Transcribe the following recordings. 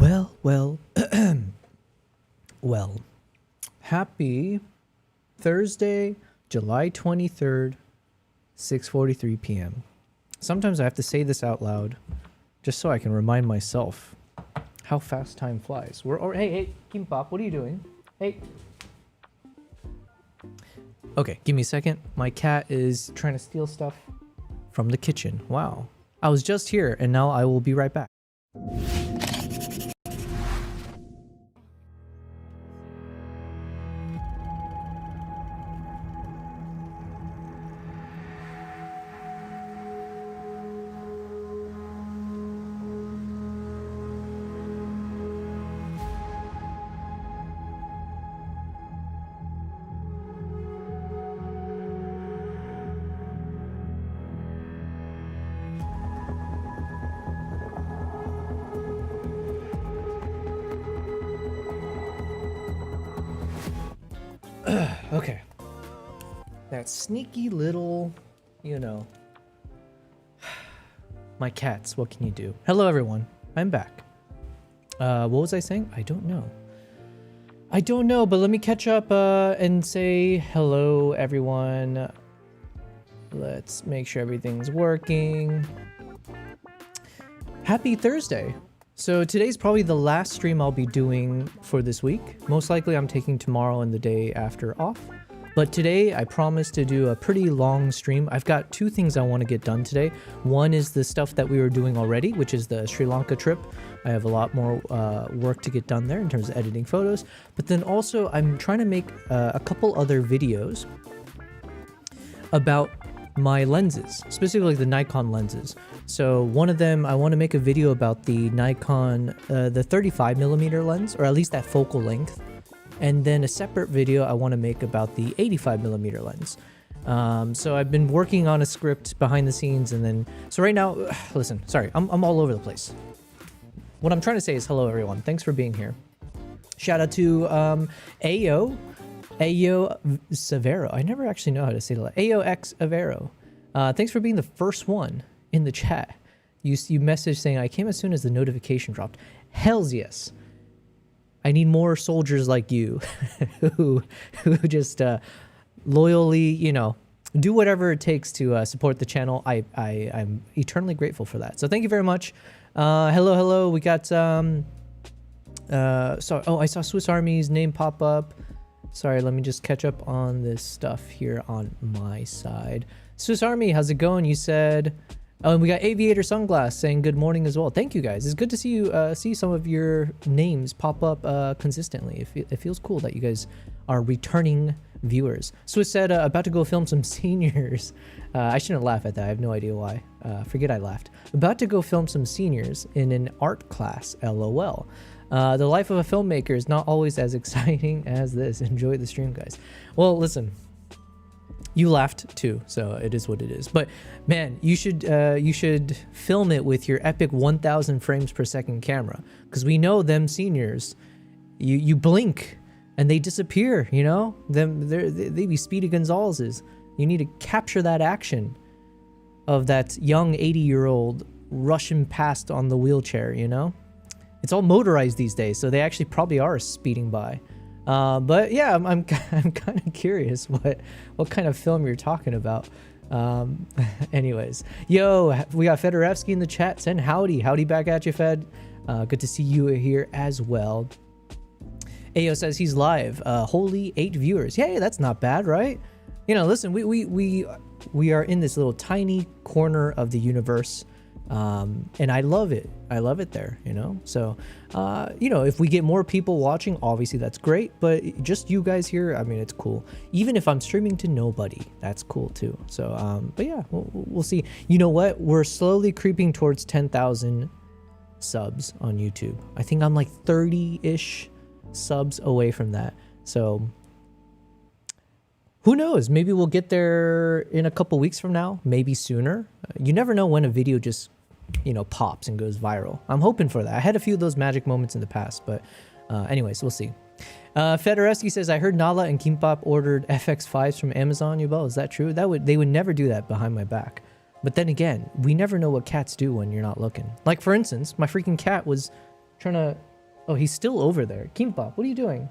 Well, well, happy Thursday, July 23rd, 6:43 p.m. Sometimes I have to say this out loud just so I can remind myself how fast time flies. Hey, Kimbap, what are you doing? Hey. Okay, give me a second. My cat is trying to steal stuff from the kitchen. Wow. I was just here and now I will be right back. Okay. That sneaky little, my cats, what can you do? Hello, everyone. I'm back. What was I saying? I don't know. But let me catch up and say hello, everyone. Let's make sure everything's working. Happy Thursday. So today's probably the last stream I'll be doing for this week. Most likely I'm taking tomorrow and the day after off. But today I promise to do a pretty long stream. I've got two things I want to get done today. One is the stuff that we were doing already, which is the Sri Lanka trip. I have a lot more work to get done there in terms of editing photos. But then also I'm trying to make a couple other videos about my lenses, specifically the Nikon lenses. So one of them, I want to make a video about the Nikon, the 35mm lens, or at least that focal length. And then a separate video I want to make about the 85mm lens. So I've been working on a script behind the scenes, and then, so right now, listen, sorry, I'm all over the place. What I'm trying to say is hello, everyone. Thanks for being here. Shout out to Ayo Severo. I never actually know how to say that. Ayo X Avero. Thanks for being the first one in the chat. You messaged saying, I came as soon as the notification dropped. Hells yes. I need more soldiers like you who just loyally, do whatever it takes to support the channel. I'm eternally grateful for that. So thank you very much. Hello. We got I saw Swiss Army's name pop up. Sorry, let me just catch up on this stuff here on my side. Swiss Army, how's it going? You said, and we got Aviator Sunglass saying good morning as well. Thank you guys. It's good to see you, see some of your names pop up consistently. It feels cool that you guys are returning viewers. Swiss said, about to go film some seniors. I shouldn't laugh at that. I have no idea why. Forget I laughed. About to go film some seniors in an art class, LOL. The life of a filmmaker is not always as exciting as this. Enjoy the stream, guys. Well, listen, you laughed too, so it is what it is. But man, you should film it with your epic 1000 frames per second camera, because we know them seniors, you blink and they disappear. They be Speedy Gonzalez's. You need to capture that action of that young 80-year-old rushing past on the wheelchair. It's all motorized these days, so they actually probably are speeding by. But yeah, I'm kind of curious what kind of film you're talking about. Anyways, yo, we got Fedorevsky in the chat. Send howdy back at you, Fed. Good to see you here as well. Ayo says he's live. Holy 8 viewers. Hey, that's not bad, right? Listen, we are in this little tiny corner of the universe. And I love it. I love it there, So, if we get more people watching, obviously that's great. But just you guys here, I mean, it's cool. Even if I'm streaming to nobody, that's cool too. So, but yeah, we'll see. You know what? We're slowly creeping towards 10,000 subs on YouTube. I think I'm like 30-ish subs away from that. So who knows? Maybe we'll get there in a couple weeks from now, maybe sooner. You never know when a video just, pops and goes viral. I'm hoping for that. I had a few of those magic moments in the past, but anyways, we'll see. Fedoreski says, I heard Nala and Kimbap ordered FX5s from Amazon. Yobel, is that true? They would never do that behind my back. But then again, we never know what cats do when you're not looking. Like, for instance, my freaking cat was trying to Oh, he's still over there. Kimbap, what are you doing?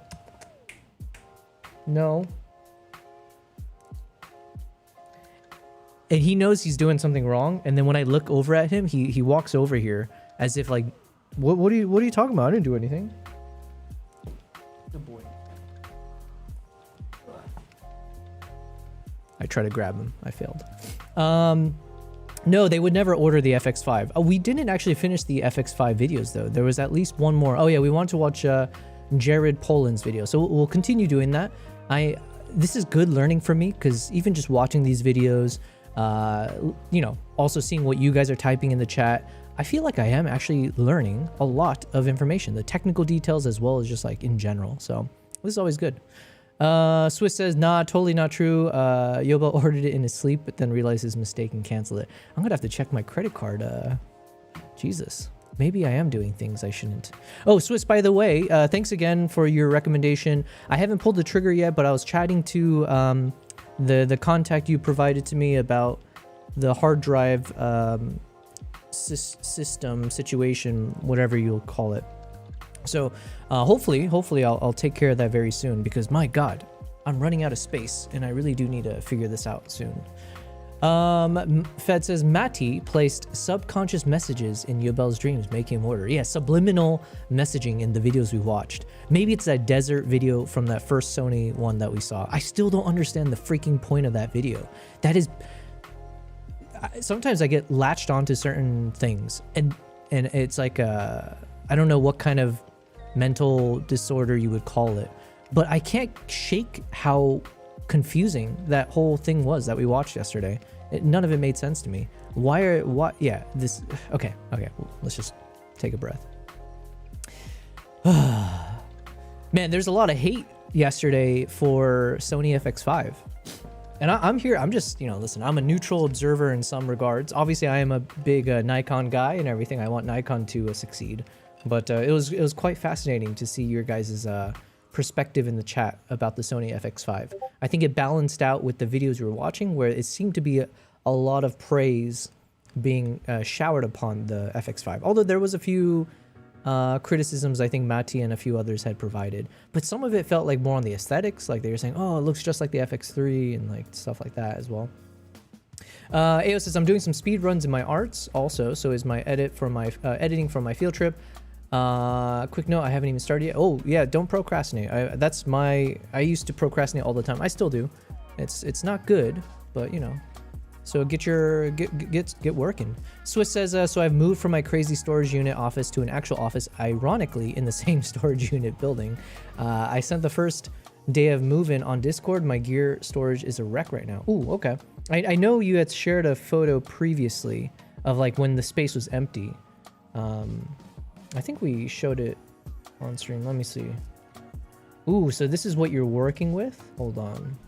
No. And he knows he's doing something wrong, and then when I look over at him, he walks over here as if like, what are you talking about? I didn't do anything. Good boy. I try to grab him. I failed. No, they would never order the FX5. Oh, we didn't actually finish the FX5 videos though. There was at least one more. Oh yeah, we wanted to watch Jared Poland's video, so we'll continue doing that. This is good learning for me because even just watching these videos, you know, also seeing what you guys are typing in the chat, I feel like I am actually learning a lot of information, the technical details as well as just like in general. So this is always good. Swiss says, nah, totally not true. Yobel ordered it in his sleep, but then realized his mistake and canceled it. I'm gonna have to check my credit card. Jesus, maybe I am doing things I shouldn't. Oh, Swiss, by the way, thanks again for your recommendation. I haven't pulled the trigger yet, but I was chatting to the contact you provided to me about the hard drive system situation, whatever you'll call it. So hopefully I'll take care of that very soon, because my God, I'm running out of space and I really do need to figure this out soon. Fed says Matty placed subconscious messages in Yobel's dreams, make him order. Yeah, subliminal messaging in the videos we watched. Maybe it's that desert video from that first Sony one that we saw. I still don't understand the freaking point of that video. That is, sometimes I get latched onto certain things and it's like I don't know what kind of mental disorder you would call it, but I can't shake how confusing that whole thing was that we watched yesterday. None of it made sense to me. Yeah, this, okay, let's just take a breath. Man, there's a lot of hate yesterday for Sony FX5. And I'm here, I'm just, you know, listen, I'm a neutral observer in some regards. Obviously, I am a big Nikon guy and everything. I want Nikon to succeed. But it was quite fascinating to see your guys' perspective in the chat about the Sony FX5. I think it balanced out with the videos we were watching, where it seemed to be a lot of praise being showered upon the FX5. Although there was a few criticisms I think Matti and a few others had provided. But some of it felt like more on the aesthetics, like they were saying, oh, it looks just like the FX3 and like stuff like that as well. AO says, I'm doing some speed runs in my arts also, so is my editing from my field trip. Quick note, I haven't even started yet. Oh yeah, don't procrastinate. I used to procrastinate all the time. I still do. It's not good, but you know. So get working. Swiss says, so I've moved from my crazy storage unit office to an actual office, ironically in the same storage unit building. I sent the first day of move-in on Discord. My gear storage is a wreck right now. Ooh, okay. I know you had shared a photo previously of like when the space was empty. I think we showed it on stream. Let me see. Ooh, so this is what you're working with? Hold on.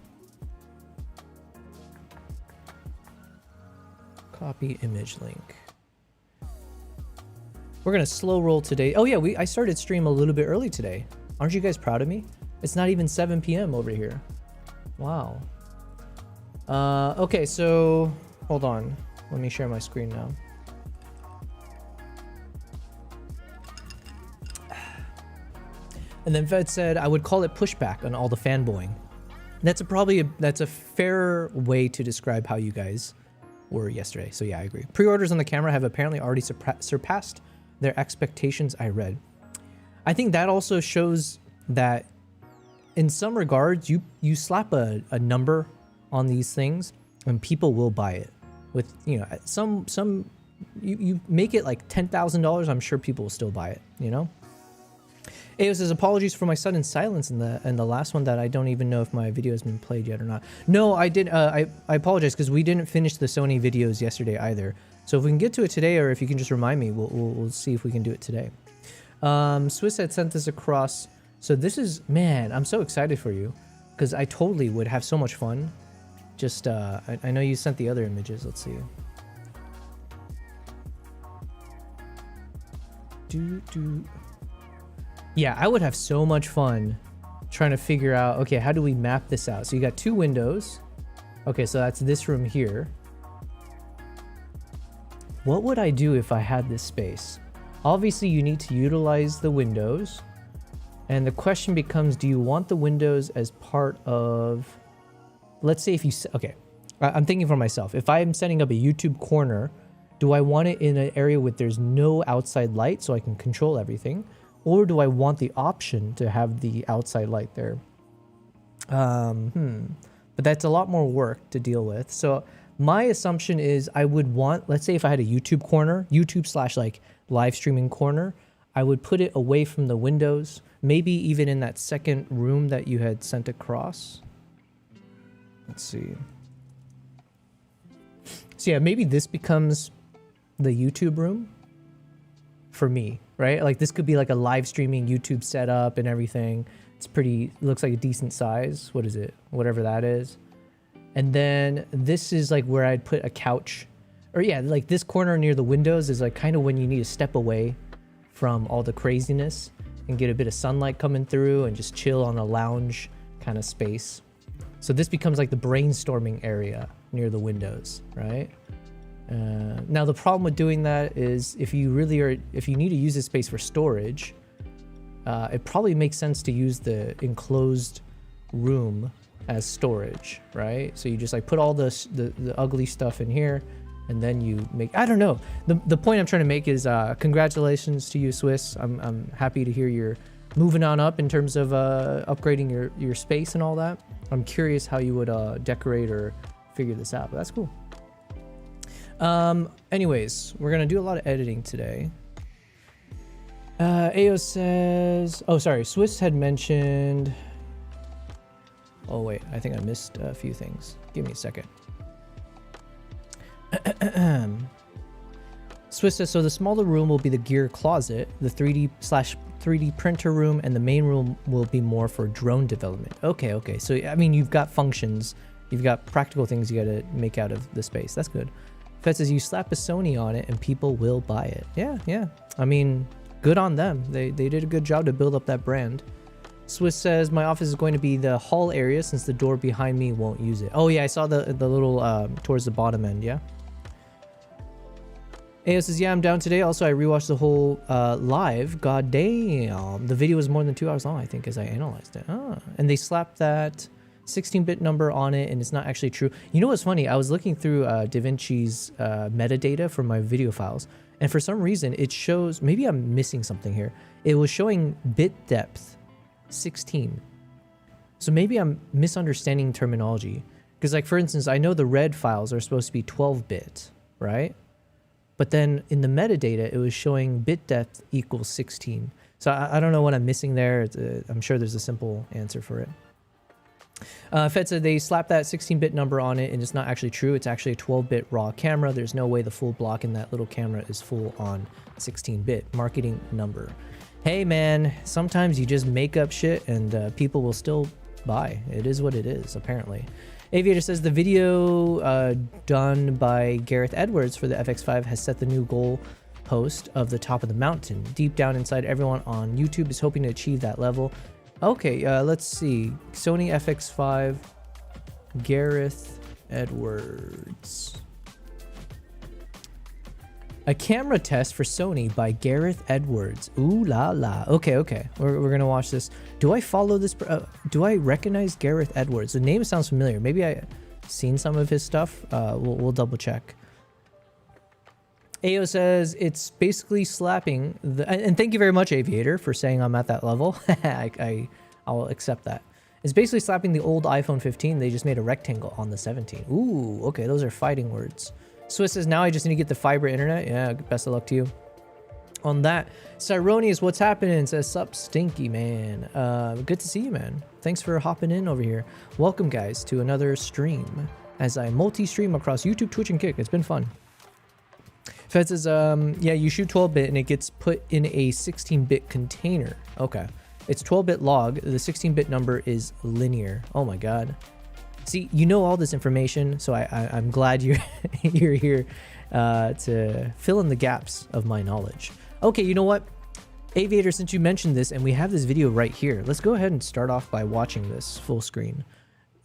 Copy image link. We're gonna slow roll today. Oh yeah, I started stream a little bit early today. Aren't you guys proud of me? It's not even 7 p.m. over here. Wow. Okay, so hold on. Let me share my screen now. And then Fed said, I would call it pushback on all the fanboying. That's a fair way to describe how you guys were yesterday. So yeah, I agree. Pre-orders on the camera have apparently already surpassed their expectations, I read. I think that also shows that in some regards, you slap a number on these things and people will buy it. With, you know, you make it like $10,000, I'm sure people will still buy it, you know? AO says, apologies for my sudden silence in the last one that I don't even know if my video has been played yet or not. No, I did. I apologize because we didn't finish the Sony videos yesterday either. So if we can get to it today, or if you can just remind me, we'll see if we can do it today. Swiss had sent this across. So this is, man, I'm so excited for you because I totally would have so much fun. Just, I know you sent the other images. Let's see. Yeah, I would have so much fun trying to figure out, okay, how do we map this out? So you got two windows. Okay, so that's this room here. What would I do if I had this space? Obviously, you need to utilize the windows. And the question becomes, do you want the windows as part of, let's say if you, okay, I'm thinking for myself. If I'm setting up a YouTube corner, do I want it in an area where there's no outside light so I can control everything? Or do I want the option to have the outside light there? But that's a lot more work to deal with. So my assumption is I would want, let's say if I had a YouTube corner, YouTube / like live streaming corner, I would put it away from the windows, maybe even in that second room that you had sent across. Let's see. So yeah, maybe this becomes the YouTube room for me, right? Like this could be like a live streaming YouTube setup and everything. It's pretty, looks like a decent size. What is it? Whatever that is. And then this is like where I'd put a couch, or yeah, like this corner near the windows is like kind of when you need to step away from all the craziness and get a bit of sunlight coming through and just chill on a lounge kind of space. So this becomes like the brainstorming area near the windows, right? Now the problem with doing that is if you need to use this space for storage, it probably makes sense to use the enclosed room as storage, right? So you just like put all the ugly stuff in here, and then you make, I don't know. The point I'm trying to make is congratulations to you, Swiss. I'm happy to hear you're moving on up in terms of upgrading your space and all that. I'm curious how you would decorate or figure this out, but that's cool. Anyways, we're gonna do a lot of editing today. AO says, oh sorry, Swiss had mentioned, oh wait, I think I missed a few things. Give me a second. Swiss says, so the smaller room will be the gear closet, the 3D printer room, and the main room will be more for drone development. Okay. So, I mean, you've got functions, you've got practical things you gotta make out of the space. That's good. Fed says, you slap a Sony on it and people will buy it. Yeah. I mean, good on them. They did a good job to build up that brand. Swiss says, my office is going to be the hall area since the door behind me won't use it. Oh yeah, I saw the little towards the bottom end, yeah? AO says, yeah, I'm down today. Also, I rewatched the whole live. God damn. The video was more than 2 hours long, I think, as I analyzed it. And they slapped that 16-bit number on it, and it's not actually true. You know what's funny? I was looking through DaVinci's metadata for my video files, and for some reason, it shows, maybe I'm missing something here. It was showing bit depth 16. So maybe I'm misunderstanding terminology. Because like, for instance, I know the red files are supposed to be 12-bit, right? But then in the metadata, it was showing bit depth equals 16. So I don't know what I'm missing there. I'm sure there's a simple answer for it. Fed said they slapped that 16-bit number on it, and it's not actually true. It's actually a 12-bit raw camera. There's no way the full block in that little camera is full on 16-bit. Marketing number. Hey man, sometimes you just make up shit and people will still buy. It is what it is, apparently. Aviator says the video done by Gareth Edwards for the FX5 has set the new goal post of the top of the mountain. Deep down inside, everyone on YouTube is hoping to achieve that level. Okay, let's see. Sony FX5, Gareth Edwards. A camera test for Sony by Gareth Edwards. Ooh la la. Okay. We're gonna watch this. Do I follow this? Do I recognize Gareth Edwards? The name sounds familiar. Maybe I've seen some of his stuff. We'll double check. AO says it's basically slapping the, and thank you very much, Aviator, for saying I'm at that level. I'll accept that. It's basically slapping the old iPhone 15. They just made a rectangle on the 17. Ooh, okay, those are fighting words. Swiss says, now I just need to get the fiber internet. Yeah, best of luck to you on that. Cyronius, what's happening? Says, sup, stinky man. Good to see you, man. Thanks for hopping in over here. Welcome, guys, to another stream as I multi-stream across YouTube, Twitch, and Kick. It's been fun. Fed says, yeah, you shoot 12-bit and it gets put in a 16-bit container. Okay. It's 12-bit log. The 16-bit number is linear. Oh my God. See, you know all this information, so I'm glad you're here to fill in the gaps of my knowledge. Okay, you know what? Aviator, since you mentioned this and we have this video right here, let's go ahead and start off by watching this full screen.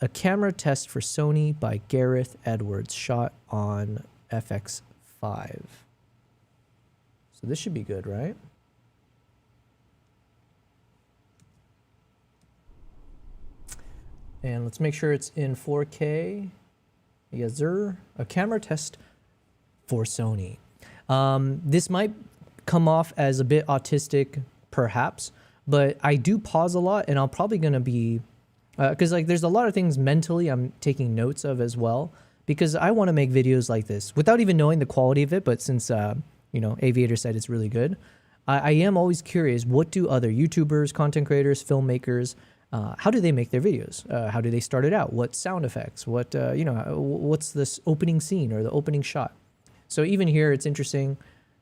A camera test for Sony by Gareth Edwards, shot on FX5. So this should be good, right? And let's make sure it's in 4K. Yes, sir. A camera test for Sony. This might come off as a bit autistic, perhaps, but I do pause a lot, and I'm probably going to be, because like there's a lot of things mentally I'm taking notes of as well, because I want to make videos like this without even knowing the quality of it. But since, you know, Aviator said it's really good, I am always curious, what do other YouTubers, content creators, filmmakers, how do they make their videos? How do they start it out? What sound effects? What, you know, what's this opening scene or the opening shot? So even here, it's interesting.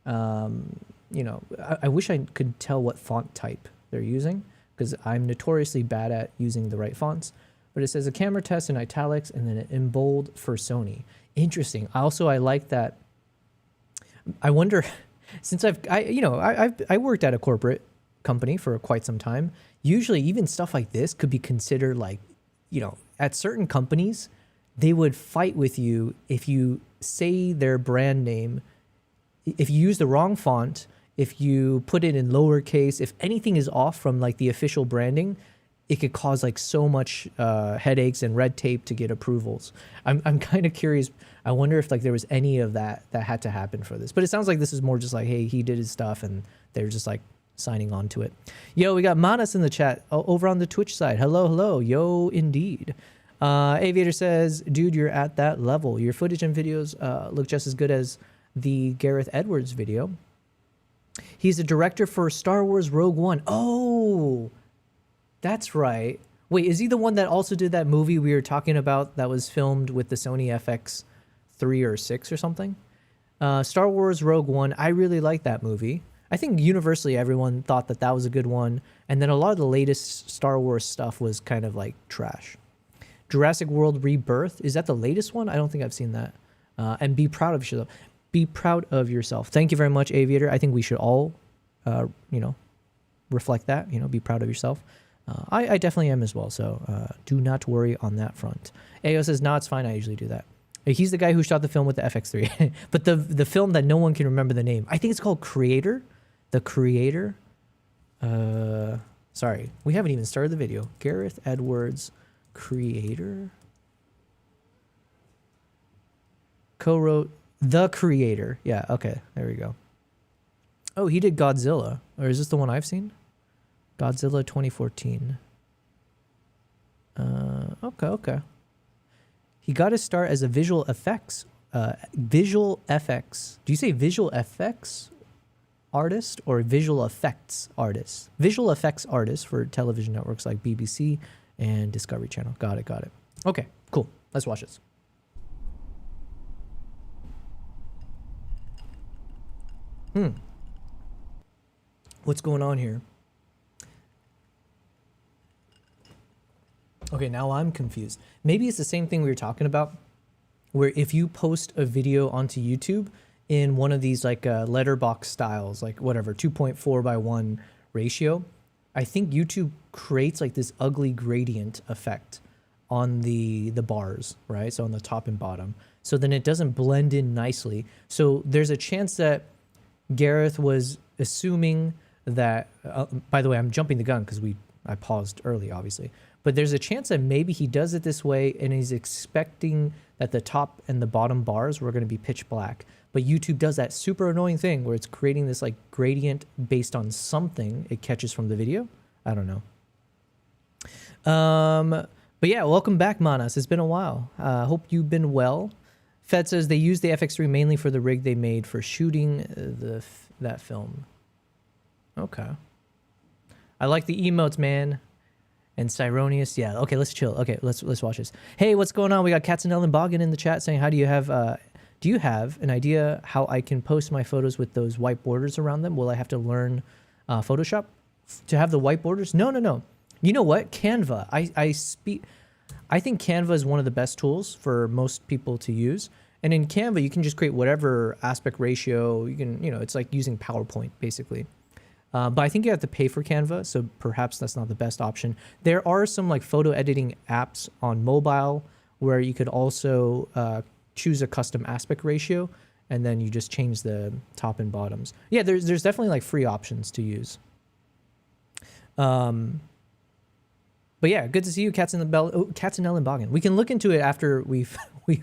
You know, I wish I could tell what font type they're using, because I'm notoriously bad at using the right fonts. But it says a camera test in italics and then in bold for Sony. Interesting. Also, I like that. I wonder, since I worked at a corporate company for quite some time. Usually even stuff like this could be considered like, you know, at certain companies, they would fight with you if you say their brand name, if you use the wrong font, if you put it in lowercase, if anything is off from like the official branding, it could cause like so much headaches and red tape to get approvals. I'm kind of curious. I wonder if like there was any of that had to happen for this, but it sounds like this is more just like, hey, he did his stuff and they're just like signing on to it. Yo, we got Manas in the chat over on the Twitch side. Hello, hello. Yo, indeed. Aviator says, dude, you're at that level. Your footage and videos look just as good as the Gareth Edwards video. He's a director for Star Wars Rogue One. Oh, that's right. Wait, is he the one that also did that movie we were talking about that was filmed with the Sony FX3 or 6 or something? Star Wars Rogue One. I really like that movie. I think universally everyone thought that that was a good one. And then a lot of the latest Star Wars stuff was kind of like trash. Jurassic World Rebirth. Is that the latest one? I don't think I've seen that. And be proud of yourself. Be proud of yourself. Thank you very much, Aviator. I think we should all, you know, reflect that, you know, be proud of yourself. I definitely am as well. So do not worry on that front. AO says, no, it's fine. I usually do that. He's the guy who shot the film with the FX3. But the film that no one can remember the name. I think it's called Creator. The Creator. Sorry, we haven't even started the video. Gareth Edwards, Creator. Co-wrote The Creator. Yeah, okay, there we go. Oh, he did Godzilla. Or is this the one I've seen? Godzilla 2014. Okay. He got his start as a visual effects. Visual FX. Do you say visual effects artist or visual effects artist? Visual effects artist for television networks like BBC and Discovery Channel. Got it. Okay, cool. Let's watch this. What's going on here? Okay, now I'm confused. Maybe it's the same thing we were talking about, where if you post a video onto YouTube in one of these like letterbox styles, like whatever, 2.4:1 ratio, I think YouTube creates like this ugly gradient effect on the bars, right? So on the top and bottom. So then it doesn't blend in nicely. So there's a chance that Gareth was assuming that, by the way, I'm jumping the gun because I paused early, obviously. But there's a chance that maybe he does it this way and he's expecting that the top and the bottom bars were going to be pitch black. But YouTube does that super annoying thing where it's creating this like gradient based on something it catches from the video. I don't know. But yeah, welcome back, Manas. It's been a while. Hope you've been well. Fed says they used the FX3 mainly for the rig they made for shooting that film. Okay. I like the emotes, man. And Cyronius, yeah. Okay, let's chill. Okay, let's watch this. Hey, what's going on? We got Katzenell and Boggin in the chat saying, do you have an idea how I can post my photos with those white borders around them? Will I have to learn Photoshop to have the white borders? No. You know what? Canva. I think Canva is one of the best tools for most people to use. And in Canva, you can just create whatever aspect ratio. You can, it's like using PowerPoint, basically. But I think you have to pay for Canva, so perhaps that's not the best option. There are some like photo editing apps on mobile where you could also choose a custom aspect ratio, and then you just change the top and bottoms. Yeah, there's definitely like free options to use. But yeah, good to see you, Cats in Ellenbogen. We can look into it after we've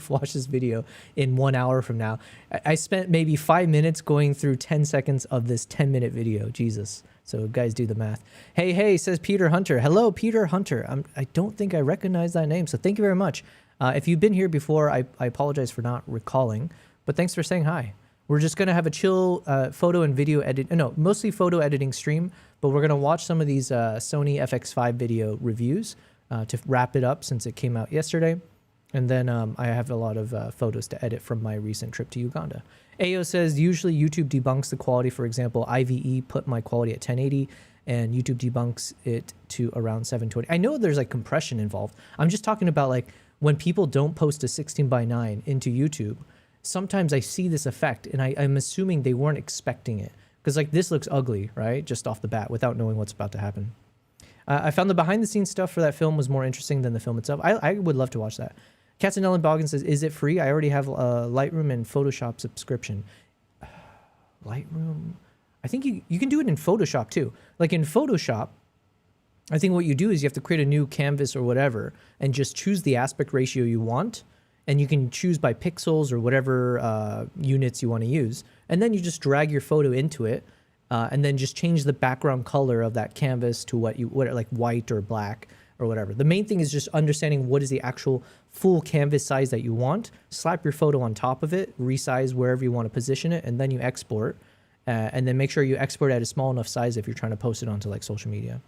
watched this video in 1 hour from now. I spent maybe 5 minutes going through 10 seconds of this 10-minute video. Jesus. So guys, do the math. Hey, says Peter Hunter. Hello, Peter Hunter. I don't think I recognize that name, so thank you very much. If you've been here before, I apologize for not recalling, but thanks for saying hi. We're just going to have a chill photo and video edit. No, mostly photo editing stream, but we're going to watch some of these Sony FX5 video reviews to wrap it up since it came out yesterday. And then I have a lot of photos to edit from my recent trip to Uganda. Ayo says, usually YouTube debunks the quality. For example, IVE put my quality at 1080 and YouTube debunks it to around 720. I know there's like compression involved. I'm just talking about like when people don't post a 16:9 into YouTube, sometimes I see this effect and I'm assuming they weren't expecting it. Because like this looks ugly, right? Just off the bat without knowing what's about to happen. I found the behind the scenes stuff for that film was more interesting than the film itself. I would love to watch that. Cats and Ellen Boggins says, is it free? I already have a Lightroom and Photoshop subscription. Lightroom? I think you can do it in Photoshop too. Like in Photoshop, I think what you do is you have to create a new canvas or whatever and just choose the aspect ratio you want. And you can choose by pixels or whatever units you want to use. And then you just drag your photo into it and then just change the background color of that canvas to what like white or black or whatever. The main thing is just understanding what is the actual full canvas size that you want. Slap your photo on top of it, resize wherever you want to position it, and then you export. And then make sure you export at a small enough size if you're trying to post it onto like social media.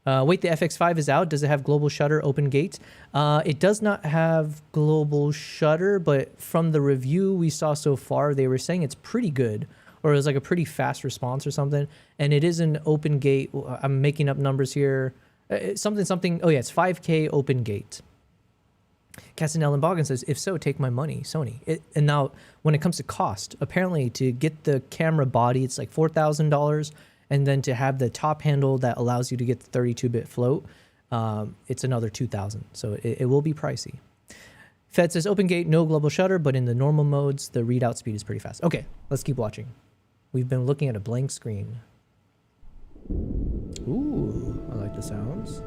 Wait, the FX5 is out. Does it have global shutter, open gate? It does not have global shutter, but from the review we saw so far, they were saying it's pretty good, or it was like a pretty fast response or something. And it is an open gate. I'm making up numbers here. Something. Oh yeah, it's 5K open gate. Castanel and Boggin says, if so, take my money, Sony. And now, when it comes to cost, apparently to get the camera body, it's like $4,000. And then to have the top handle that allows you to get the 32-bit float, it's another $2,000. So it will be pricey. Fed says, open gate, no global shutter, but in the normal modes, the readout speed is pretty fast. Okay, let's keep watching. We've been looking at a blank screen. Ooh, I like the sounds.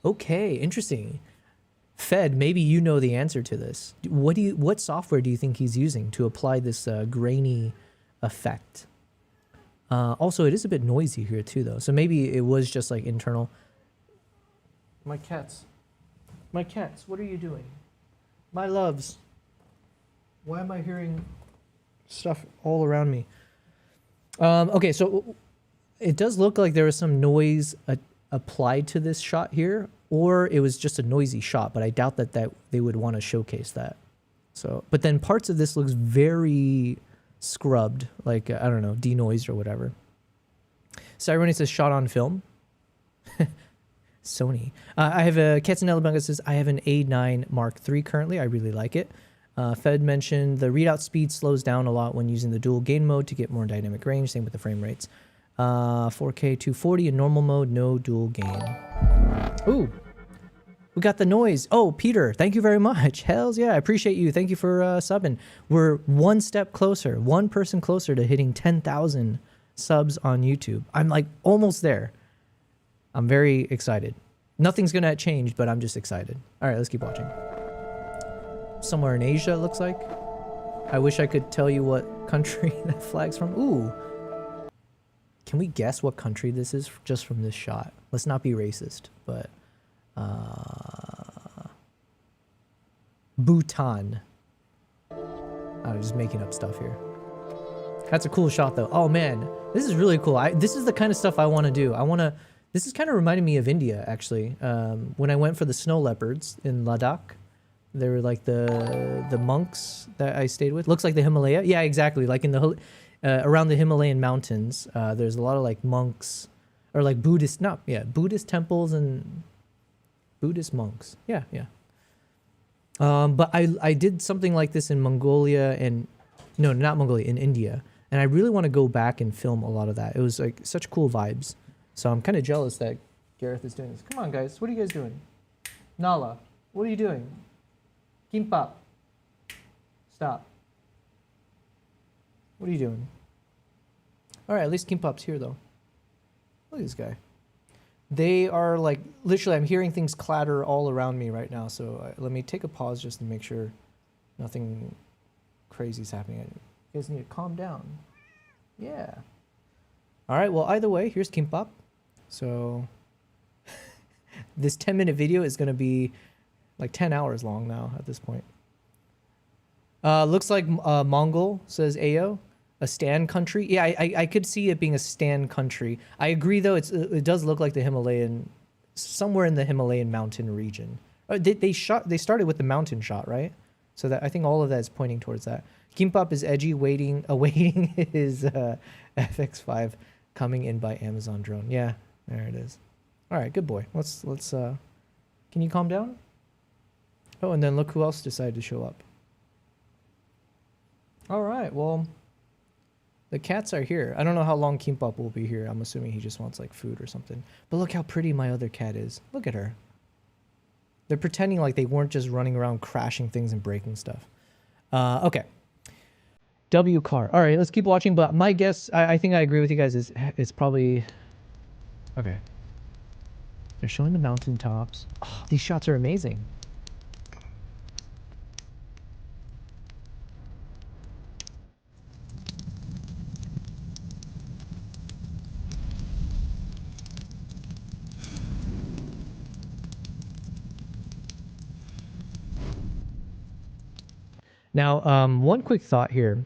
Okay, interesting. Fed, maybe you know the answer to this. What software do you think he's using to apply this grainy effect? Also, it is a bit noisy here too, though. So maybe it was just like internal. My cats, what are you doing? My loves. Why am I hearing stuff all around me? Okay, so it does look like there was some noise applied to this shot here, or it was just a noisy shot, but I doubt that they would want to showcase that. So, but then parts of this looks very scrubbed, like, I don't know, denoised or whatever. Cyrone says shot on film. Sony. I have a Katsanella Bunga says, I have an A9 Mark III currently. I really like it. Fed mentioned the readout speed slows down a lot when using the dual gain mode to get more dynamic range. Same with the frame rates. 4K 240 in normal mode, no dual gain. Ooh, we got the noise. Oh, Peter, thank you very much. Hells yeah, I appreciate you. Thank you for subbing. We're one step closer, one person closer to hitting 10,000 subs on YouTube. I'm like almost there. I'm very excited. Nothing's gonna change, but I'm just excited. All right, let's keep watching. Somewhere in Asia, it looks like. I wish I could tell you what country that flag's from. Ooh. Can we guess what country this is just from this shot? Let's not be racist, but Bhutan. I'm just making up stuff here. That's a cool shot though. Oh man, this is really cool. This is the kind of stuff I want to do. This is kind of reminding me of India actually. When I went for the snow leopards in Ladakh, they were like the monks that I stayed with. Looks like the Himalaya. Yeah, exactly. Like in the around the Himalayan mountains, there's a lot of like monks or like Buddhist temples and Buddhist monks. Yeah. But I did something like this in Mongolia and no, not Mongolia, in India. And I really want to go back and film a lot of that. It was like such cool vibes. So I'm kind of jealous that Gareth is doing this. Come on, guys. What are you guys doing? Nala, what are you doing? Kimbap. Stop. What are you doing? All right, at least Kimbap's here, though. Look at this guy. They are like, literally, I'm hearing things clatter all around me right now. So let me take a pause just to make sure nothing crazy is happening. You guys need to calm down. Yeah. All right, well, either way, here's Kimbap. So this 10-minute video is going to be like 10 hours long now at this point. Looks like Mongol, says Ayo. A stan country? Yeah, I could see it being a stan country. I agree, though. It does look like the Himalayan, somewhere in the Himalayan mountain region. They started with the mountain shot, right? So that I think all of that is pointing towards that. Kimbap is edgy, awaiting his FX5 coming in by Amazon drone. Yeah, there it is. All right, good boy. Let's. Can you calm down? Oh, and then look who else decided to show up. All right, well. The cats are here. I don't know how long Kimbap will be here. I'm assuming he just wants like food or something. But look how pretty my other cat is. Look at her. They're pretending like they weren't just running around crashing things and breaking stuff. Okay. W car. All right, let's keep watching. But my guess, I think I agree with you guys, is it's probably... Okay. They're showing the mountaintops. Oh, these shots are amazing. Now, one quick thought here,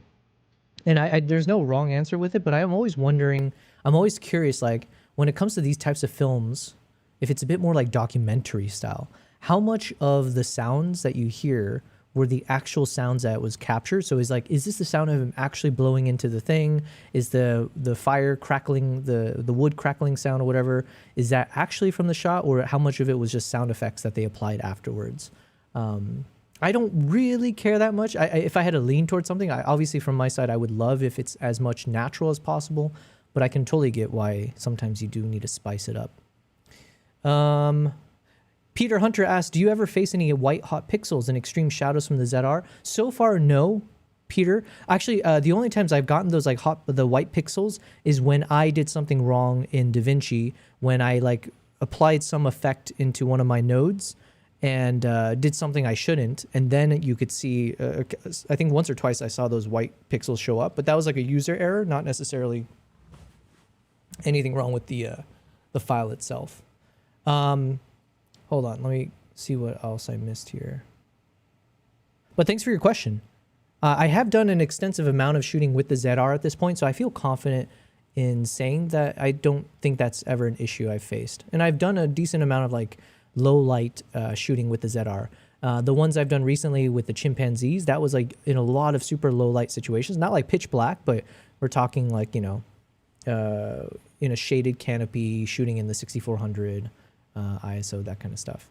and there's no wrong answer with it, but I'm always wondering, I'm always curious, like, when it comes to these types of films, if it's a bit more like documentary style, how much of the sounds that you hear were the actual sounds that was captured? So is this the sound of him actually blowing into the thing? Is the fire crackling, the wood crackling sound or whatever, is that actually from the shot, or how much of it was just sound effects that they applied afterwards? I don't really care that much. If I had to lean towards something, obviously from my side, I would love if it's as much natural as possible, but I can totally get why sometimes you do need to spice it up. Peter Hunter asked, do you ever face any white hot pixels and extreme shadows from the ZR? So far, no, Peter. Actually, the only times I've gotten those like the white pixels is when I did something wrong in DaVinci, when I like applied some effect into one of my nodes and did something I shouldn't, and then you could see, I think once or twice I saw those white pixels show up, but that was like a user error, not necessarily anything wrong with the file itself. Hold on, let me see what else I missed here. But thanks for your question. I have done an extensive amount of shooting with the ZR at this point, so I feel confident in saying that I don't think that's ever an issue I've faced. And I've done a decent amount of like low light shooting with the ZR. The ones I've done recently with the chimpanzees, that was like in a lot of super low light situations, not like pitch black, but we're talking like, you know, in a shaded canopy, shooting in the 6400 ISO, that kind of stuff.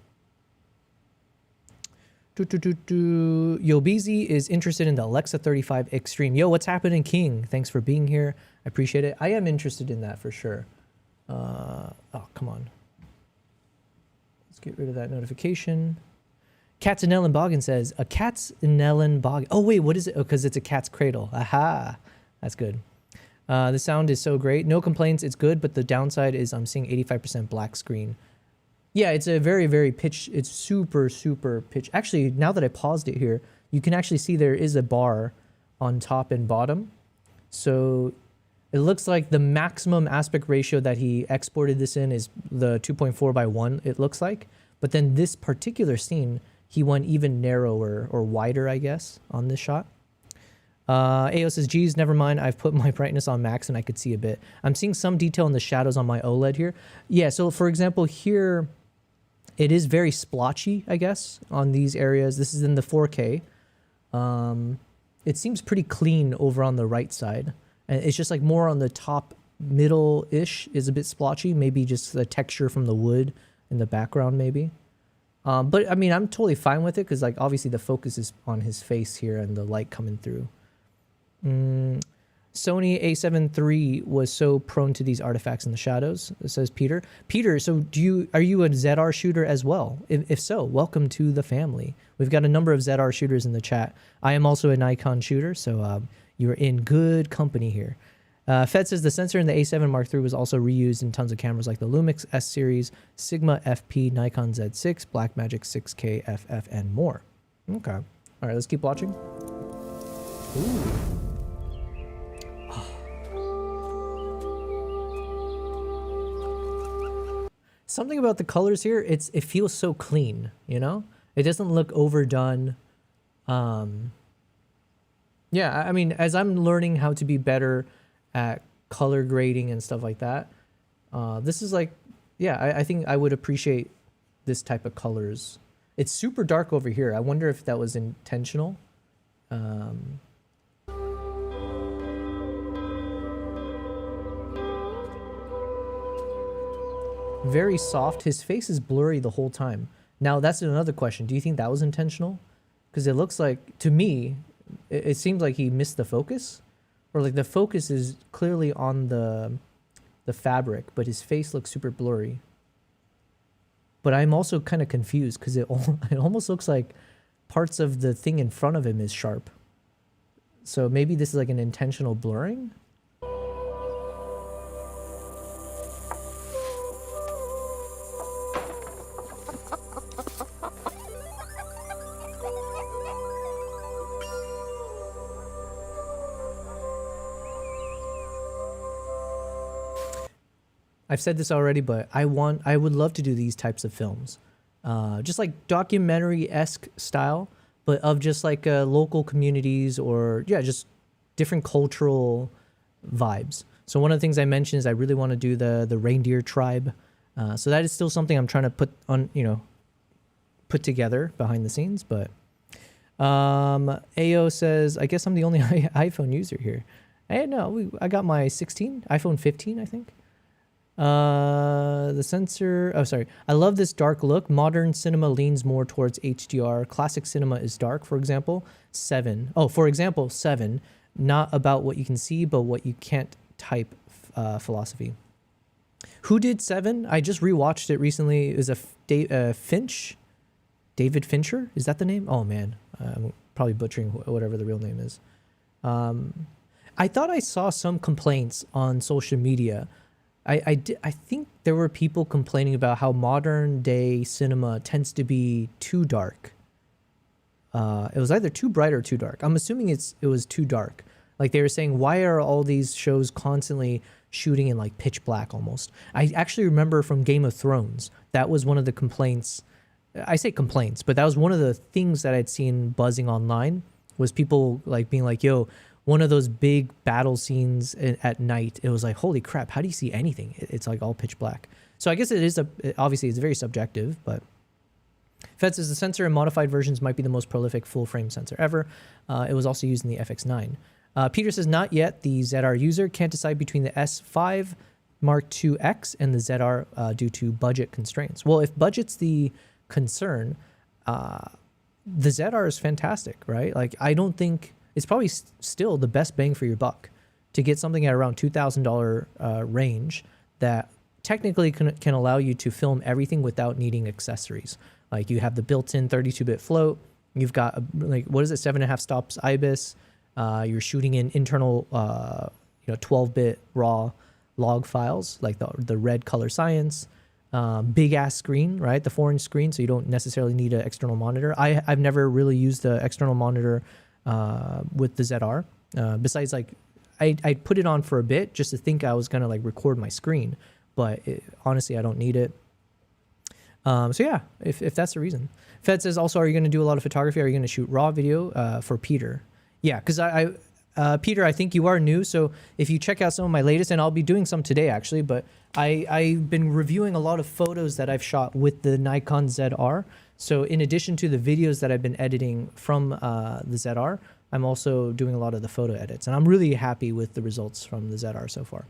Yobizi is interested in the Alexa 35 Extreme. Yo, what's happening, King? Thanks for being here. I appreciate it. I am interested in that for sure. Oh, come on. Let's get rid of that notification. Katzenellenbogen says, a Katzenellenbogen. Oh, wait, what is it? Oh, because it's a cat's cradle. Aha. That's good. The sound is so great. No complaints. It's good, but the downside is I'm seeing 85% black screen. Yeah, it's a very, very pitch. It's super, super pitch. Actually, now that I paused it here, you can actually see there is a bar on top and bottom. So it looks like the maximum aspect ratio that he exported this in is the 2.4:1, it looks like. But then this particular scene, he went even narrower or wider, I guess, on this shot. AO says, geez, never mind. I've put my brightness on max and I could see a bit. I'm seeing some detail in the shadows on my OLED here. Yeah, so for example, here, it is very splotchy, I guess, on these areas. This is in the 4K. It seems pretty clean over on the right side. And it's just like more on the top middle-ish is a bit splotchy. Maybe just the texture from the wood in the background, maybe. But I mean, I'm totally fine with it because like obviously the focus is on his face here and the light coming through. Sony a7 III was so prone to these artifacts in the shadows, says Peter. Peter, so are you a ZR shooter as well? If so, welcome to the family. We've got a number of ZR shooters in the chat. I am also a Nikon shooter, so you're in good company here. Fed says the sensor in the A7 Mark III was also reused in tons of cameras like the Lumix S series, Sigma FP, Nikon Z6, Blackmagic 6K FF, and more. Okay. All right, let's keep watching. Ooh. Something about the colors here, it feels so clean, you know? It doesn't look overdone. Yeah, I mean, as I'm learning how to be better at color grading and stuff like that, this is like, yeah, I think I would appreciate this type of colors. It's super dark over here. I wonder if that was intentional. Very soft. His face is blurry the whole time. Now, that's another question. Do you think that was intentional? Because it looks like, to me, it seems like he missed the focus. Or like the focus is clearly on the fabric, but his face looks super blurry. But I'm also kind of confused because it almost looks like parts of the thing in front of him is sharp. So maybe this is like an intentional blurring? I've said this already, but I would love to do these types of films. Just like documentary-esque style, but of just like local communities or, yeah, just different cultural vibes. So one of the things I mentioned is I really want to do the reindeer tribe. So that is still something I'm trying to put together behind the scenes. But AO says, I guess I'm the only iPhone user here. I got my iPhone 15, I think. The sensor, oh sorry, I love this dark look. Modern cinema leans more towards HDR. Classic cinema is dark. For example, 7, not about what you can see but what you can't type philosophy. Who did 7? I just rewatched it recently. It was David Fincher, is that the name? Oh man, I'm probably butchering whatever the real name is. I thought I saw some complaints on social media. I think there were people complaining about how modern day cinema tends to be too dark. It was either too bright or too dark. I'm assuming it was too dark. Like they were saying, why are all these shows constantly shooting in like pitch black almost? I actually remember from Game of Thrones, that was one of the complaints. I say complaints, but that was one of the things that I'd seen buzzing online was people like being like, yo, one of those big battle scenes at night, it was like, holy crap, how do you see anything? It's like all pitch black. So I guess it is obviously it's very subjective, but Fed says the sensor in modified versions might be the most prolific full frame sensor ever. It was also used in the FX9. Peter says not yet. The ZR user can't decide between the S5 Mark II X and the ZR due to budget constraints. Well, if budget's the concern, the ZR is fantastic, right? Like I don't think it's probably still the best bang for your buck to get something at around $2,000 range that technically can allow you to film everything without needing accessories. Like you have the built-in 32-bit float. You've got like, what is it? 7.5 stops IBIS. You're shooting in internal, 12-bit raw log files, like the red color science, big ass screen, right? The 4-inch screen. So you don't necessarily need an external monitor. I've never really used the external monitor with the ZR. Besides, like, I put it on for a bit just to think I was gonna like record my screen, but honestly, I don't need it. So yeah, if that's the reason. Fed says also, are you gonna do a lot of photography? Are you gonna shoot raw video for Peter? Yeah, because Peter, I think you are new, so if you check out some of my latest, and I'll be doing some today actually, but I've been reviewing a lot of photos that I've shot with the Nikon ZR. So in addition to the videos that I've been editing from the ZR, I'm also doing a lot of the photo edits, and I'm really happy with the results from the ZR so far.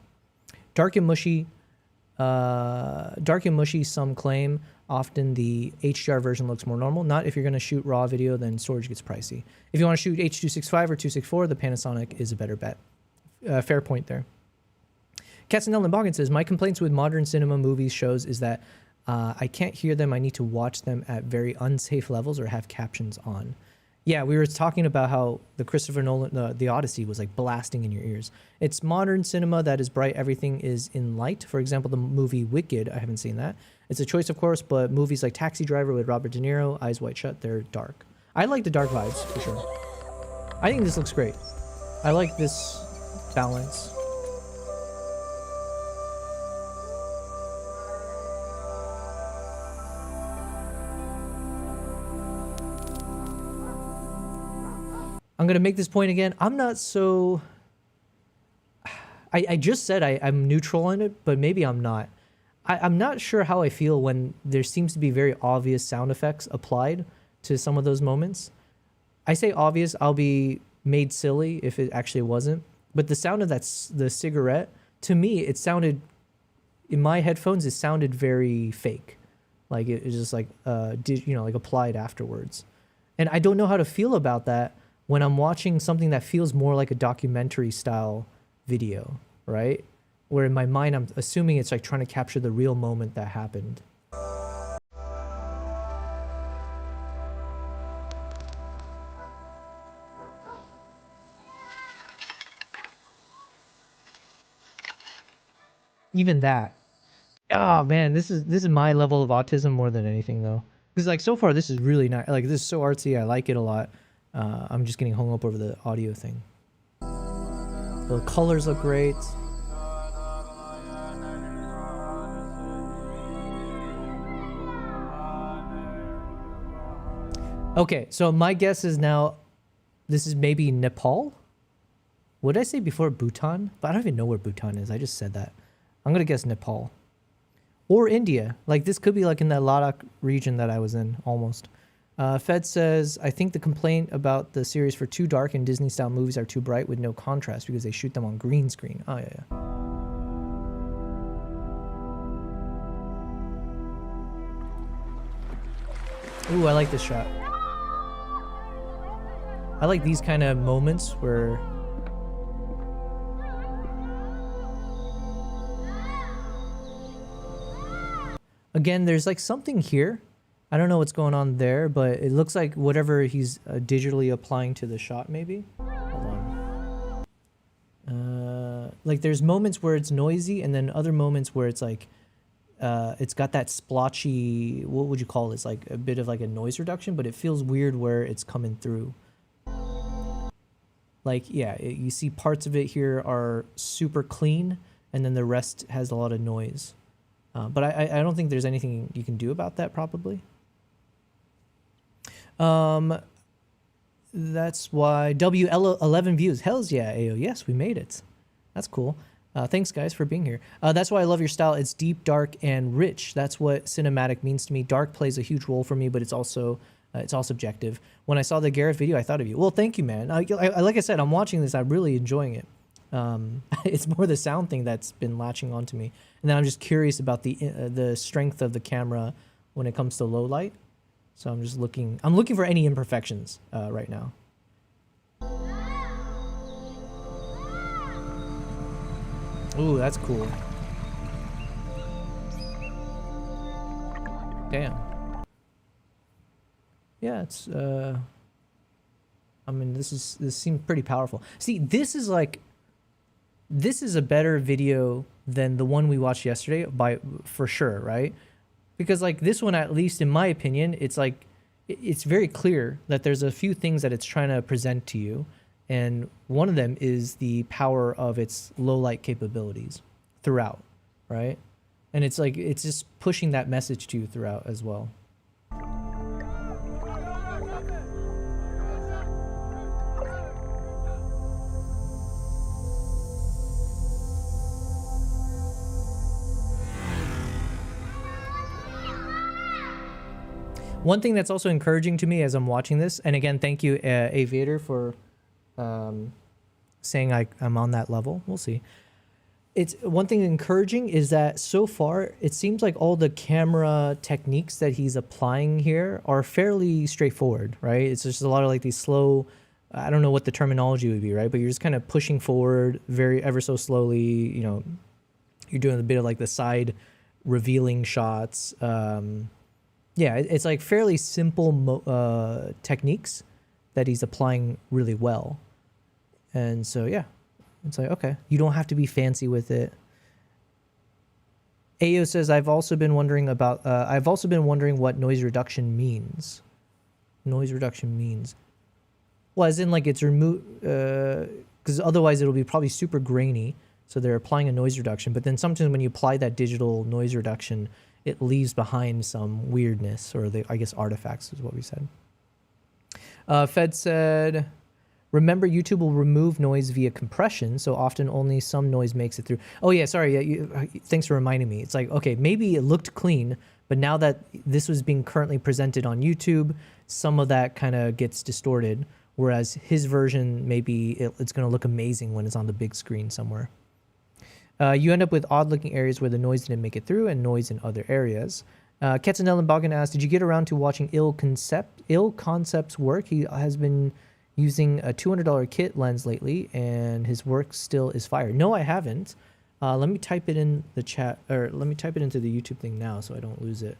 Dark and mushy, some claim. Often the HDR version looks more normal. Not if you're going to shoot raw video, then storage gets pricey. If you want to shoot H.265 or 264, the Panasonic is a better bet. fair point there. Katzenell Boggin says, my complaints with modern cinema movies shows is that I can't hear them. I need to watch them at very unsafe levels or have captions on. Yeah, we were talking about how the Christopher Nolan, the Odyssey was like blasting in your ears. It's modern cinema that is bright. Everything is in light. For example, the movie Wicked, I haven't seen that. It's a choice, of course, but movies like Taxi Driver with Robert De Niro, Eyes Wide Shut, they're dark. I like the dark vibes, for sure. I think this looks great. I like this balance. I'm going to make this point again. I'm not so... I just said I'm neutral on it, but maybe I'm not. I'm not sure how I feel when there seems to be very obvious sound effects applied to some of those moments. I say obvious, I'll be made silly if it actually wasn't. But the sound of the cigarette, to me, it sounded... In my headphones, it sounded very fake. Like it was just like, like applied afterwards. And I don't know how to feel about that when I'm watching something that feels more like a documentary style video, right? Where in my mind, I'm assuming it's like trying to capture the real moment that happened. Even that. Oh man, this is my level of autism more than anything though. Because like so far this is really nice. Like this is so artsy, I like it a lot. I'm just getting hung up over the audio thing. The colors look great. Okay, so my guess is now this is maybe Nepal? What did I say before? Bhutan? But I don't even know where Bhutan is. I just said that. I'm going to guess Nepal. Or India. Like this could be like in that Ladakh region that I was in almost. Fed says, I think the complaint about the series for too dark and Disney-style movies are too bright with no contrast because they shoot them on green screen. Oh, yeah. Ooh, I like this shot. I like these kind of moments where... Again, there's like something here. I don't know what's going on there, but it looks like whatever he's digitally applying to the shot, maybe. Hold on. Like there's moments where it's noisy, and then other moments where it's like, it's got that splotchy. What would you call this? Like a bit of like a noise reduction, but it feels weird where it's coming through. Like yeah, you see parts of it here are super clean, and then the rest has a lot of noise. But I don't think there's anything you can do about that, probably. That's why WL11 views. Hells yeah, AO. Yes, we made it. That's cool. Thanks, guys, for being here. That's why I love your style. It's deep, dark, and rich. That's what cinematic means to me. Dark plays a huge role for me, but it's also it's all subjective. When I saw the Gareth video, I thought of you. Well, thank you, man. Like I said, I'm watching this. I'm really enjoying it. It's more the sound thing that's been latching onto me, and then I'm just curious about the strength of the camera when it comes to low light. So I'm just looking. I'm looking for any imperfections right now. Ooh, that's cool. Damn. Yeah, it's I mean, this seems pretty powerful. See, this is a better video than the one we watched yesterday for sure, right? Because like this one, at least in my opinion, it's like it's very clear that there's a few things that it's trying to present to you, and one of them is the power of its low light capabilities throughout, right? And it's like it's just pushing that message to you throughout as well. One thing that's also encouraging to me as I'm watching this, and again, thank you, Aviator, for saying I'm on that level. We'll see. It's one thing encouraging is that so far it seems like all the camera techniques that he's applying here are fairly straightforward, right? It's just a lot of like these slow I don't know what the terminology would be, right? But you're just kind of pushing forward ever so slowly. You know, you're doing a bit of like the side revealing shots. Yeah, it's like fairly simple techniques that he's applying really well. And so, yeah, it's like, okay, you don't have to be fancy with it. Ayo says, I've also been wondering what noise reduction means. Noise reduction means. Well, as in like it's removed, because otherwise it'll be probably super grainy. So they're applying a noise reduction. But then sometimes when you apply that digital noise reduction, it leaves behind some weirdness, or I guess artifacts is what we said. Fed said, remember YouTube will remove noise via compression, so often only some noise makes it through. Oh yeah, sorry, thanks for reminding me. It's like, okay, maybe it looked clean, but now that this was being currently presented on YouTube, some of that kind of gets distorted, whereas his version, maybe it's going to look amazing when it's on the big screen somewhere. You end up with odd-looking areas where the noise didn't make it through and noise in other areas. Ketsanel and Bogan asked, did you get around to watching Il Concept's work? He has been using a $200 kit lens lately, and his work still is fire. No, I haven't. Let me type it in the chat, or let me type it into the YouTube thing now so I don't lose it.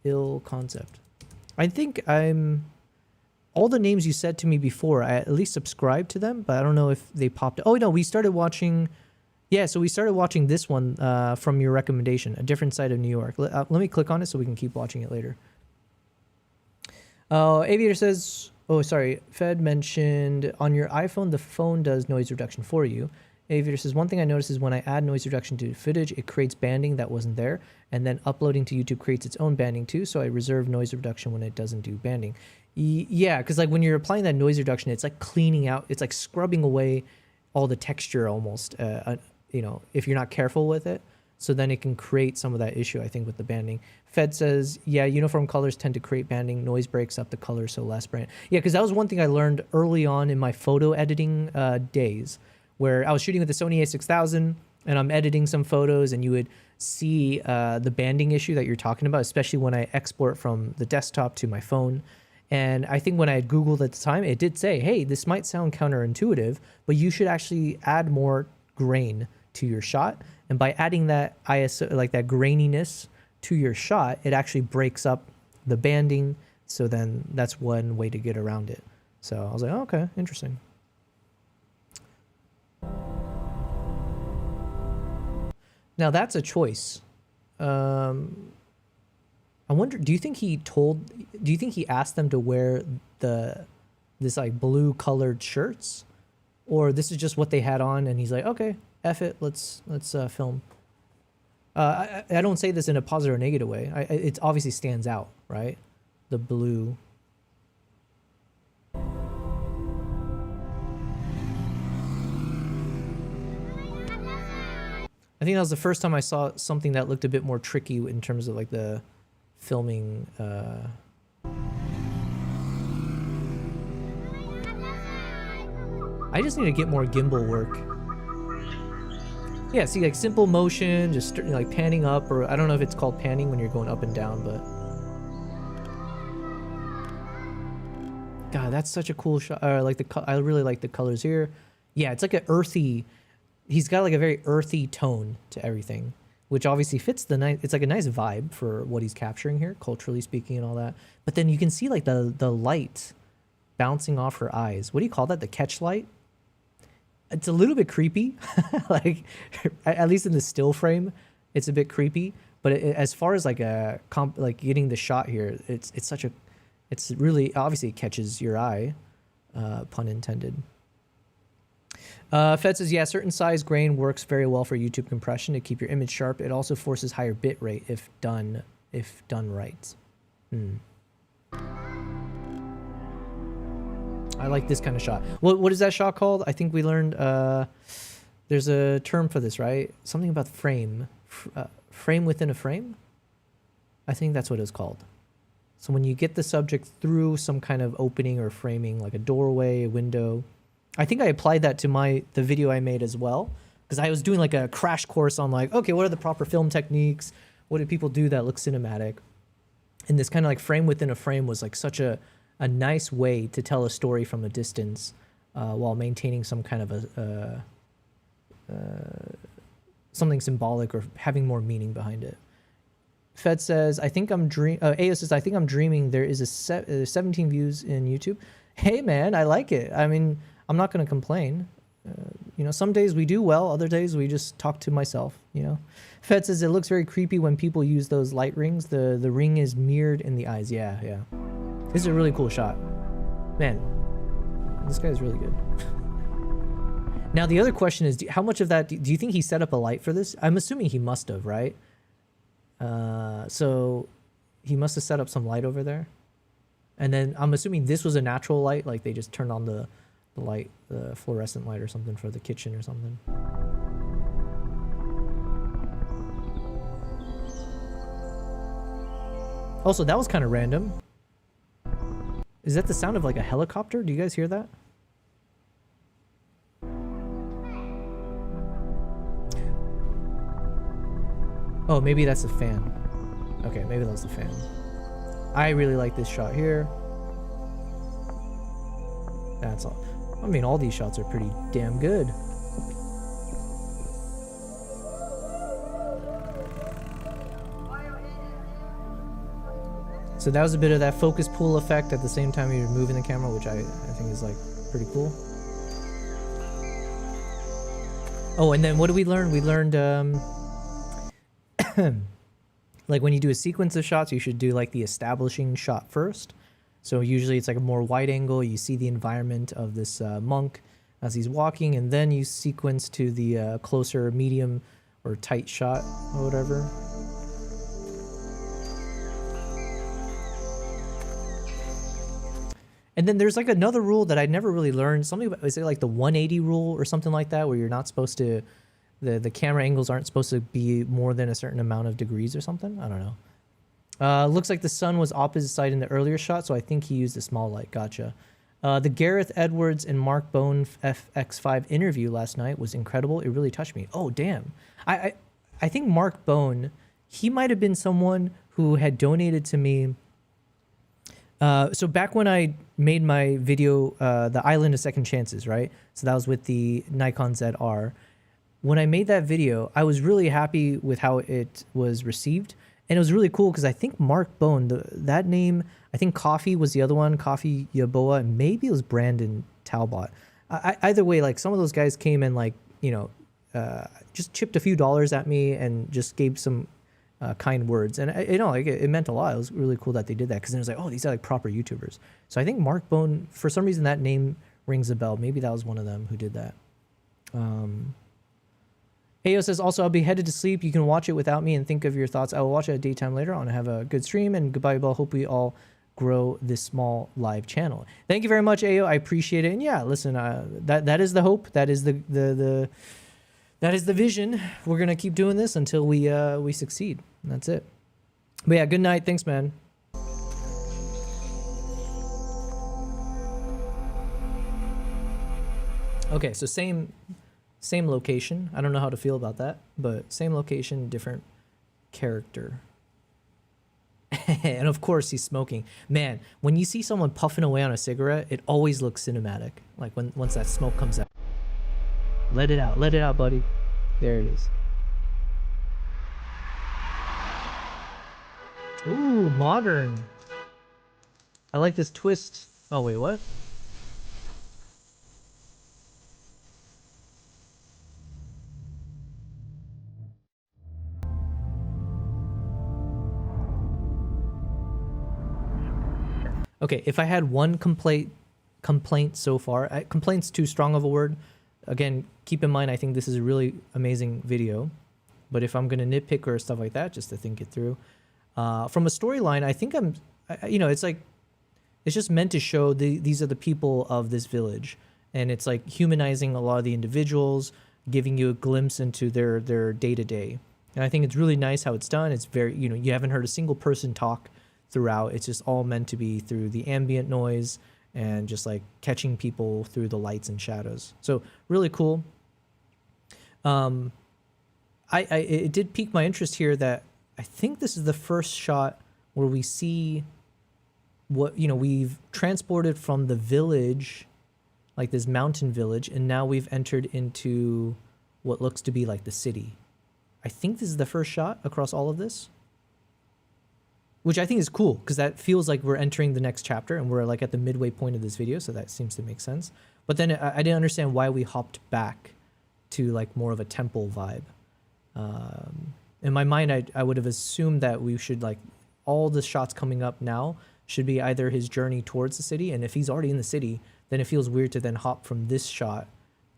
Il Concept. I think all the names you said to me before, I at least subscribed to them, but I don't know if they popped. Oh, no, we started watching... Yeah, so we started watching this one from your recommendation, A Different Side of New York. Let me click on it so we can keep watching it later. Aviator says, oh, sorry, Fed mentioned on your iPhone, the phone does noise reduction for you. Aviator says, one thing I notice is when I add noise reduction to footage, it creates banding that wasn't there, and then uploading to YouTube creates its own banding too, so I reserve noise reduction when it doesn't do banding. Yeah, because like when you're applying that noise reduction, it's like cleaning out, it's like scrubbing away all the texture almost, you know, if you're not careful with it. So then it can create some of that issue, I think, with the banding. Fed says, yeah, uniform colors tend to create banding. Noise breaks up the color, so less brand. Yeah, because that was one thing I learned early on in my photo editing days, where I was shooting with the Sony a6000 and I'm editing some photos, and you would see the banding issue that you're talking about, especially when I export from the desktop to my phone. And I think when I had Googled at the time, it did say, hey, this might sound counterintuitive, but you should actually add more grain to your shot. And by adding that ISO, like that graininess to your shot, it actually breaks up the banding. So then that's one way to get around it. So I was like, oh, okay, interesting. Now that's a choice. I wonder, do you think he asked them to wear this like blue colored shirts, or this is just what they had on and he's like, okay, F it, let's film. I don't say this in a positive or negative way. It obviously stands out, right? The blue. I think that was the first time I saw something that looked a bit more tricky in terms of like the filming. I just need to get more gimbal work. Yeah, see, like simple motion, just like panning up, or I don't know if it's called panning when you're going up and down, but God, that's such a cool shot. Like I really like the colors here. Yeah, it's like an earthy. He's got like a very earthy tone to everything, which obviously fits the nice. It's like a nice vibe for what he's capturing here, culturally speaking, and all that. But then you can see like the light bouncing off her eyes. What do you call that? The catch light. It's a little bit creepy, like at least in the still frame, it's a bit creepy. But as far as like like getting the shot here, it's really obviously it catches your eye, pun intended. Fed says, yeah, certain size grain works very well for YouTube compression to keep your image sharp. It also forces higher bit rate if done right. I like this kind of shot. What is that shot called? I think we learned there's a term for this, right? Something about frame. Frame within a frame? I think that's what it's called. So when you get the subject through some kind of opening or framing, like a doorway, a window. I think I applied that to the video I made as well, because I was doing like a crash course on like, okay, what are the proper film techniques? What do people do that look cinematic? And this kind of like frame within a frame was like such a nice way to tell a story from a distance while maintaining some kind of something symbolic or having more meaning behind it. Fed says, I think I'm AO says, I think I'm dreaming. There is 17 views in YouTube. Hey man, I like it. I mean, I'm not going to complain. You know, some days we do well, other days we just talk to myself, you know. Fed says, it looks very creepy when people use those light rings. The ring is mirrored in the eyes. Yeah, yeah. This is a really cool shot. Man, this guy's really good. Now, the other question is, how much of that, do you think he set up a light for this? I'm assuming he must have, right? So he must have set up some light over there. And then I'm assuming this was a natural light, like they just turned on the light, the fluorescent light or something for the kitchen or something. Also, that was kind of random. Is that the sound of like a helicopter? Do you guys hear that? Oh, maybe that's a fan. Okay, maybe that's the fan. I really like this shot here. That's all. I mean, all these shots are pretty damn good. So that was a bit of that focus pull effect at the same time you're moving the camera, which I think is like pretty cool. Oh, and then what did we learn? We learned like when you do a sequence of shots, you should do like the establishing shot first. So usually it's like a more wide angle. You see the environment of this monk as he's walking, and then you sequence to the closer medium or tight shot or whatever. And then there's like another rule that I never really learned. Something about, is it like the 180 rule or something like that, where you're not supposed to, the camera angles aren't supposed to be more than a certain amount of degrees or something? I don't know. Looks like the sun was opposite side in the earlier shot, so I think he used a small light. Gotcha. The Gareth Edwards and Mark Bone FX5 interview last night was incredible. It really touched me. Oh, damn. I think Mark Bone, he might have been someone who had donated to me. So back when I made my video, The Island of Second Chances, right? So that was with the Nikon ZR. When I made that video, I was really happy with how it was received. And it was really cool because I think Mark Bone, that name, I think Coffee was the other one, Coffee Yaboa, and maybe it was Brandon Talbot. Either way, like some of those guys came and like, you know, just chipped a few dollars at me and just gave some kind words. And you know, like it meant a lot. It was really cool that they did that because it was like, oh, these are like proper YouTubers. So I think Mark Bone, for some reason that name rings a bell. Maybe that was one of them who did that. AO says, also, I'll be headed to sleep. You can watch it without me and think of your thoughts. I will watch it at daytime later on and have a good stream. And goodbye, Bell. Hope we all grow this small live channel. Thank you very much, AO. I appreciate it. And yeah, listen, that is the hope. That is that is the vision. We're gonna keep doing this until we succeed. And that's it. But yeah, good night. Thanks, man. Okay, so same location. I don't know how to feel about that, but same location, different character. And of course he's smoking. Man, when you see someone puffing away on a cigarette, it always looks cinematic. Like once that smoke comes out. Let it out, buddy. There it is. Ooh, modern. I like this twist. Oh wait, what? Okay, if I had one complaint so far, complaint's too strong of a word. Again, keep in mind, I think this is a really amazing video. But if I'm going to nitpick or stuff like that, just to think it through. From a storyline, I think you know, it's like, it's just meant to show these are the people of this village. And it's like humanizing a lot of the individuals, giving you a glimpse into their day-to-day. And I think it's really nice how it's done. It's very, you know, you haven't heard a single person talk throughout. It's just all meant to be through the ambient noise and just like catching people through the lights and shadows. So really cool. It did pique my interest here that I think this is the first shot where we see what, you know, we've transported from the village like this mountain village, and now we've entered into what looks to be like the city. I think this is the first shot across all of this, which I think is cool because that feels like we're entering the next chapter and we're like at the midway point of this video, so that seems to make sense. But then I didn't understand why we hopped back to like more of a temple vibe. In my mind, I would have assumed that we should like all the shots coming up now should be either his journey towards the city, and if he's already in the city, then it feels weird to then hop from this shot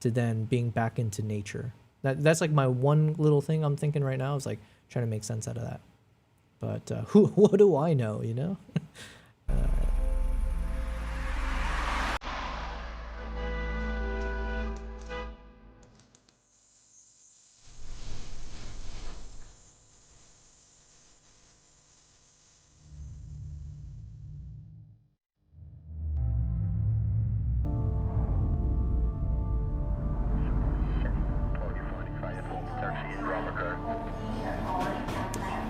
to then being back into nature. That's like my one little thing I'm thinking right now is like trying to make sense out of that. But what do I know, you know?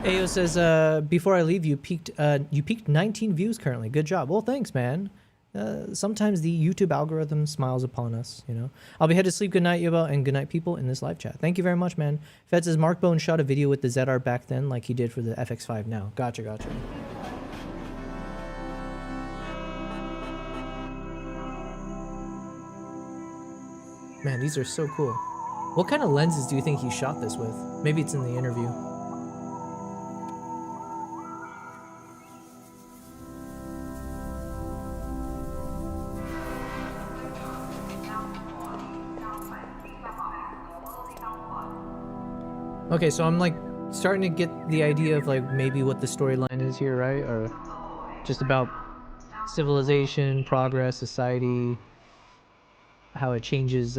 Ayo says, before I leave, you peaked 19 views currently. Good job. Well, thanks, man. Sometimes the YouTube algorithm smiles upon us, you know. I'll be headed to sleep. Good night, Yobel, and good night, people in this live chat. Thank you very much, man. Fed says Mark Bone shot a video with the ZR back then, like he did for the FX5 now. Gotcha. Man, these are so cool. What kind of lenses do you think he shot this with? Maybe it's in the interview. Okay, so I'm like starting to get the idea of like maybe what the storyline is here, right? Or just about civilization, progress, society, how it changes.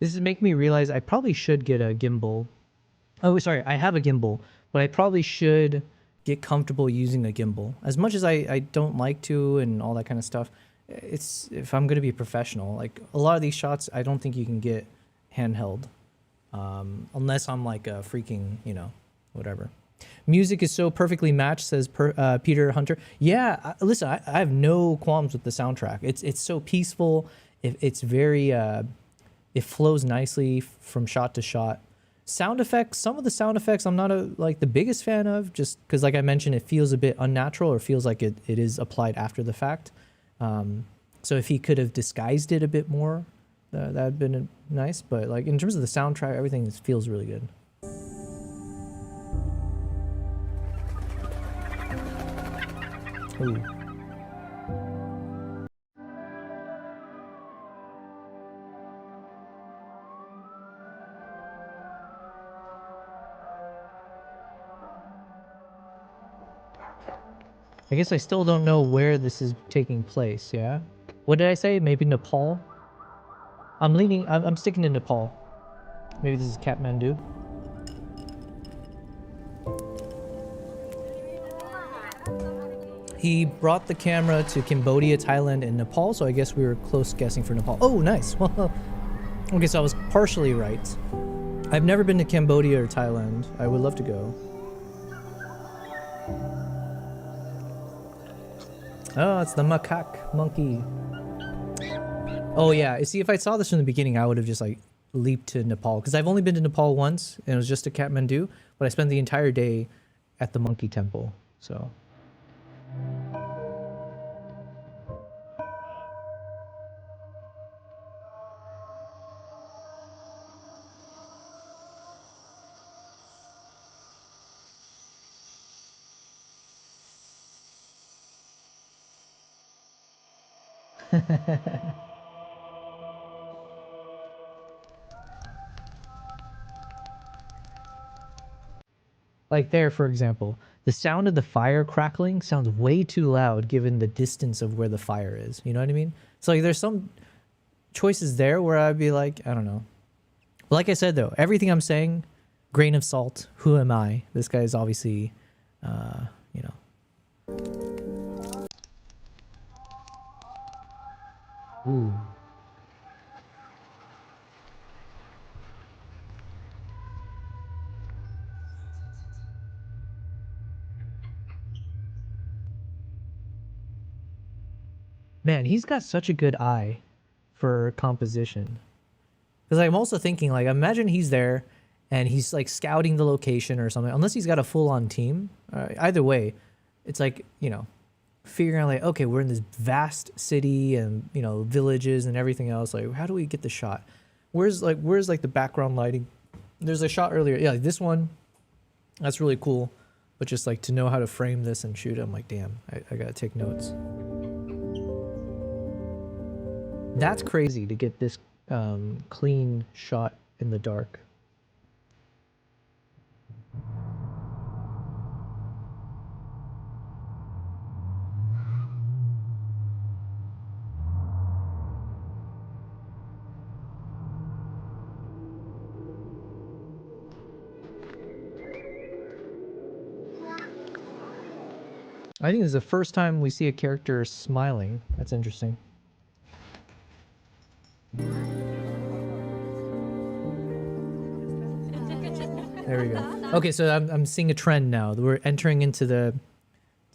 This is making me realize I probably should get a gimbal. Oh, sorry, I have a gimbal, but I probably should get comfortable using a gimbal. As much as I don't like to and all that kind of stuff, it's if I'm going to be professional, like a lot of these shots, I don't think you can get handheld. Unless I'm like a freaking, you know, whatever. Music is so perfectly matched, says Peter Hunter. Yeah, listen, I have no qualms with the soundtrack. It's so peaceful. It's very... it flows nicely from shot to shot. Sound effects, some of the sound effects I'm not like the biggest fan of, just because like I mentioned, it feels a bit unnatural or feels like it is applied after the fact. So if he could have disguised it a bit more, that'd been nice. But like in terms of the soundtrack, everything feels really good. Ooh. I guess I still don't know where this is taking place, yeah? What did I say? Maybe Nepal? I'm sticking to Nepal. Maybe this is Kathmandu. He brought the camera to Cambodia, Thailand, and Nepal, so I guess we were close guessing for Nepal. Oh, nice. Well, okay, so I was partially right. I've never been to Cambodia or Thailand. I would love to go. Oh, it's the macaque monkey. Oh yeah, see, if I saw this from the beginning, I would have just like leaped to Nepal, because I've only been to Nepal once, and it was just to Kathmandu, but I spent the entire day at the monkey temple, so... Like there, for example, the sound of the fire crackling sounds way too loud given the distance of where the fire is. You know what I mean? So like there's some choices there where I'd be like, I don't know. But like I said though, everything I'm saying, grain of salt. Who am I? This guy is obviously, you know. Ooh. Man, he's got such a good eye for composition. Because I'm also thinking, like, imagine he's there and he's like scouting the location or something. Unless he's got a full-on team. Either way, it's like, you know, figuring out like, okay, we're in this vast city and, you know, villages and everything else. Like, how do we get the shot? Where's like the background lighting? There's a shot earlier. Yeah, like this one, that's really cool. But just like to know how to frame this and shoot it, I'm like, damn, I gotta take notes. That's crazy to get this clean shot in the dark. I think this is the first time we see a character smiling. That's interesting. There we go. Okay, so I'm seeing a trend now. We're entering into the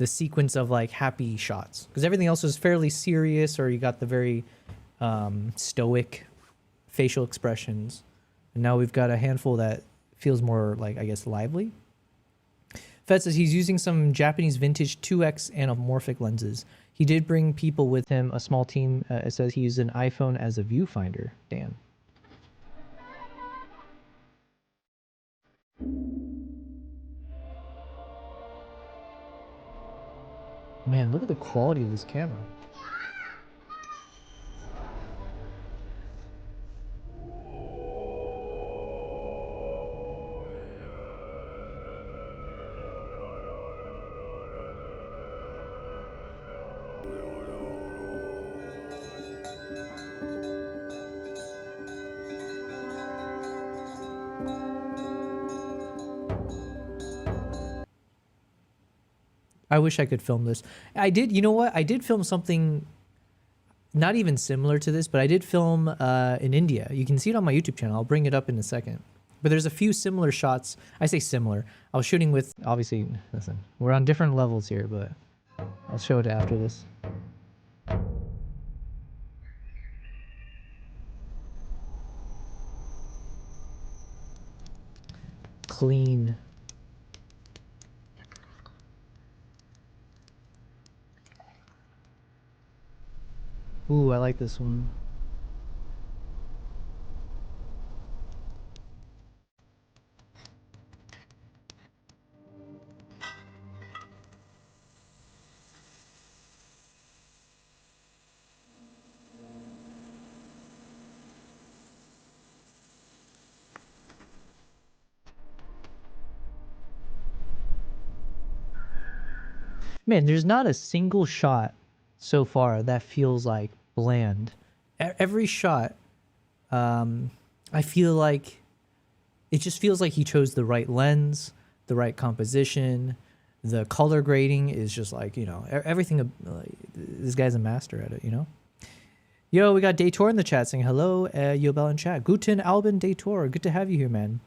sequence of like happy shots because everything else is fairly serious, or you got the very stoic facial expressions, and now we've got a handful that feels more like, I guess, lively. Fed says he's using some Japanese vintage 2x anamorphic lenses. He did bring people with him, a small team. It says he used an iPhone as a viewfinder. Damn. Man, look at the quality of this camera. I wish I could film this. I did, you know what? I did film something not even similar to this, but I did film in India. You can see it on my YouTube channel. I'll bring it up in a second. But there's a few similar shots. I say similar. I was shooting with, obviously, listen, we're on different levels here, but I'll show it after this. Clean. Ooh, I like this one. Man, there's not a single shot so far that feels like bland. Every shot, I feel like it just feels like he chose the right lens, the right composition. The color grading is just like, you know, everything. This guy's a master at it, you know? Yo, we got Daytor in the chat saying hello, Yobel in chat. Guten Abend, Daytor. Good to have you here, man.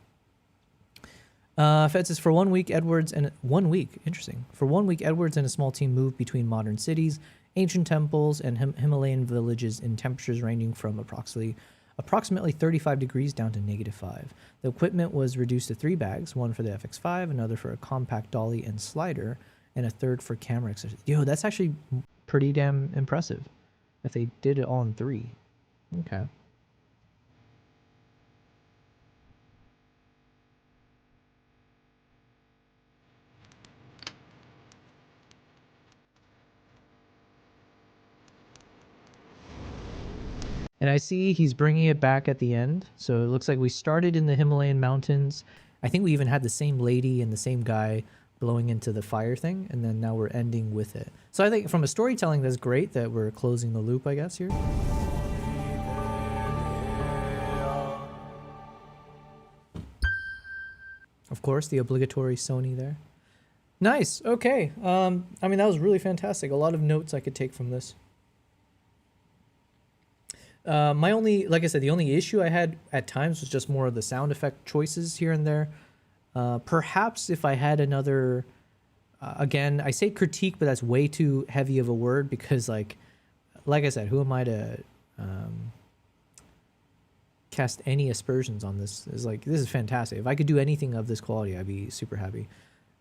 Fed says for 1 week, Edwards and 1 week, interesting. For 1 week, Edwards and a small team moved between modern cities, ancient temples, and Himalayan villages in temperatures ranging from approximately 35 degrees down to -5. The equipment was reduced to 3 bags, one for the FX5, another for a compact dolly and slider, and a third for camera accessories. Yo, that's actually pretty damn impressive if they did it all in 3. Okay. And I see he's bringing it back at the end. So it looks like we started in the Himalayan mountains. I think we even had the same lady and the same guy blowing into the fire thing. And then now we're ending with it. So I think from a storytelling, that's great that we're closing the loop, I guess, here. Of course, the obligatory Sony there. Nice. Okay. I mean, that was really fantastic. A lot of notes I could take from this. My only, like I said, the only issue I had at times was just more of the sound effect choices here and there. Perhaps if I had another, again, I say critique, but that's way too heavy of a word because like I said, who am I to cast any aspersions on this? Is like, this is fantastic. If I could do anything of this quality, I'd be super happy.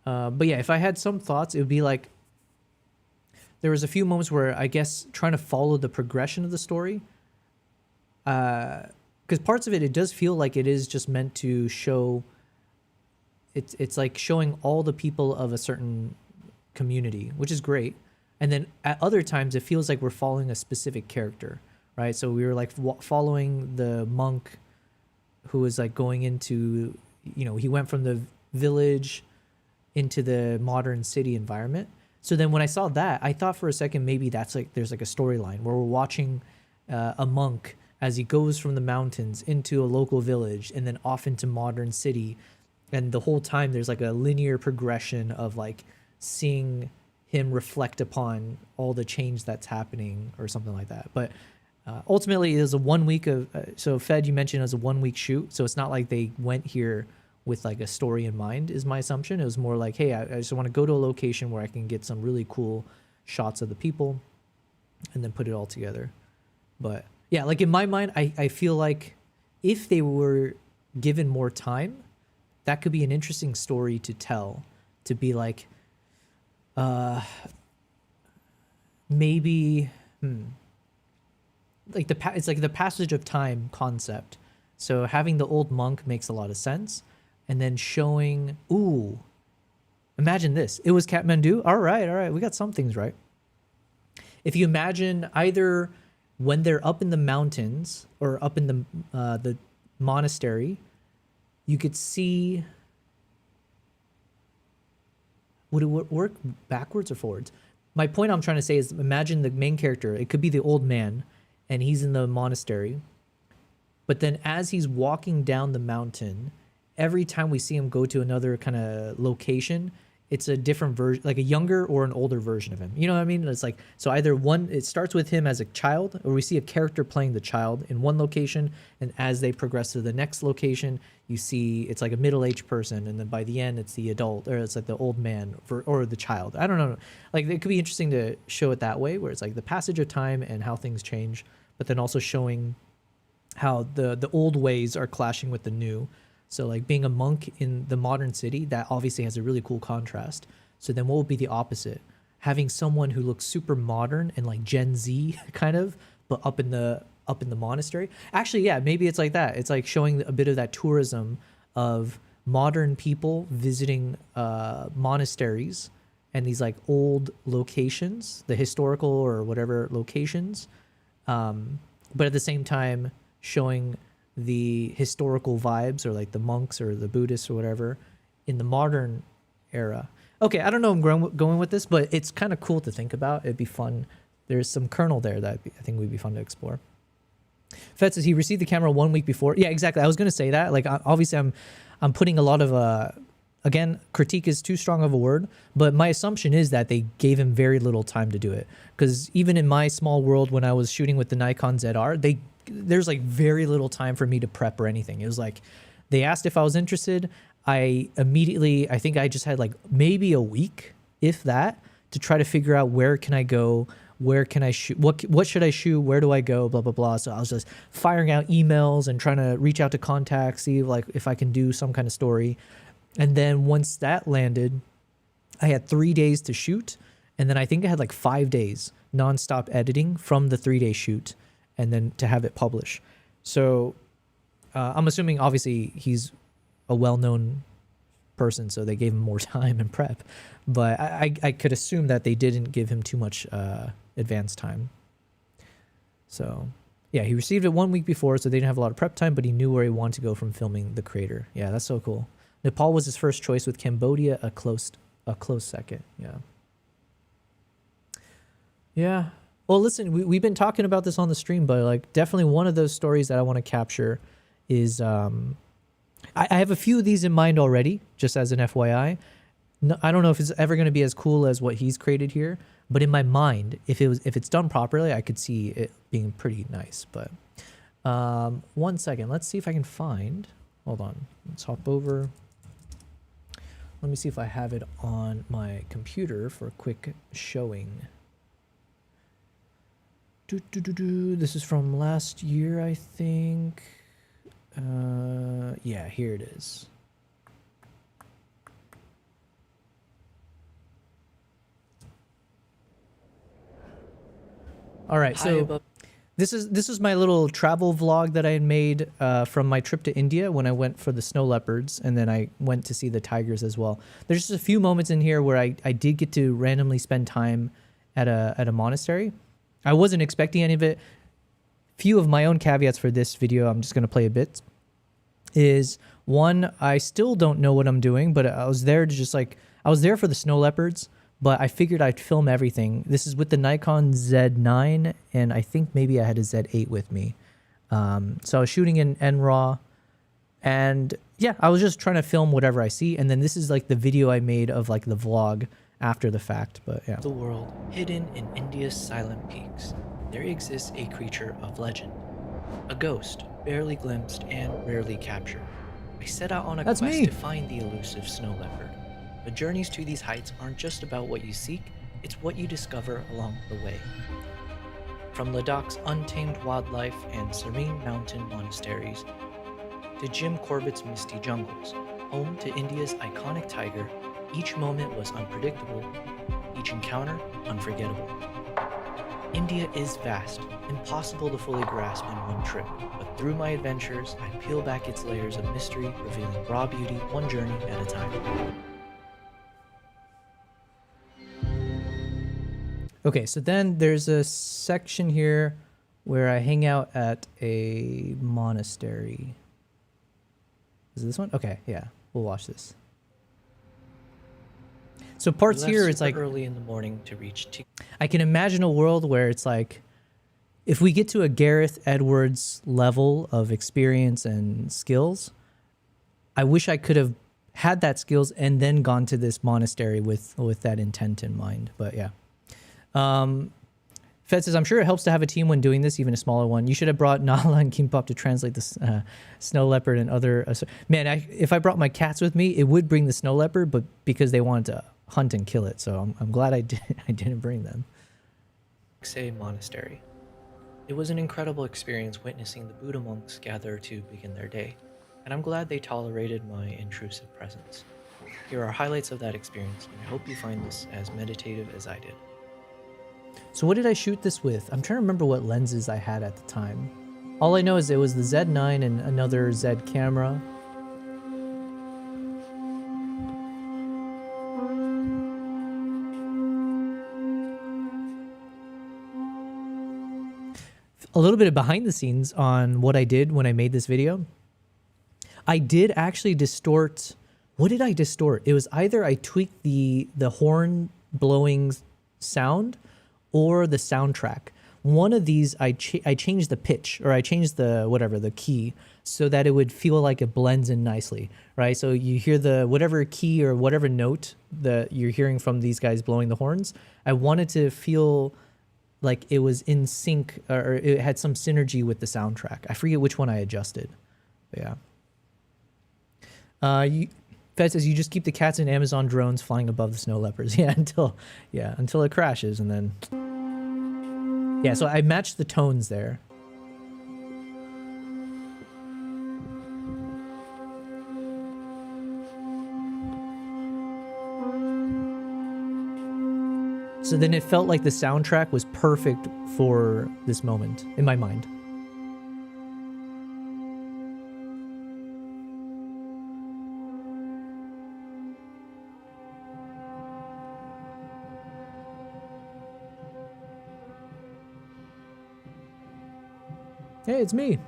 But yeah, if I had some thoughts, it would be like, there was a few moments where I guess trying to follow the progression of the story, because parts of it does feel like it is just meant to show, it's like showing all the people of a certain community, which is great. And then at other times it feels like we're following a specific character, right? So we were like following the monk who was like going into, you know, he went from the village into the modern city environment. So then when I saw that, I thought for a second maybe that's like there's like a storyline where we're watching a monk as he goes from the mountains into a local village and then off into modern city, and the whole time there's like a linear progression of like seeing him reflect upon all the change that's happening or something like that. But ultimately it was a 1 week of so Fed, you mentioned, it was a 1 week shoot, so it's not like they went here with like a story in mind, is my assumption. It was more like, hey, I just want to go to a location where I can get some really cool shots of the people and then put it all together. But yeah, like in my mind, I feel like if they were given more time, that could be an interesting story to tell, to be like, maybe, like it's like the passage of time concept. So having the old monk makes a lot of sense. And then showing, ooh, imagine this. It was Kathmandu. All right. We got some things right. If you imagine either when they're up in the mountains or up in the monastery, you could see, would it work backwards or forwards? My point I'm trying to say is imagine the main character. It could be the old man and he's in the monastery. But then as he's walking down the mountain, every time we see him go to another kind of location, it's a different version, like a younger or an older version of him. You know what I mean? It's like, so either one, it starts with him as a child, or we see a character playing the child in one location, and as they progress to the next location, you see it's like a middle-aged person, and then by the end, it's the adult, or it's like the old man, or the child. I don't know. Like, it could be interesting to show it that way, where it's like the passage of time and how things change, but then also showing how the old ways are clashing with the new. So like being a monk in the modern city, that obviously has a really cool contrast. So then what would be the opposite? Having someone who looks super modern and like Gen Z kind of, but up in the monastery. Actually, yeah, maybe it's like that. It's like showing a bit of that tourism of modern people visiting monasteries and these like old locations, the historical or whatever locations. But at the same time showing the historical vibes, or like the monks or the Buddhists or whatever in the modern era. Okay, I don't know where I'm going with this, but it's kind of cool to think about. It'd be fun. There's some kernel there that I think would be fun to explore. Fed says he received the camera 1 week before. Yeah, exactly. I was going to say that. Like, obviously I'm putting a lot of, again, critique is too strong of a word, but my assumption is that they gave him very little time to do it. Because even in my small world, when I was shooting with the Nikon ZR, there's like very little time for me to prep or anything. It was like, they asked if I was interested. I think I just had like maybe a week, if that, to try to figure out where can I go, where can I shoot, what should I shoot, where do I go, blah, blah, blah. So I was just firing out emails and trying to reach out to contacts, see like if I can do some kind of story. And then once that landed, I had 3 days to shoot. And then I think I had like 5 days nonstop editing from the 3-day shoot, and then to have it publish. So I'm assuming obviously he's a well-known person, so they gave him more time and prep. But I could assume that they didn't give him too much advance time. So Yeah, he received it 1 week before, so they didn't have a lot of prep time, but he knew where he wanted to go from filming the crater. Yeah, that's so cool. Nepal was his first choice, with Cambodia a close second. Yeah. Yeah. Well, listen, we've been talking about this on the stream, but like definitely one of those stories that I want to capture is I have a few of these in mind already, just as an FYI. No, I don't know if it's ever going to be as cool as what he's created here, but in my mind, if it's done properly, I could see it being pretty nice. But 1 second, let's see if I can find. Hold on, let's hop over. Let me see if I have it on my computer for a quick showing. This is from last year, I think. Yeah, here it is. All right, so this is my little travel vlog that I had made from my trip to India when I went for the snow leopards, and then I went to see the tigers as well. There's just a few moments in here where I did get to randomly spend time at a monastery. I wasn't expecting any of it. Few of my own caveats for this video, I'm just going to play a bit, is one, I still don't know what I'm doing, but I was there to just like, I was there for the snow leopards, but I figured I'd film everything. This is with the Nikon Z9, and I think maybe I had a Z8 with me. So I was shooting in NRAW, and yeah, I was just trying to film whatever I see, and then this is like the video I made of like the vlog after the fact, but yeah. The world, hidden in India's silent peaks, there exists a creature of legend. A ghost, barely glimpsed and rarely captured. I set out on a quest to find the elusive snow leopard. But journeys to these heights aren't just about what you seek, it's what you discover along the way. From Ladakh's untamed wildlife and serene mountain monasteries, to Jim Corbett's misty jungles, home to India's iconic tiger, each moment was unpredictable, each encounter unforgettable. India is vast, impossible to fully grasp in one trip, but through my adventures, I peel back its layers of mystery, revealing raw beauty one journey at a time. Okay, so then there's a section here where I hang out at a monastery. Is it this one? Okay, yeah, we'll watch this. So parts here, it's like early in the morning to reach. I can imagine a world where it's like, if we get to a Gareth Edwards level of experience and skills, I wish I could have had that skills and then gone to this monastery with that intent in mind. But yeah. Fed says, I'm sure it helps to have a team when doing this, even a smaller one. You should have brought Nala and Kimpop to translate the snow leopard and other... man, if I brought my cats with me, it would bring the snow leopard, but because they wanted to hunt and kill it. So I'm glad I didn't bring them. Say monastery. It was an incredible experience witnessing the Buddha monks gather to begin their day, and I'm glad they tolerated my intrusive presence. Here are highlights of that experience, and I hope you find this as meditative as I did. So what did I shoot this with? I'm trying to remember what lenses I had at the time. All I know is it was the Z9 and another Z camera. A little bit of behind the scenes on what I did when I made this video. I did actually distort. What did I distort? It was either I tweaked the horn blowing sound or the soundtrack. One of these, I changed the pitch, or I changed the key, so that it would feel like it blends in nicely, right? So you hear the whatever key or whatever note that you're hearing from these guys blowing the horns. I wanted to feel like it was in sync, or it had some synergy with the soundtrack. I forget which one I adjusted, but yeah. Fed says you just keep the cats in Amazon drones flying above the snow leopards. Yeah, until it crashes, and then yeah. So I matched the tones there. So then it felt like the soundtrack was perfect for this moment in my mind. Hey, it's me.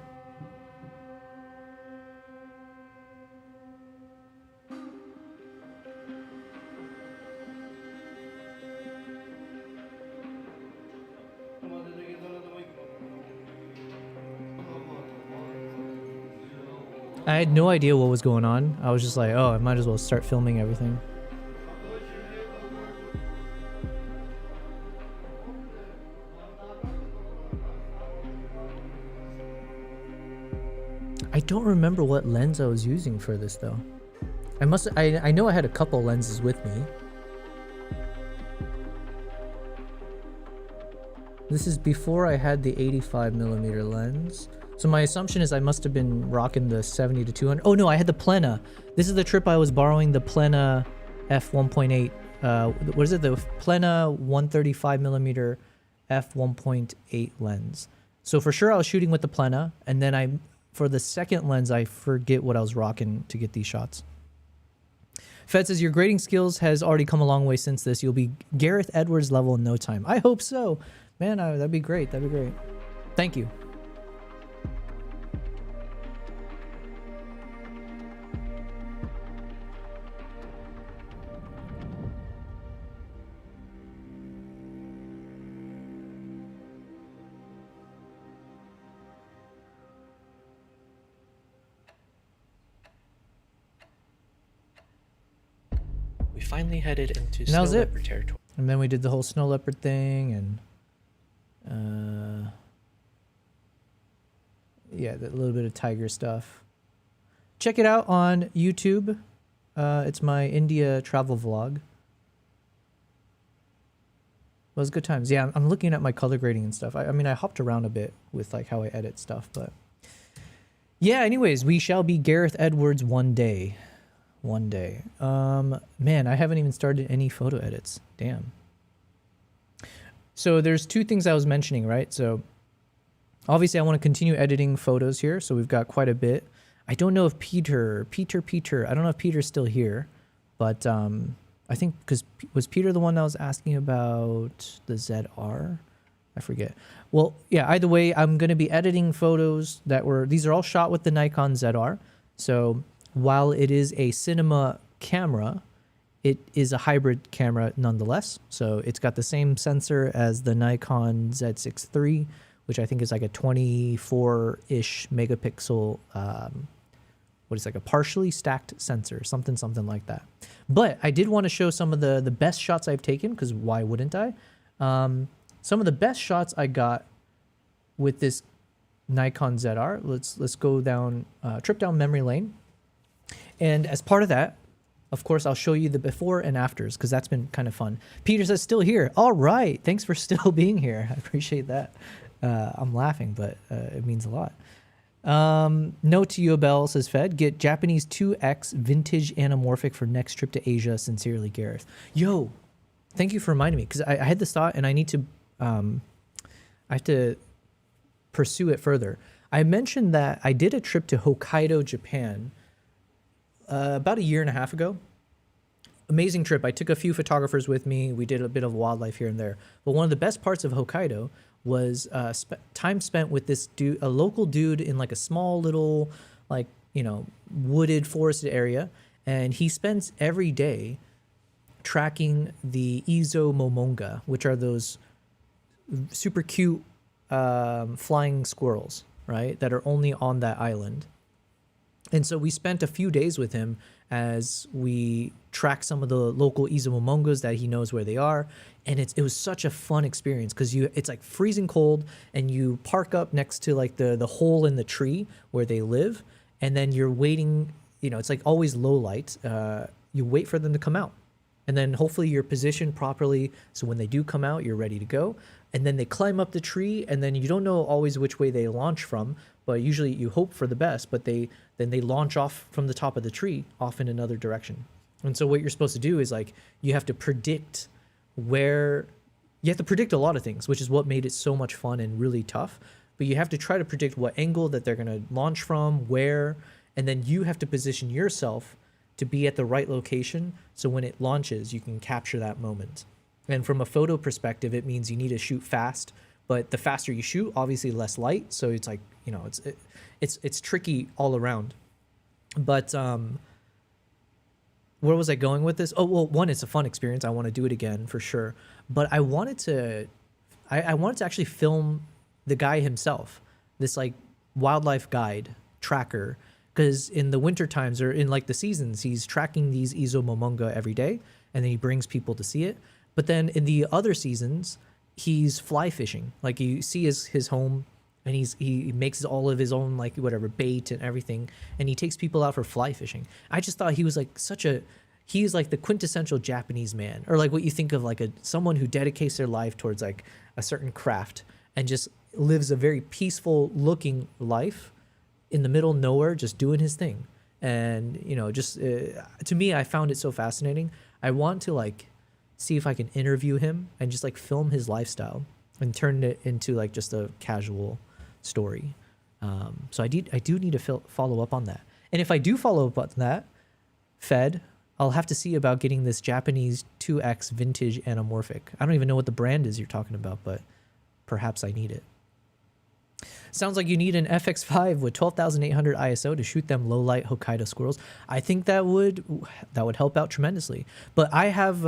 I had no idea what was going on. I was just like, oh, I might as well start filming everything. I don't remember what lens I was using for this though. I know I had a couple lenses with me. This is before I had the 85mm lens. So my assumption is I must have been rocking the 70 to 200. Oh no, I had the Plena. This is the trip I was borrowing the Plena f1.8. What is it? The Plena 135mm f1.8 lens. So for sure I was shooting with the Plena, and then for the second lens, I forget what I was rocking to get these shots. Fed says, your grading skills has already come a long way since this. You'll be Gareth Edwards level in no time. I hope so. Man, that'd be great. That'd be great. Thank you. We finally headed into snow leopard territory. And then we did the whole snow leopard thing, and yeah, a little bit of tiger stuff. Check it out on YouTube. It's my India travel vlog. It was good times. Yeah, I'm looking at my color grading and stuff. I mean, I hopped around a bit with like how I edit stuff, but yeah, anyways, we shall be Gareth Edwards one day. One day. Man, I haven't even started any photo edits. Damn. So there's two things I was mentioning, right? So obviously I want to continue editing photos here. So we've got quite a bit. I don't know if Peter, I don't know if Peter's still here, but I think because was Peter the one that was asking about the ZR? I forget. Well, yeah, either way, I'm going to be editing photos these are all shot with the Nikon ZR. So while it is a cinema camera, it is a hybrid camera nonetheless. So it's got the same sensor as the Nikon Z6 III, which I think is like a 24-ish megapixel, what is like a partially stacked sensor, something like that. But I did want to show some of the best shots I've taken, because why wouldn't I? Some of the best shots I got with this Nikon ZR. Let's go down, trip down memory lane. And as part of that, of course, I'll show you the before and afters, because that's been kind of fun. Peter says, still here. All right. Thanks for still being here. I appreciate that. I'm laughing, but it means a lot. Note to Yobel, says Fed, get Japanese 2X vintage anamorphic for next trip to Asia. Sincerely, Gareth. Yo, thank you for reminding me, because I had this thought and I need to, I have to pursue it further. I mentioned that I did a trip to Hokkaido, Japan, about a year and a half ago. Amazing trip. I took a few photographers with me. We did a bit of wildlife here and there. But one of the best parts of Hokkaido was time spent with this dude, a local dude in like a small little, like, you know, wooded forested area. And he spends every day tracking the Izo momonga, which are those super cute flying squirrels, right? That are only on that island. And so we spent a few days with him as we tracked some of the local izumomongas that he knows where they are. And it was such a fun experience, because it's like freezing cold, and you park up next to like the hole in the tree where they live. And then you're waiting, you know, it's like always low light. You wait for them to come out. And then hopefully you're positioned properly, so when they do come out, you're ready to go. And then they climb up the tree, and then you don't know always which way they launch from, but usually you hope for the best, but then they launch off from the top of the tree off in another direction. And so what you're supposed to do is, like, you have to predict a lot of things, which is what made it so much fun and really tough. But you have to try to predict what angle that they're going to launch from, where, and then you have to position yourself to be at the right location, so when it launches, you can capture that moment. And from a photo perspective, it means you need to shoot fast but the faster you shoot, obviously less light. So it's like, you know, it's tricky all around. But where was I going with this? Oh, well, one, it's a fun experience. I want to do it again for sure. But I wanted to actually film the guy himself, this like wildlife guide tracker, because in the winter times or in like the seasons, he's tracking these Izo momonga every day, and then he brings people to see it. But then in the other seasons, he's fly fishing. Like you see his home, and he makes all of his own like whatever bait and everything, and he takes people out for fly fishing. I just thought he was like he's like the quintessential Japanese man, or like what you think of like someone who dedicates their life towards like a certain craft and just lives a very peaceful looking life in the middle of nowhere, just doing his thing. And you know, just to me, I found it so fascinating. I want to like see if I can interview him and just like film his lifestyle and turn it into like just a casual story. So I do need to follow up on that. And if I do follow up on that, I'll have to see about getting this Japanese 2X vintage anamorphic. I don't even know what the brand is you're talking about, but perhaps I need it. Sounds like you need an FX5 with 12,800 ISO to shoot them low light Hokkaido squirrels. I think that would help out tremendously. But I have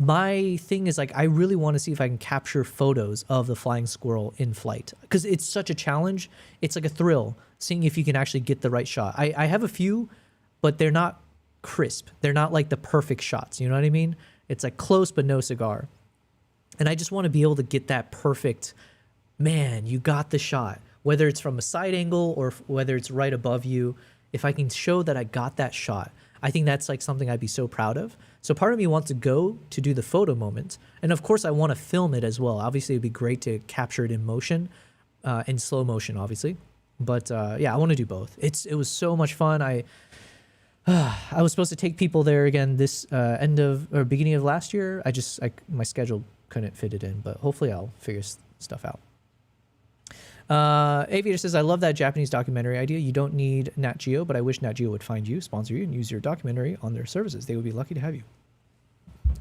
my thing is like I really want to see if I can capture photos of the flying squirrel in flight, because it's such a challenge. It's like a thrill seeing if you can actually get the right shot. I have a few, but they're not crisp. They're not like the perfect shots. You know what I mean? It's like close but no cigar. And I just want to be able to get that perfect, man, you got the shot, whether it's from a side angle or whether it's right above you. If I can show that I got that shot, I think that's like something I'd be so proud of. So part of me wants to go to do the photo moment. And of course I want to film it as well. Obviously it'd be great to capture it in motion, in slow motion, obviously. But yeah, I want to do both. It was so much fun. I was supposed to take people there again this beginning of last year. My schedule couldn't fit it in, but hopefully I'll figure stuff out. Aviator says, I love that Japanese documentary idea. You don't need Nat Geo, but I wish Nat Geo would find you, sponsor you, and use your documentary on their services. They would be lucky to have you.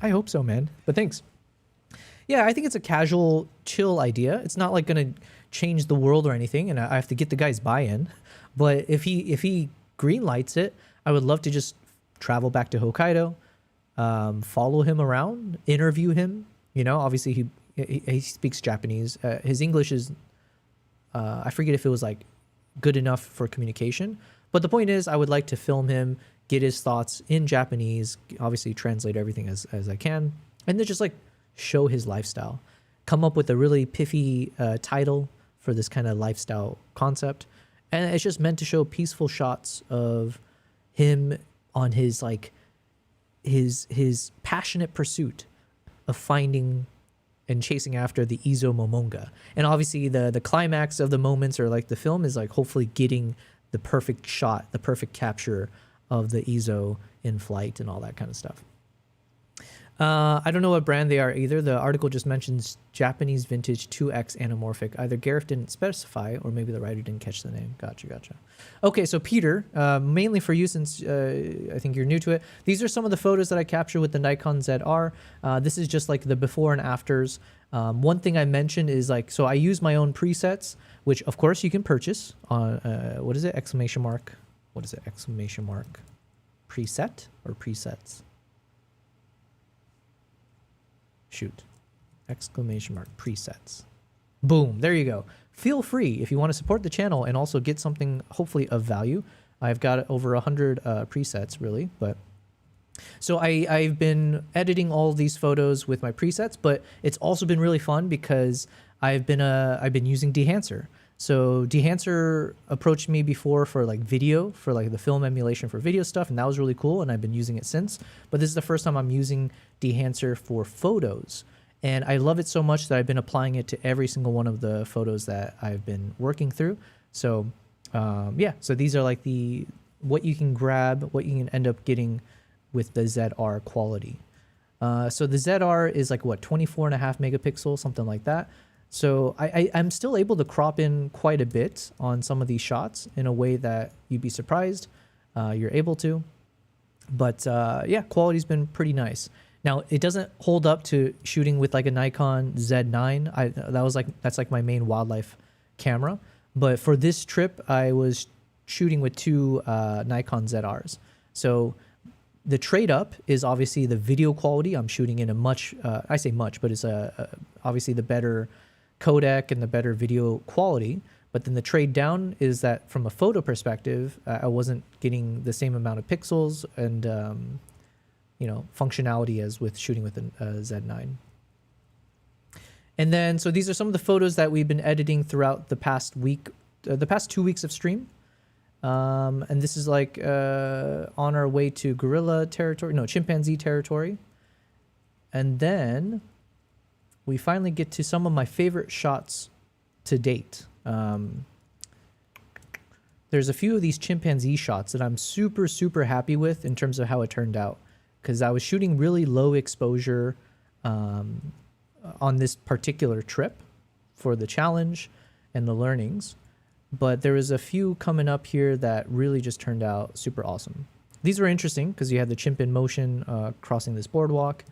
I hope so, man. But thanks. Yeah, I think it's a casual, chill idea. It's not like going to change the world or anything, and I have to get the guy's buy-in. But if he green-lights it, I would love to just travel back to Hokkaido, follow him around, interview him. You know, obviously he speaks Japanese. His English is, I forget if it was like good enough for communication. But the point is, I would like to film him, get his thoughts in Japanese, obviously translate everything as I can, and then just like show his lifestyle. Come up with a really piffy title for this kind of lifestyle concept. And it's just meant to show peaceful shots of him on his like his passionate pursuit of finding and chasing after the Izo momonga. And obviously the climax of the moments, or like the film, is like hopefully getting the perfect shot, the perfect capture of the Izo in flight and all that kind of stuff. I don't know what brand they are either. The article just mentions Japanese vintage 2X anamorphic. Either Gareth didn't specify, or maybe the writer didn't catch the name. Gotcha. Okay, so Peter, mainly for you, since I think you're new to it, these are some of the photos that I captured with the Nikon ZR. This is just like the before and afters. One thing I mentioned is like, so I use my own presets, which of course you can purchase on, what is it? Exclamation mark. What is it? Exclamation mark. Preset or presets? Shoot. Exclamation mark. Presets. Boom. There you go. Feel free if you want to support the channel and also get something hopefully of value. I've got over 100 presets really, but so I've been editing all these photos with my presets, but it's also been really fun because I've been using Dehancer. So Dehancer approached me before for like video, for like the film emulation for video stuff, and that was really cool, and I've been using it since. But this is the first time I'm using Dehancer for photos, and I love it so much that I've been applying it to every single one of the photos that I've been working through. So yeah, so these are like what you can grab, what you can end up getting with the ZR quality. So the ZR is like what, 24.5 megapixels, something like that. So I'm still able to crop in quite a bit on some of these shots in a way that you'd be surprised you're able to. But yeah, quality's been pretty nice. Now it doesn't hold up to shooting with like a Nikon Z9. That's like my main wildlife camera. But for this trip, I was shooting with two Nikon ZRs. So the trade up is obviously the video quality. I'm shooting in a much, I say much, but it's obviously the better codec and the better video quality. But then the trade down is that from a photo perspective, I wasn't getting the same amount of pixels and functionality as with shooting with a Z9. And then, so these are some of the photos that we've been editing throughout the past week, the past 2 weeks of stream. And this is like on our way to chimpanzee territory. And then we finally get to some of my favorite shots to date. There's a few of these chimpanzee shots that I'm super, super happy with in terms of how it turned out. Because I was shooting really low exposure on this particular trip for the challenge and the learnings. But there was a few coming up here that really just turned out super awesome. These were interesting because you had the chimp in motion crossing this boardwalk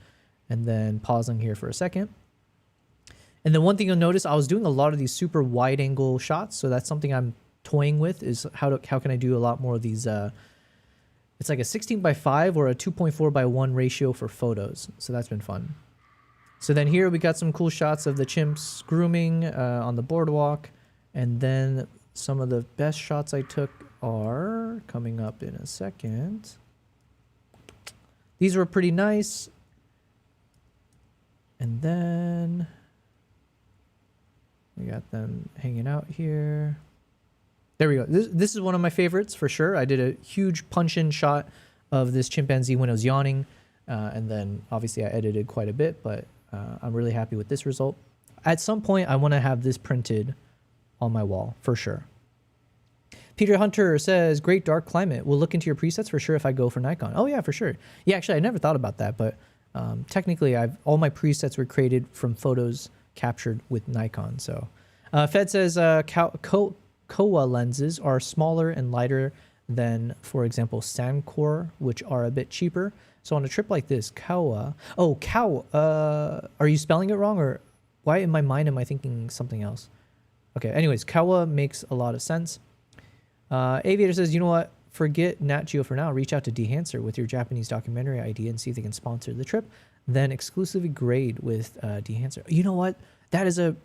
and then pausing here for a second. And then one thing you'll notice, I was doing a lot of these super wide angle shots. So that's something I'm toying with, is how can I do a lot more of these. It's like a 16:5 or a 2.4:1 ratio for photos. So that's been fun. So then here we got some cool shots of the chimps grooming on the boardwalk. And then some of the best shots I took are coming up in a second. These were pretty nice. And then we got them hanging out here. There we go. This is one of my favorites for sure. I did a huge punch-in shot of this chimpanzee when it was yawning. And then obviously I edited quite a bit, but I'm really happy with this result. At some point, I want to have this printed on my wall for sure. Peter Hunter says, great dark climate. We'll look into your presets for sure if I go for Nikon. Oh yeah, for sure. Yeah, actually I never thought about that, but technically all my presets were created from photos captured with Nikon. So Fed says Kowa lenses are smaller and lighter than, for example, Sankor, which are a bit cheaper. So on a trip like this, are you spelling it wrong, or why in my mind am I thinking something else? Okay, anyways, Kawa makes a lot of sense. Aviator says, you know what? Forget Nat Geo for now. Reach out to Dehancer with your Japanese documentary idea and see if they can sponsor the trip. Then exclusively grade with Dehancer. You know what? That is a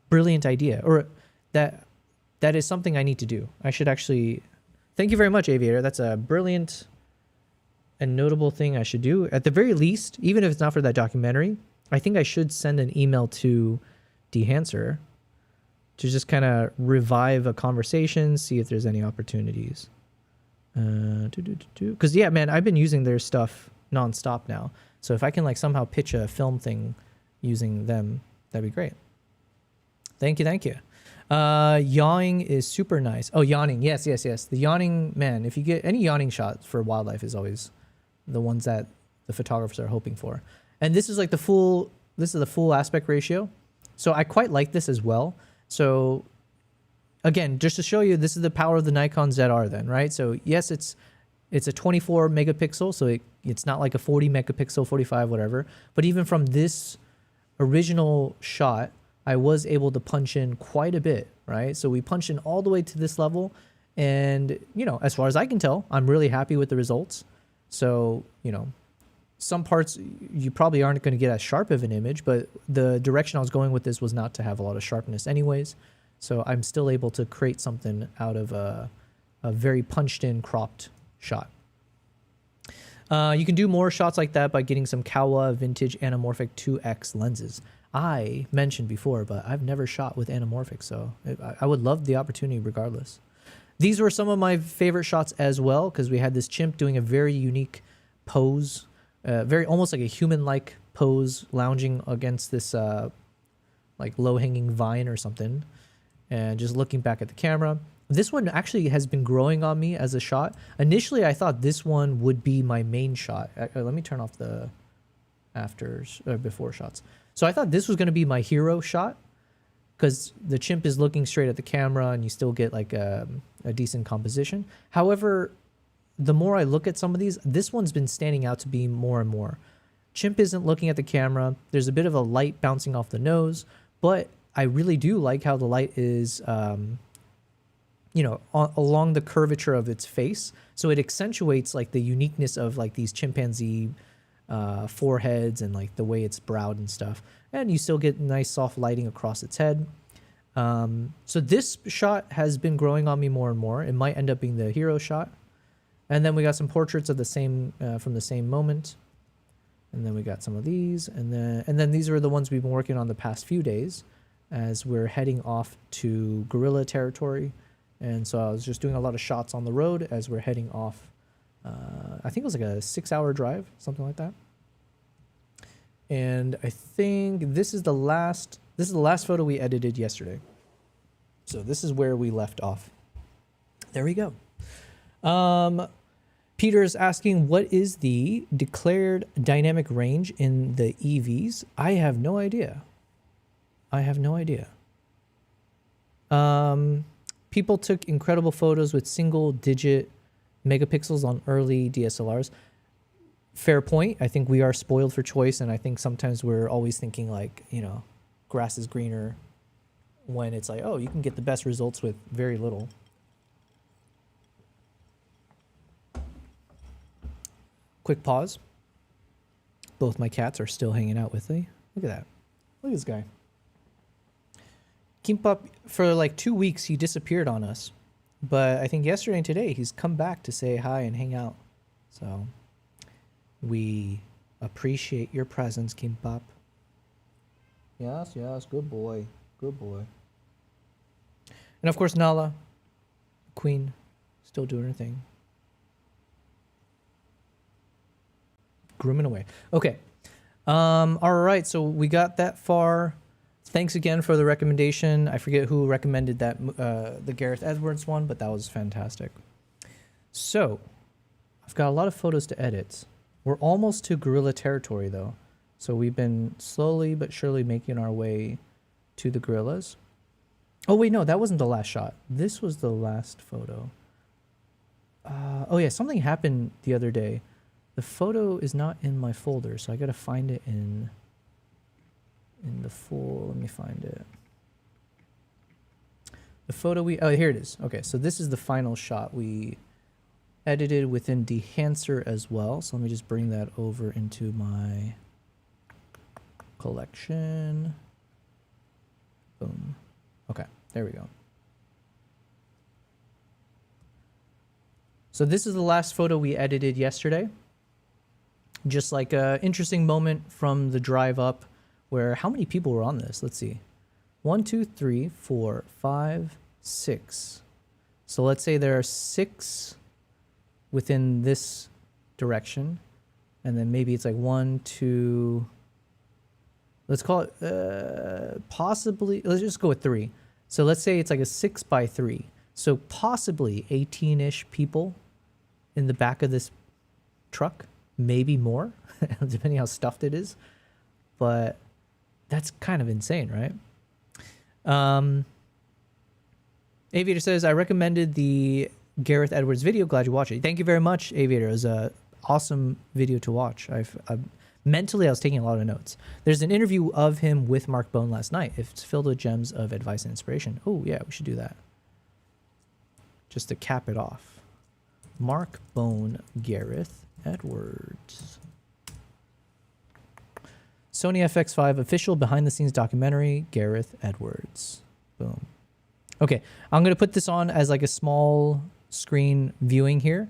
brilliant idea. Or that is something I need to do. I should actually... Thank you very much, Aviator. That's a brilliant and notable thing I should do. At the very least, even if it's not for that documentary, I think I should send an email to Dehancer to just kind of revive a conversation, see if there's any opportunities. Because yeah, man, I've been using their stuff nonstop now. So if I can like somehow pitch a film thing using them, that'd be great. Thank you, thank you. Yawning is super nice. Oh, yawning, yes. The yawning, man, if you get any yawning shots for wildlife is always the ones that the photographers are hoping for. And this is like the full aspect ratio. So I quite like this as well. So again, just to show you, this is the power of the Nikon ZR then, right? So yes, it's a 24 megapixel, so it's not like a 40 megapixel, 45, whatever. But even from this original shot, I was able to punch in quite a bit, right? So we punched in all the way to this level. And, you know, as far as I can tell, I'm really happy with the results. So, you know, some parts you probably aren't going to get as sharp of an image, but the direction I was going with this was not to have a lot of sharpness anyways. So I'm still able to create something out of a very punched in cropped shot. You can do more shots like that by getting some Kawa vintage anamorphic 2x lenses. I mentioned before, but I've never shot with anamorphic, so I would love the opportunity regardless. These were some of my favorite shots as well, because we had this chimp doing a very unique pose, very almost like a human-like pose, lounging against this like low-hanging vine or something, and just looking back at the camera. This one actually has been growing on me as a shot. Initially, I thought this one would be my main shot. Let me turn off the before shots. So I thought this was going to be my hero shot, because the chimp is looking straight at the camera and you still get like a decent composition. However, the more I look at some of these, this one's been standing out to be more and more. Chimp isn't looking at the camera. There's a bit of a light bouncing off the nose, but I really do like how the light is, along the curvature of its face. So it accentuates like the uniqueness of like these chimpanzee foreheads and like the way it's browed and stuff. And you still get nice soft lighting across its head. So this shot has been growing on me more and more. It might end up being the hero shot. And then we got some portraits of the same from the same moment. And then we got some of these, and then these are the ones we've been working on the past few days as we're heading off to guerrilla territory. And so I was just doing a lot of shots on the road as we're heading off. I think it was like a 6-hour drive, something like that. And I think this is the last photo we edited yesterday. So this is where we left off. There we go. Peter is asking, what is the declared dynamic range in the EVs? I have no idea. People took incredible photos with single-digit megapixels on early DSLRs. Fair point. I think we are spoiled for choice, and I think sometimes we're always thinking like, grass is greener when it's like, oh, you can get the best results with very little. Quick pause. Both my cats are still hanging out with me. Look at that. Look at this guy. Kimbap, for like 2 weeks, he disappeared on us. But I think yesterday and today, he's come back to say hi and hang out. So we appreciate your presence, Kimbap. Yes, good boy. Good boy. And of course, Nala, Queen, still doing her thing. Grooming away. Okay. All right. So we got that far. Thanks again for the recommendation. I forget who recommended that, the Gareth Edwards one, but that was fantastic. So I've got a lot of photos to edit. We're almost to guerrilla territory though. So we've been slowly but surely making our way to the guerrillas. Oh wait, no, that wasn't the last shot. This was the last photo. Oh yeah, something happened the other day. The photo is not in my folder, so I gotta find it in the full. Let me find it. The photo here it is. Okay, so this is the final shot we edited within Dehancer as well. So let me just bring that over into my collection. Boom. Okay, there we go. So this is the last photo we edited yesterday. Just like an interesting moment from the drive up where how many people were on this? Let's see. 1, 2, 3, 4, 5, 6. So let's say there are 6 within this direction. And then maybe it's like 1, 2, let's call it possibly, let's just go with 3. So let's say it's like a 6 by 3. So possibly 18-ish people in the back of this truck. Maybe more, depending how stuffed it is. But that's kind of insane, right? Aviator says, I recommended the Gareth Edwards video. Glad you watched it. Thank you very much, Aviator. It was an awesome video to watch. Mentally, I was taking a lot of notes. There's an interview of him with Mark Bone last night. It's filled with gems of advice and inspiration. Oh, yeah, we should do that. Just to cap it off. Mark Bone, Gareth Edwards. Sony FX5 official behind the scenes documentary, Gareth Edwards. Boom. Okay, I'm going to put this on as like a small screen viewing here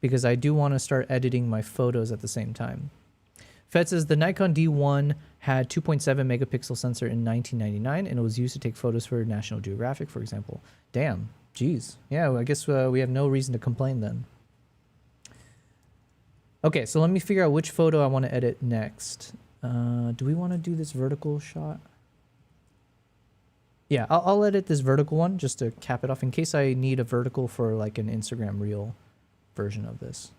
because I do want to start editing my photos at the same time. Fed says the Nikon D1 had 2.7 megapixel sensor in 1999 and it was used to take photos for National Geographic, for example. Damn, geez. Yeah, well, I guess we have no reason to complain then. Okay, so let me figure out which photo I want to edit next. Do we want to do this vertical shot? Yeah, I'll edit this vertical one just to cap it off in case I need a vertical for like an Instagram reel version of this.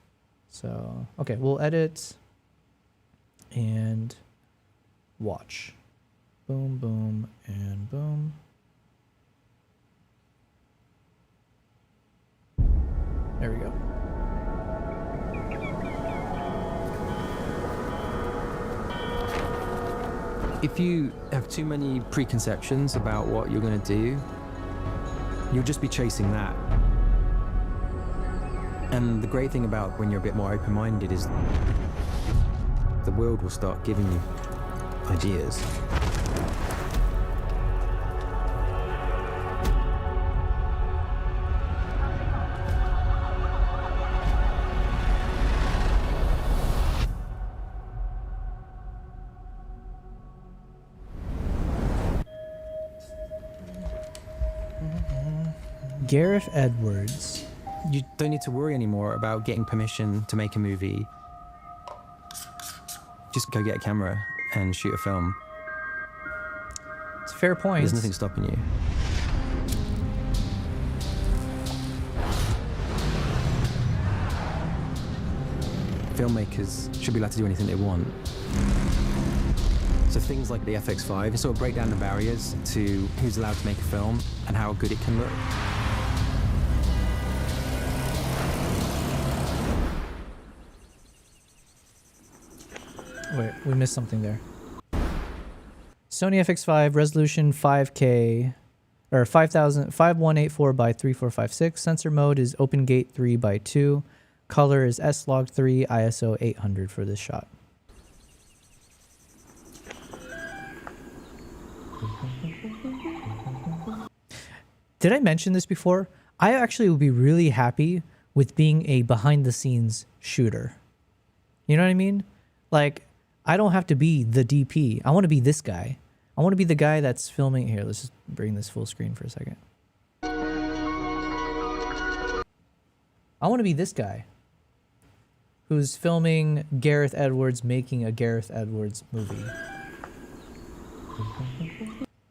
So, okay, we'll edit and watch. Boom, boom, and boom. There we go. If you have too many preconceptions about what you're going to do, you'll just be chasing that. And the great thing about when you're a bit more open-minded is the world will start giving you ideas. Gareth Edwards. You don't need to worry anymore about getting permission to make a movie. Just go get a camera and shoot a film. It's a fair point. There's nothing stopping you. Filmmakers should be allowed to do anything they want. So things like the FX5 sort of break down the barriers to who's allowed to make a film and how good it can look. Wait, we missed something there. Sony FX5, resolution 5K, or 5184 by 3456. Sensor mode is open gate 3 by 2. Color is S-Log3, ISO 800 for this shot. Did I mention this before? I actually would be really happy with being a behind-the-scenes shooter. You know what I mean? Like, I don't have to be the DP. I want to be this guy. I want to be the guy that's filming. Here, let's just bring this full screen for a second. I want to be this guy who's filming Gareth Edwards making a Gareth Edwards movie.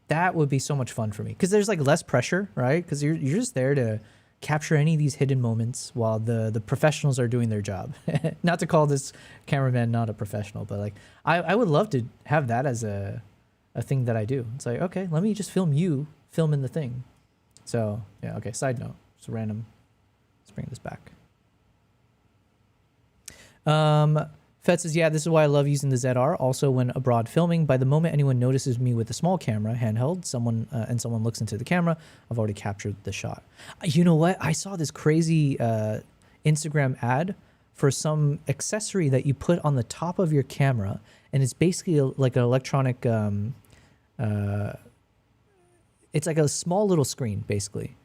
That would be so much fun for me because there's like less pressure, right? Because you're just there to capture any of these hidden moments while the professionals are doing their job. Not to call this cameraman not a professional, but like I would love to have that as a thing that I do. It's like, okay, let me just film you filming the thing. So yeah, okay, side note, just random. Let's bring this back. Fed says, yeah, this is why I love using the ZR. Also, when abroad filming, by the moment anyone notices me with a small camera, handheld, someone looks into the camera, I've already captured the shot. You know what? I saw this crazy Instagram ad for some accessory that you put on the top of your camera, and it's basically like an electronic. It's like a small little screen, basically,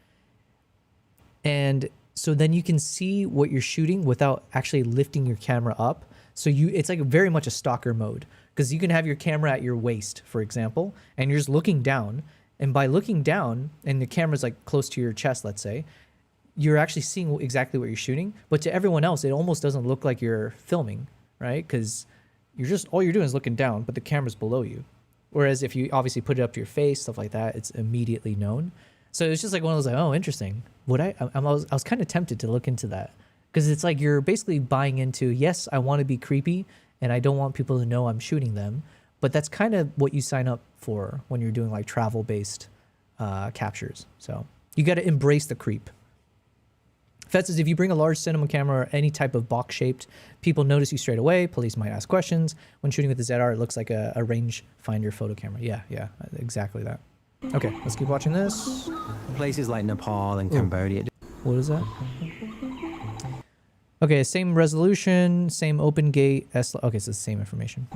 and so then you can see what you're shooting without actually lifting your camera up. So it's like very much a stalker mode because you can have your camera at your waist, for example, and you're just looking down. And by looking down and the camera's like close to your chest, let's say, you're actually seeing exactly what you're shooting. But to everyone else, it almost doesn't look like you're filming, right? Because all you're doing is looking down, but the camera's below you. Whereas if you obviously put it up to your face, stuff like that, it's immediately known. So it's just like one of those like, oh, interesting. I was kind of tempted to look into that. Because it's like you're basically buying into, yes, I want to be creepy and I don't want people to know I'm shooting them. But that's kind of what you sign up for when you're doing like travel-based captures. So you got to embrace the creep. Fed says, if you bring a large cinema camera or any type of box-shaped, people notice you straight away. Police might ask questions. When shooting with the ZR, it looks like a rangefinder photo camera. Yeah, exactly that. Okay, let's keep watching this. Places like Nepal and Cambodia. What is that? Okay, same resolution, same open gate. Okay, so it's the same information.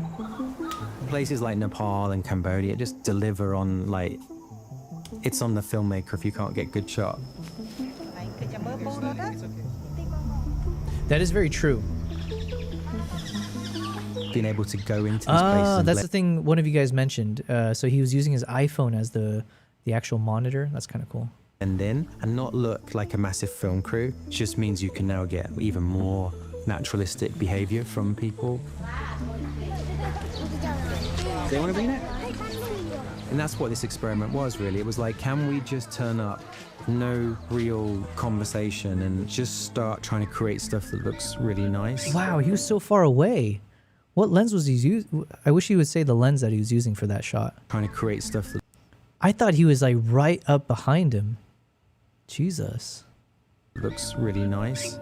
Places like Nepal and Cambodia just deliver on like, it's on the filmmaker if you can't get good shot. That is very true. Being able to go into these places. That's the thing one of you guys mentioned. So he was using his iPhone as the actual monitor. That's kind of cool. And not look like a massive film crew just means you can now get even more naturalistic behavior from people. Do they want to be in it? And that's what this experiment was, really. It was like, can we just turn up, no real conversation, and just start trying to create stuff that looks really nice? Wow, he was so far away. What lens was he using? I wish he would say the lens that he was using for that shot. Trying to create stuff that... I thought he was like right up behind him. Jesus. Looks really nice.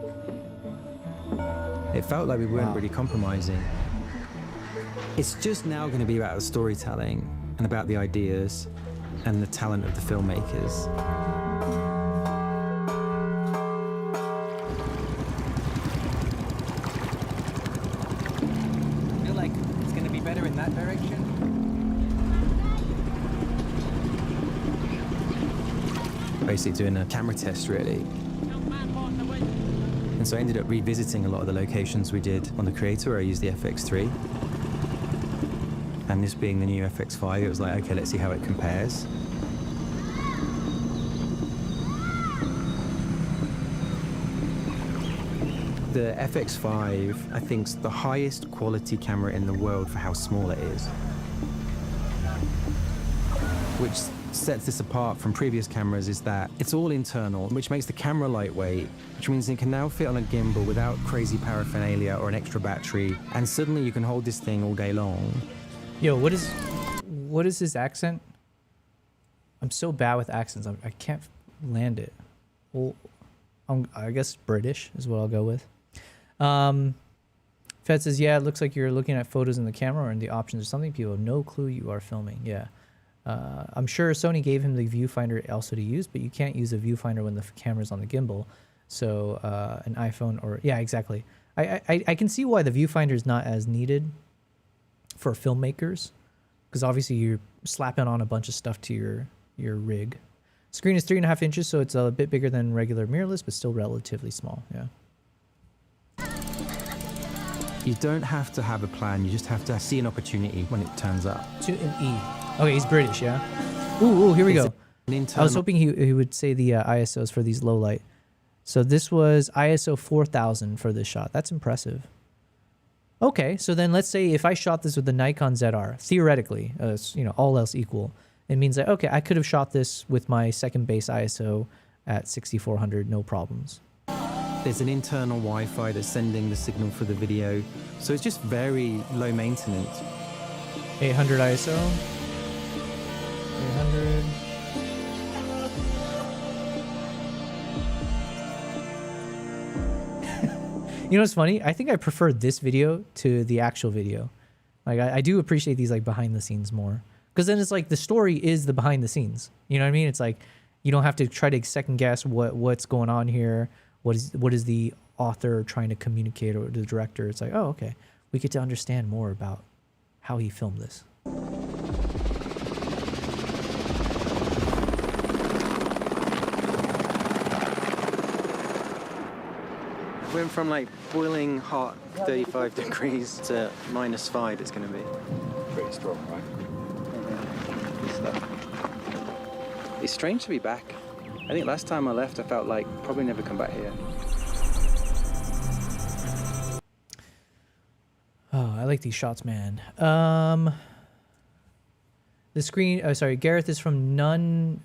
It felt like we weren't really compromising. It's just now going to be about the storytelling and about the ideas and the talent of the filmmakers. I feel like it's going to be better in that direction. Basically doing a camera test, really. And so I ended up revisiting a lot of the locations we did on the Creator, where I used the FX3. And this being the new FX5, it was like, okay, let's see how it compares. The FX5, I think, is the highest quality camera in the world for how small it is. Which sets this apart from previous cameras is that it's all internal, which makes the camera lightweight, which means it can now fit on a gimbal without crazy paraphernalia or an extra battery. And suddenly you can hold this thing all day long. Yo, what is his accent? I'm so bad with accents. I can't land it. Well, I guess British is what I'll go with. Fed says, yeah, it looks like you're looking at photos in the camera or in the options or something. People have no clue you are filming. Yeah. I'm sure Sony gave him the viewfinder also to use, but you can't use a viewfinder when the camera's on the gimbal. So an iPhone or... Yeah, exactly. I can see why the viewfinder is not as needed for filmmakers, because obviously you're slapping on a bunch of stuff to your rig. Screen is 3.5 inches, so it's a bit bigger than regular mirrorless, but still relatively small. Yeah. You don't have to have a plan, you just have to see an opportunity when it turns up. To an E. Okay, he's British, yeah? Ooh, here we go. I was hoping he would say the ISOs for these low light. So this was ISO 4000 for this shot. That's impressive. Okay, so then let's say if I shot this with the Nikon ZR, theoretically, you know, all else equal, it means that, okay, I could have shot this with my second base ISO at 6400, no problems. There's an internal Wi-Fi that's sending the signal for the video, so it's just very low maintenance. 800 ISO. 800. You know what's funny? I think I prefer this video to the actual video. Like I do appreciate these like behind the scenes more, because then it's like the story is the behind the scenes. You know what I mean? It's like you don't have to try to second guess what's going on here. What is the author trying to communicate, or the director? It's like, oh, okay, we get to understand more about how he filmed this. Went from like boiling hot 35 degrees to -5 it's going to be. Pretty strong, right? Good stuff. It's strange to be back. I think last time I left I felt like probably never come back here. Oh, I like these shots, man. The screen, oh, sorry, Gareth is from I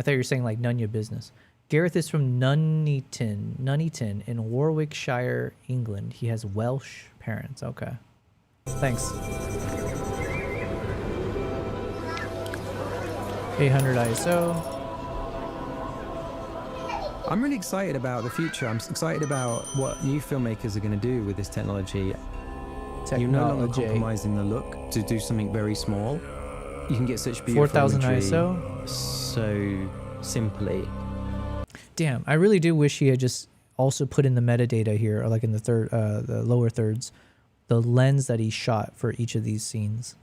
thought you were saying like none your business. Gareth is from Nuneaton in Warwickshire, England. He has Welsh parents. Okay. Thanks. 800 ISO. I'm really excited about the future. I'm excited about what new filmmakers are going to do with this technology. You're no longer compromising the look to do something very small. You can get such beautiful 4000 imagery ISO. so simply. Damn, I really do wish he had just also put in the metadata here, or like in the lower thirds, the lens that he shot for each of these scenes.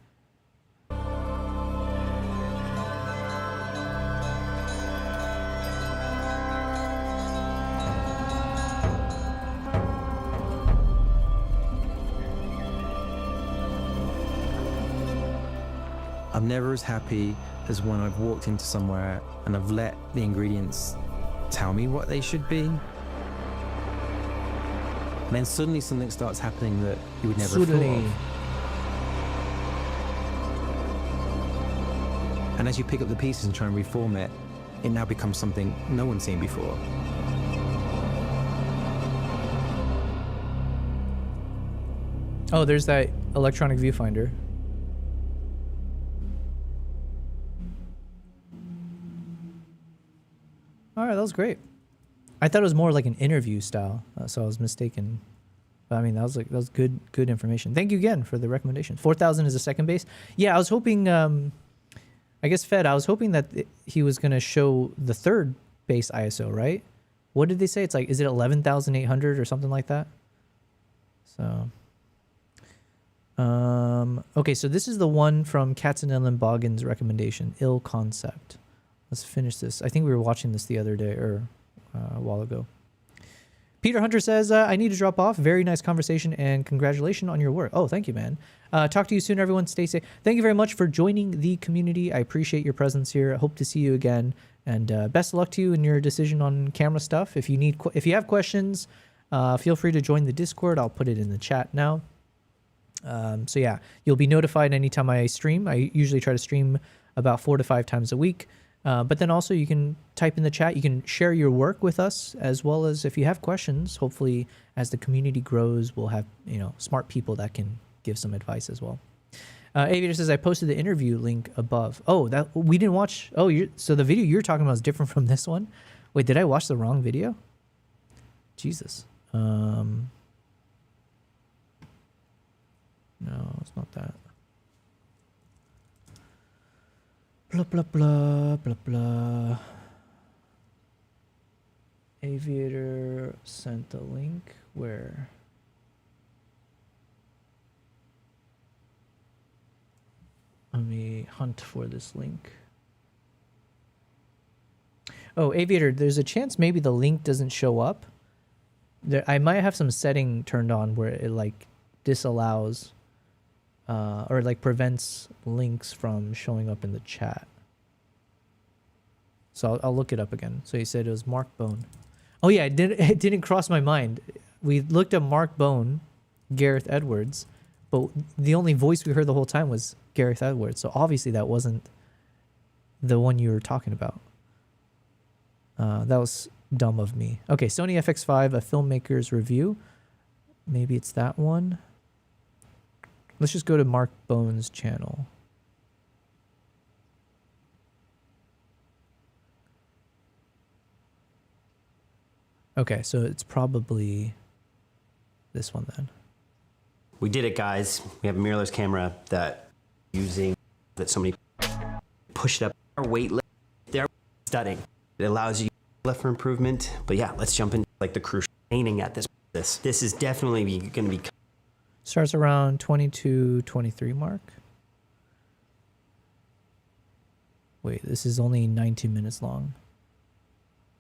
I'm never as happy as when I've walked into somewhere and I've let the ingredients tell me what they should be. And then suddenly something starts happening that you would never have thought of. And as you pick up the pieces and try and reform it, it now becomes something no one's seen before. Oh, there's that electronic viewfinder. All right, that was great. I thought it was more like an interview style, so I was mistaken. But I mean, that was good information. Thank you again for the recommendation. 4,000 is the second base. Yeah, I was hoping. I guess Fed. I was hoping that he was gonna show the third base ISO, right? What did they say? It's like, is it 11,800 or something like that? So. Okay, so this is the one from Katzenell and Boggin's recommendation, Ill Concept. Let's finish this. I think we were watching this the other day or a while ago. Peter Hunter says, I need to drop off. Very nice conversation and congratulations on your work. Oh, thank you, man. Talk to you soon, everyone. Stay safe. Thank you very much for joining the community. I appreciate your presence here. I hope to see you again. And best of luck to you in your decision on camera stuff. If you have questions, feel free to join the Discord. I'll put it in the chat now. So yeah, you'll be notified anytime I stream. I usually try to stream about 4 to 5 times a week. But then also you can type in the chat. You can share your work with us, as well as if you have questions. Hopefully, as the community grows, we'll have smart people that can give some advice as well. Aviator says, I posted the interview link above. Oh, that we didn't watch. Oh, so the video you're talking about is different from this one. Wait, did I watch the wrong video? Jesus. No, it's not that. Blah, blah, blah, blah, blah. Aviator sent the link where? Let me hunt for this link. Oh, Aviator, there's a chance maybe the link doesn't show up. I might have some setting turned on where it like disallows or like prevents links from showing up in the chat. So I'll look it up again. So he said it was Mark Bone. Oh yeah, it didn't cross my mind. We looked at Mark Bone, Gareth Edwards, but the only voice we heard the whole time was Gareth Edwards. So obviously that wasn't the one you were talking about. That was dumb of me. Okay, Sony FX5, a filmmaker's review. Maybe it's that one. Let's just go to Mark Bone's channel. Okay, so it's probably this one then. We did it, guys. We have a mirrorless camera that somebody pushed up our weight lift. They're stunning. It allows you lift for improvement. But yeah, let's jump into like the crucial training at this. This is definitely going to be. Starts around 22, 23 mark. Wait, this is only 19 minutes long.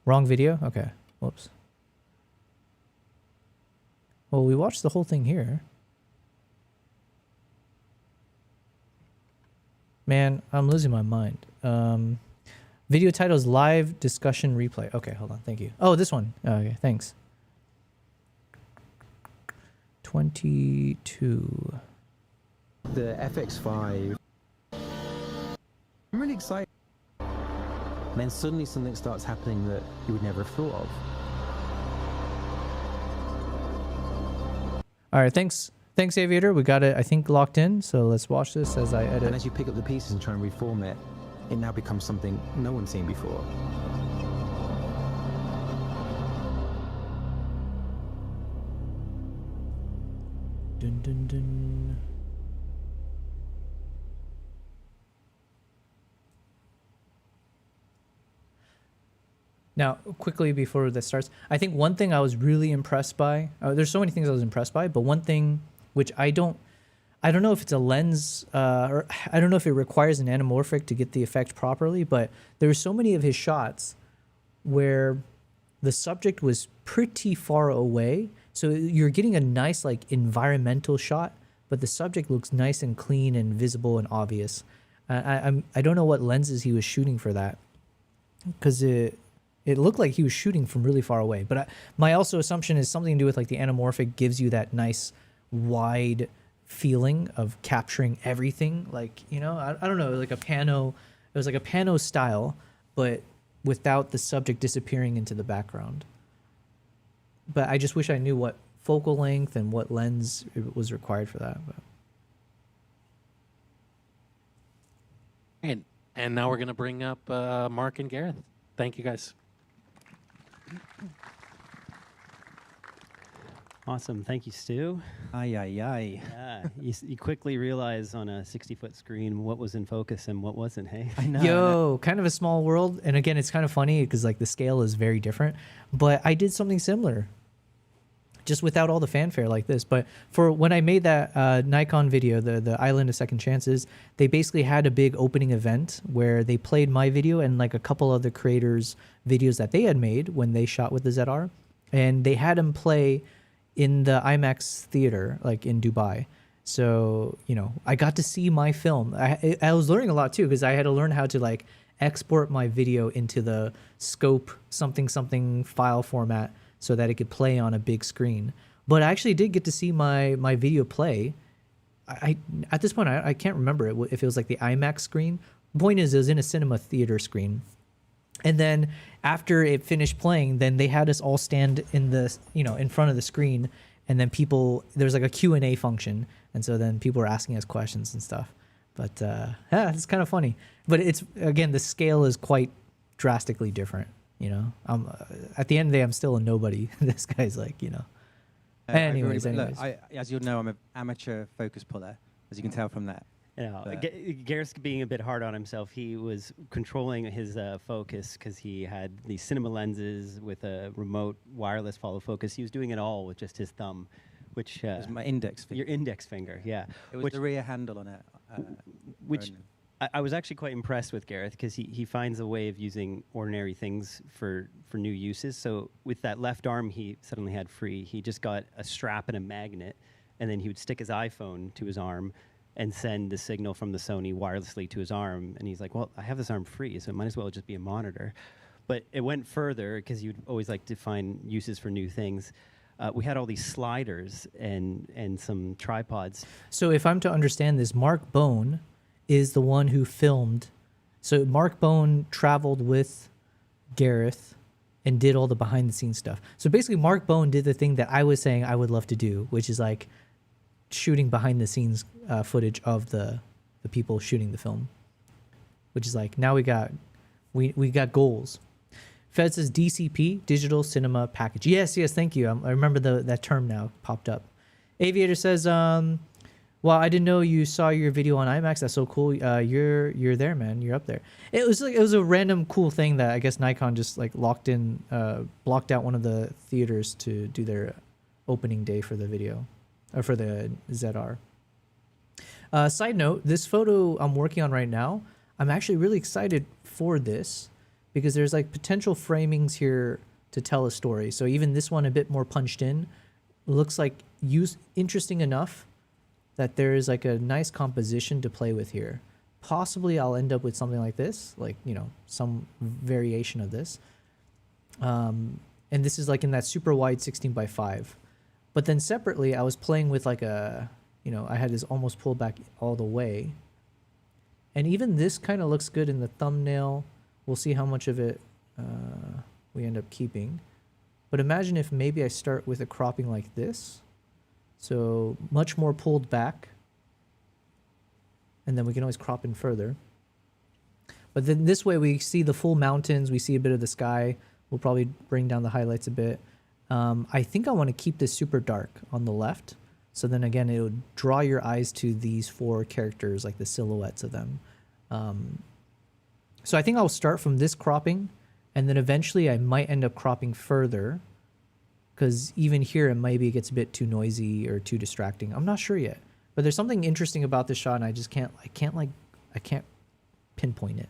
Wrong video? Okay. Whoops. Well, we watched the whole thing here. Man, I'm losing my mind. Video title is Live Discussion Replay. Okay, hold on. Thank you. Oh, this one. Okay, thanks. 22. The FX5. I'm really excited. And then suddenly something starts happening that you would never have thought of. All right, thanks. Thanks, Aviator. We got it, I think, locked in. So let's watch this as I edit. And as you pick up the pieces and try and reform it, it now becomes something no one's seen before. Dun, dun, dun. Now, quickly before this starts, I think one thing I was really impressed by, there's so many things I was impressed by, but one thing which I don't know if it's a lens, or I don't know if it requires an anamorphic to get the effect properly, but there were so many of his shots where the subject was pretty far away. So you're getting a nice like environmental shot, but the subject looks nice and clean and visible and obvious. I don't know what lenses he was shooting for that, because it looked like he was shooting from really far away. But my also assumption is something to do with like the anamorphic gives you that nice wide feeling of capturing everything. Like, I don't know, like a pano. It was like a pano style, but without the subject disappearing into the background. But I just wish I knew what focal length and what lens was required for that. But. And now we're going to bring up Mark and Gareth. Thank you, guys. Awesome. Thank you, Stu. Aye, aye, aye. Yeah, you quickly realize on a 60-foot screen what was in focus and what wasn't, hey? I know. Yo, kind of a small world. And again, it's kind of funny because like the scale is very different. But I did something similar, just without all the fanfare like this. But for when I made that Nikon video, the Island of Second Chances, they basically had a big opening event where they played my video and like a couple other creators' videos that they had made when they shot with the ZR. And they had them play in the IMAX theater, like in Dubai. So, you know, I got to see my film. I was learning a lot too, because I had to learn how to like export my video into the scope something file format so that it could play on a big screen. But I actually did get to see my video play. I at this point, I can't remember if it was like the IMAX screen. Point is, it was in a cinema theater screen. And then after it finished playing, then they had us all stand in the, you know, in front of the screen. And then there's like a Q&A function. And so then people were asking us questions and stuff. But yeah, it's kind of funny. But it's, again, the scale is quite drastically different. You know, at the end of the day, I'm still a nobody. This guy's like, you know. Anyways. Look, as you'll know, I'm an amateur focus puller, as you can tell from that. You know, But- Gareth's being a bit hard on himself. He was controlling his focus because he had these cinema lenses with a remote wireless follow focus. He was doing it all with just his thumb, which It was my index finger. your index finger, yeah. It was the rear handle on it. Which I was actually quite impressed with Gareth because he finds a way of using ordinary things for new uses. So with that left arm he suddenly had free, he just got a strap and a magnet, and then he would stick his iPhone to his arm and send the signal from the Sony wirelessly to his arm. And he's like, well, I have this arm free, so it might as well just be a monitor. But it went further because you'd always like to find uses for new things. We had all these sliders and some tripods. So if I'm to understand this, Mark Bone is the one who filmed. So Mark Bone traveled with Gareth and did all the behind the scenes stuff. So basically Mark Bone did the thing that I was saying I would love to do, which is like shooting behind the scenes footage of the people shooting the film, which is like, now we got goals. Fed says DCP, digital cinema package. Yes, thank you. I remember that term now popped up. Aviator says, well, I didn't know you saw your video on IMAX. That's so cool. You're there, man. You're up there. It was a random cool thing that I guess Nikon just like blocked out one of the theaters to do their opening day for the video, or for the ZR. Side note, this photo I'm working on right now, I'm actually really excited for this because there's like potential framings here to tell a story. So even this one a bit more punched in looks like interesting enough that there is like a nice composition to play with here. Possibly I'll end up with something like this, like, you know, some variation of this. And this is like in that super wide 16:5. But then separately, I was playing with like I had this almost pulled back all the way. And even this kind of looks good in the thumbnail. We'll see how much of it we end up keeping. But imagine if maybe I start with a cropping like this. So much more pulled back. And then we can always crop in further. But then this way we see the full mountains. We see a bit of the sky. We'll probably bring down the highlights a bit. I think I want to keep this super dark on the left. So then again, it would draw your eyes to these four characters, like the silhouettes of them. So I think I'll start from this cropping, and then eventually I might end up cropping further, because even here, maybe it gets a bit too noisy or too distracting. I'm not sure yet, but there's something interesting about this shot, and I just can't pinpoint it.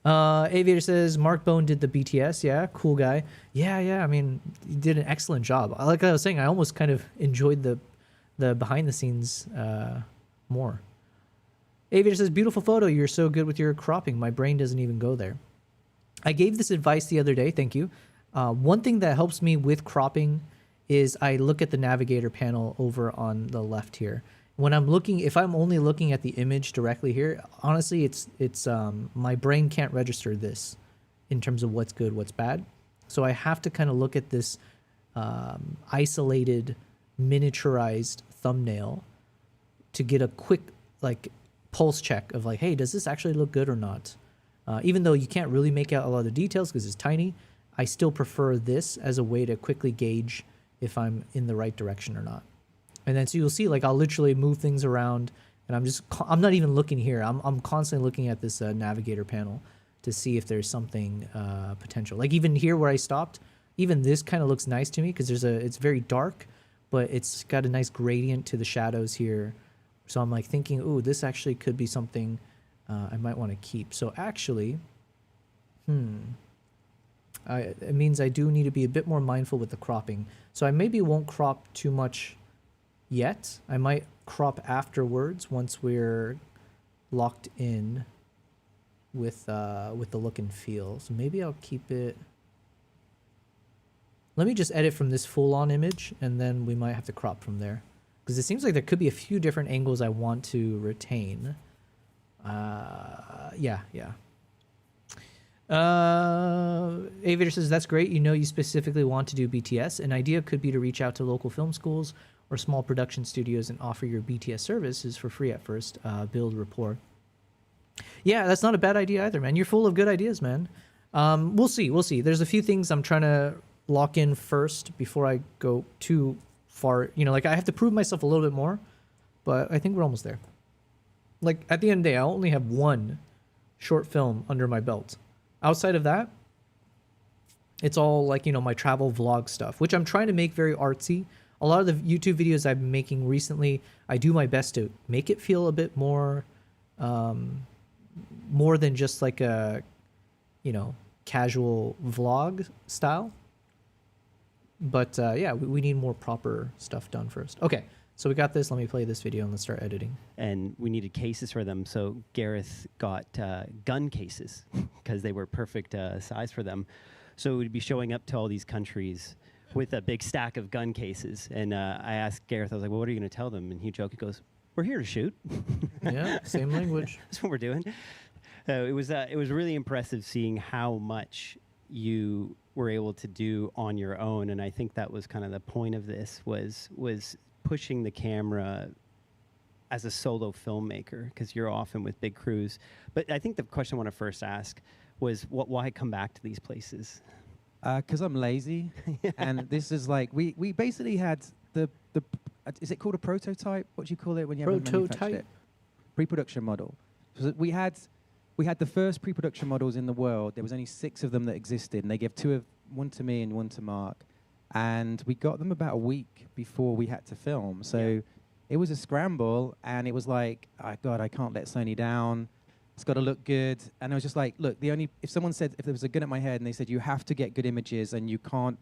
Aviator says Mark Bone did the BTS. Yeah, cool guy. Yeah. I mean, he did an excellent job. Like I was saying, I almost kind of enjoyed the behind the scenes more. Aviator says, beautiful photo. You're so good with your cropping. My brain doesn't even go there. I gave this advice the other day. Thank you. One thing that helps me with cropping is I look at the navigator panel over on the left here. When I'm looking, if I'm only looking at the image directly here, honestly, it's my brain can't register this in terms of what's good, what's bad. So I have to kind of look at this isolated, miniaturized thumbnail to get a quick like pulse check of like, hey, does this actually look good or not? Even though you can't really make out a lot of the details because it's tiny, I still prefer this as a way to quickly gauge if I'm in the right direction or not. And then so you'll see, like, I'll literally move things around, and I'm not even looking here. I'm constantly looking at this navigator panel to see if there's something potential. Like even here where I stopped, even this kind of looks nice to me because it's very dark, but it's got a nice gradient to the shadows here. So I'm like thinking, ooh, this actually could be something I might want to keep. So actually, it means I do need to be a bit more mindful with the cropping. So I maybe won't crop too much yet. I might crop afterwards once we're locked in with the look and feel. So maybe I'll keep it. Let me just edit from this full-on image, and then we might have to crop from there. Because it seems like there could be a few different angles I want to retain. Yeah. Aviator says, that's great. You know you specifically want to do BTS. An idea could be to reach out to local film schools or small production studios and offer your BTS services for free at first. Build rapport. Yeah, that's not a bad idea either, man. You're full of good ideas, man. We'll see. There's a few things I'm trying to lock in first before I go too far. You know, like I have to prove myself a little bit more, but I think we're almost there. Like at the end of the day, I only have one short film under my belt. Outside of that, it's all like, you know, my travel vlog stuff, which I'm trying to make very artsy. A lot of the YouTube videos I've been making recently, I do my best to make it feel a bit more than just like a, you know, casual vlog style. But yeah, we need more proper stuff done first. Okay, so we got this. Let me play this video and let's start editing. And we needed cases for them, so Gareth got gun cases because they were perfect size for them. So we'd be showing up to all these countries with a big stack of gun cases. And I asked Gareth, I was like, well, what are you going to tell them? And he joked, he goes, we're here to shoot. Yeah, same language. That's what we're doing. It was really impressive seeing how much you were able to do on your own. And I think that was kind of the point of this was pushing the camera as a solo filmmaker, because you're often with big crews. But I think the question I want to first ask was, why come back to these places? Because I'm lazy, and this is like we basically had the is it called a prototype? What do you call it when you haven't manufactured it? Pre-production model. So we had the first pre-production models in the world. There was only 6 of them that existed, and they gave one to me and one to Mark, and we got them about a week before we had to film. So it was a scramble, and it was like, oh God, I can't let Sony down. It's got to look good. And I was just like, look, if someone said, if there was a gun at my head and they said, you have to get good images and you can't.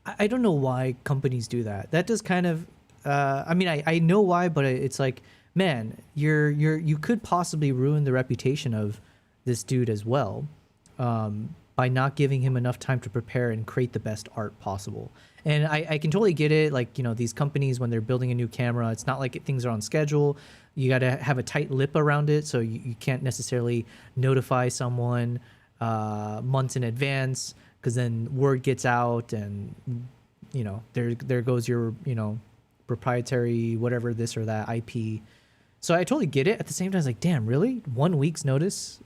I don't know why companies do that. That does kind of, I mean, I know why, but it's like, man, you could possibly ruin the reputation of this dude as well by not giving him enough time to prepare and create the best art possible. And I can totally get it. Like, you know, these companies, when they're building a new camera, it's not like things are on schedule. You got to have a tight lip around it, so you can't necessarily notify someone months in advance, because then word gets out and, you know, there goes your, you know, proprietary whatever this or that IP. So I totally get it. At the same time, it's like, damn, really? 1 week's notice?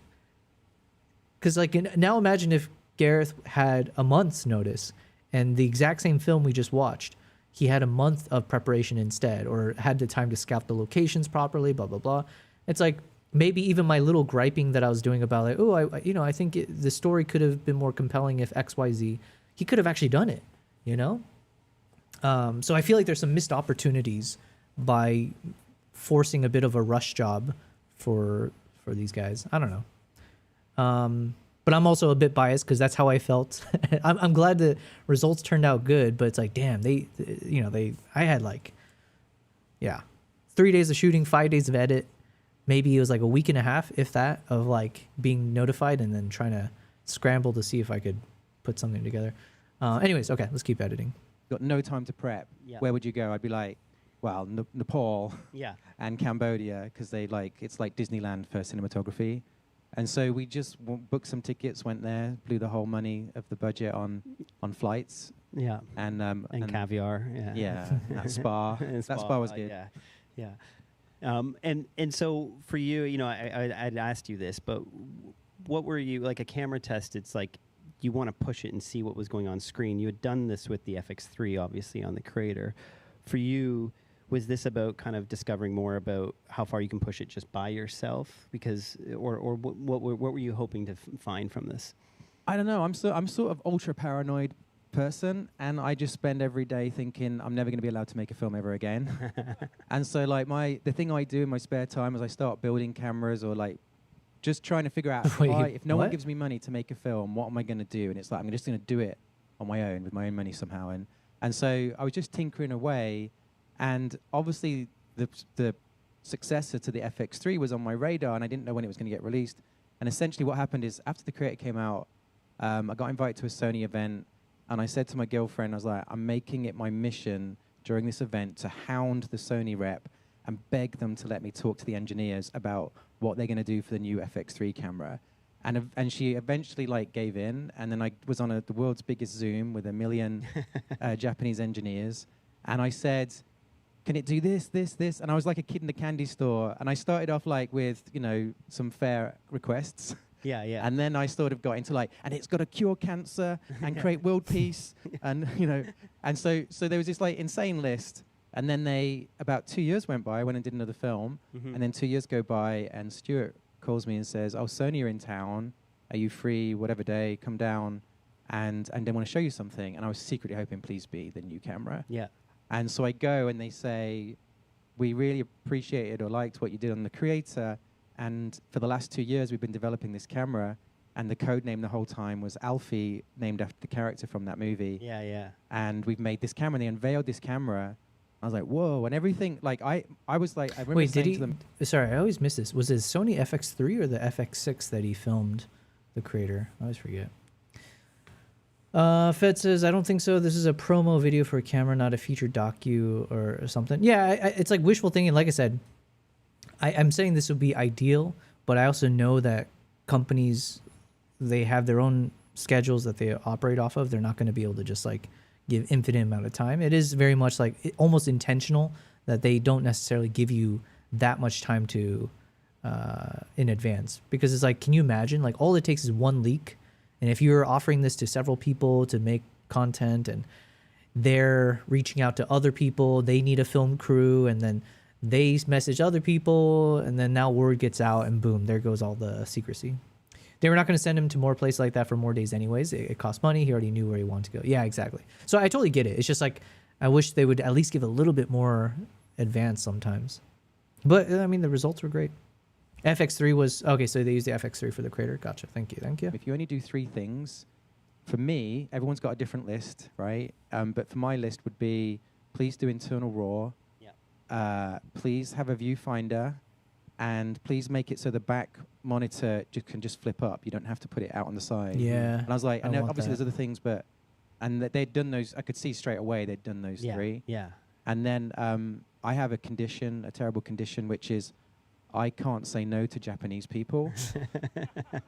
Because like now imagine if Gareth had a month's notice and the exact same film we just watched, he had a month of preparation instead, or had the time to scout the locations properly, blah, blah, blah. It's like maybe even my little griping that I was doing about like, oh, I think the story could have been more compelling if X, Y, Z. He could have actually done it, you know? So I feel like there's some missed opportunities by forcing a bit of a rush job for these guys. I don't know. But I'm also a bit biased because that's how I felt. I'm glad the results turned out good, but it's like, damn, I had like, 3 days of shooting, 5 days of edit. Maybe it was like a week and a half, if that, of like being notified and then trying to scramble to see if I could put something together. Anyways, okay, let's keep editing. Got no time to prep. Yeah. Where would you go? I'd be like, well, Nepal and Cambodia, because it's like Disneyland for cinematography. And so we just booked some tickets, went there, blew the whole money of the budget on flights. Yeah. And caviar. Yeah. Yeah. That spa. That spa was good. Yeah. And so for you, you know, I'd asked you this, but what were you, like a camera test, it's like, you want to push it and see what was going on screen. You had done this with the FX3, obviously, on the Creator. For you, was this about kind of discovering more about how far you can push it just by yourself? Because, or what were you hoping to find from this? I don't know. I'm sort of ultra paranoid person, and I just spend every day thinking I'm never going to be allowed to make a film ever again. And so like the thing I do in my spare time is I start building cameras, or like just trying to figure out if no one gives me money to make a film, what am I going to do? And it's like I'm just going to do it on my own with my own money somehow. And so I was just tinkering away, and obviously the successor to the FX3 was on my radar, and I didn't know when it was going to get released. And essentially what happened is after the Creator came out, I got invited to a Sony event, and I said to my girlfriend, I was like, I'm making it my mission during this event to hound the Sony rep and beg them to let me talk to the engineers about what they're going to do for the new FX3 camera. And she eventually like gave in, and then I was on the world's biggest Zoom with 1 million Japanese engineers, and I said, can it do this, this, this? And I was like a kid in the candy store, and I started off like with, some fair requests. Yeah, yeah. And then I sort of got into like, and it's got to cure cancer and create world peace, and and so there was this like insane list. And then about 2 years went by, I went and did another film, and then 2 years go by, and Stuart calls me and says, "Oh, Sony are in town. Are you free? Whatever day, come down, and they want to show you something." And I was secretly hoping, please be the new camera. Yeah. And so I go, and they say, "We really appreciated or liked what you did on the Creator, and for the last 2 years we've been developing this camera, and the code name the whole time was Alfie, named after the character from that movie. Yeah, yeah. And we've made this camera, and they unveiled this camera." I was like, whoa, and everything, like, I was like, I remember saying to them... Sorry, I always miss this. Was it Sony FX3 or the FX6 that he filmed the Creator? I always forget. Fed says, I don't think so. This is a promo video for a camera, not a feature docu or something. Yeah, it's like wishful thinking. Like I said, I'm saying this would be ideal, but I also know that companies, they have their own schedules that they operate off of. They're not going to be able to just like give infinite amount of time. It is very much like almost intentional that they don't necessarily give you that much time to in advance, because it's like, can you imagine, like, all it takes is one leak, and if you're offering this to several people to make content, and they're reaching out to other people, they need a film crew, and then they message other people, and then now word gets out, and boom, there goes all the secrecy. They were not going to send him to more places like that for more days anyways. It cost money. He already knew where he wanted to go. Yeah, exactly. So I totally get it. It's just like, I wish they would at least give a little bit more advance sometimes. But, I mean, the results were great. FX3 was... Okay, so they used the FX3 for the Creator. Gotcha. Thank you. Thank you. If you only do 3 things, for me, everyone's got a different list, right? But for my list would be, please do internal RAW. Yeah. Please have a viewfinder. And please make it so the back monitor can just flip up. You don't have to put it out on the side. Yeah. And I was like, and obviously there's other things, but, and they'd done those, I could see straight away they'd done those 3. Yeah. And then I have a condition, a terrible condition, which is I can't say no to Japanese people.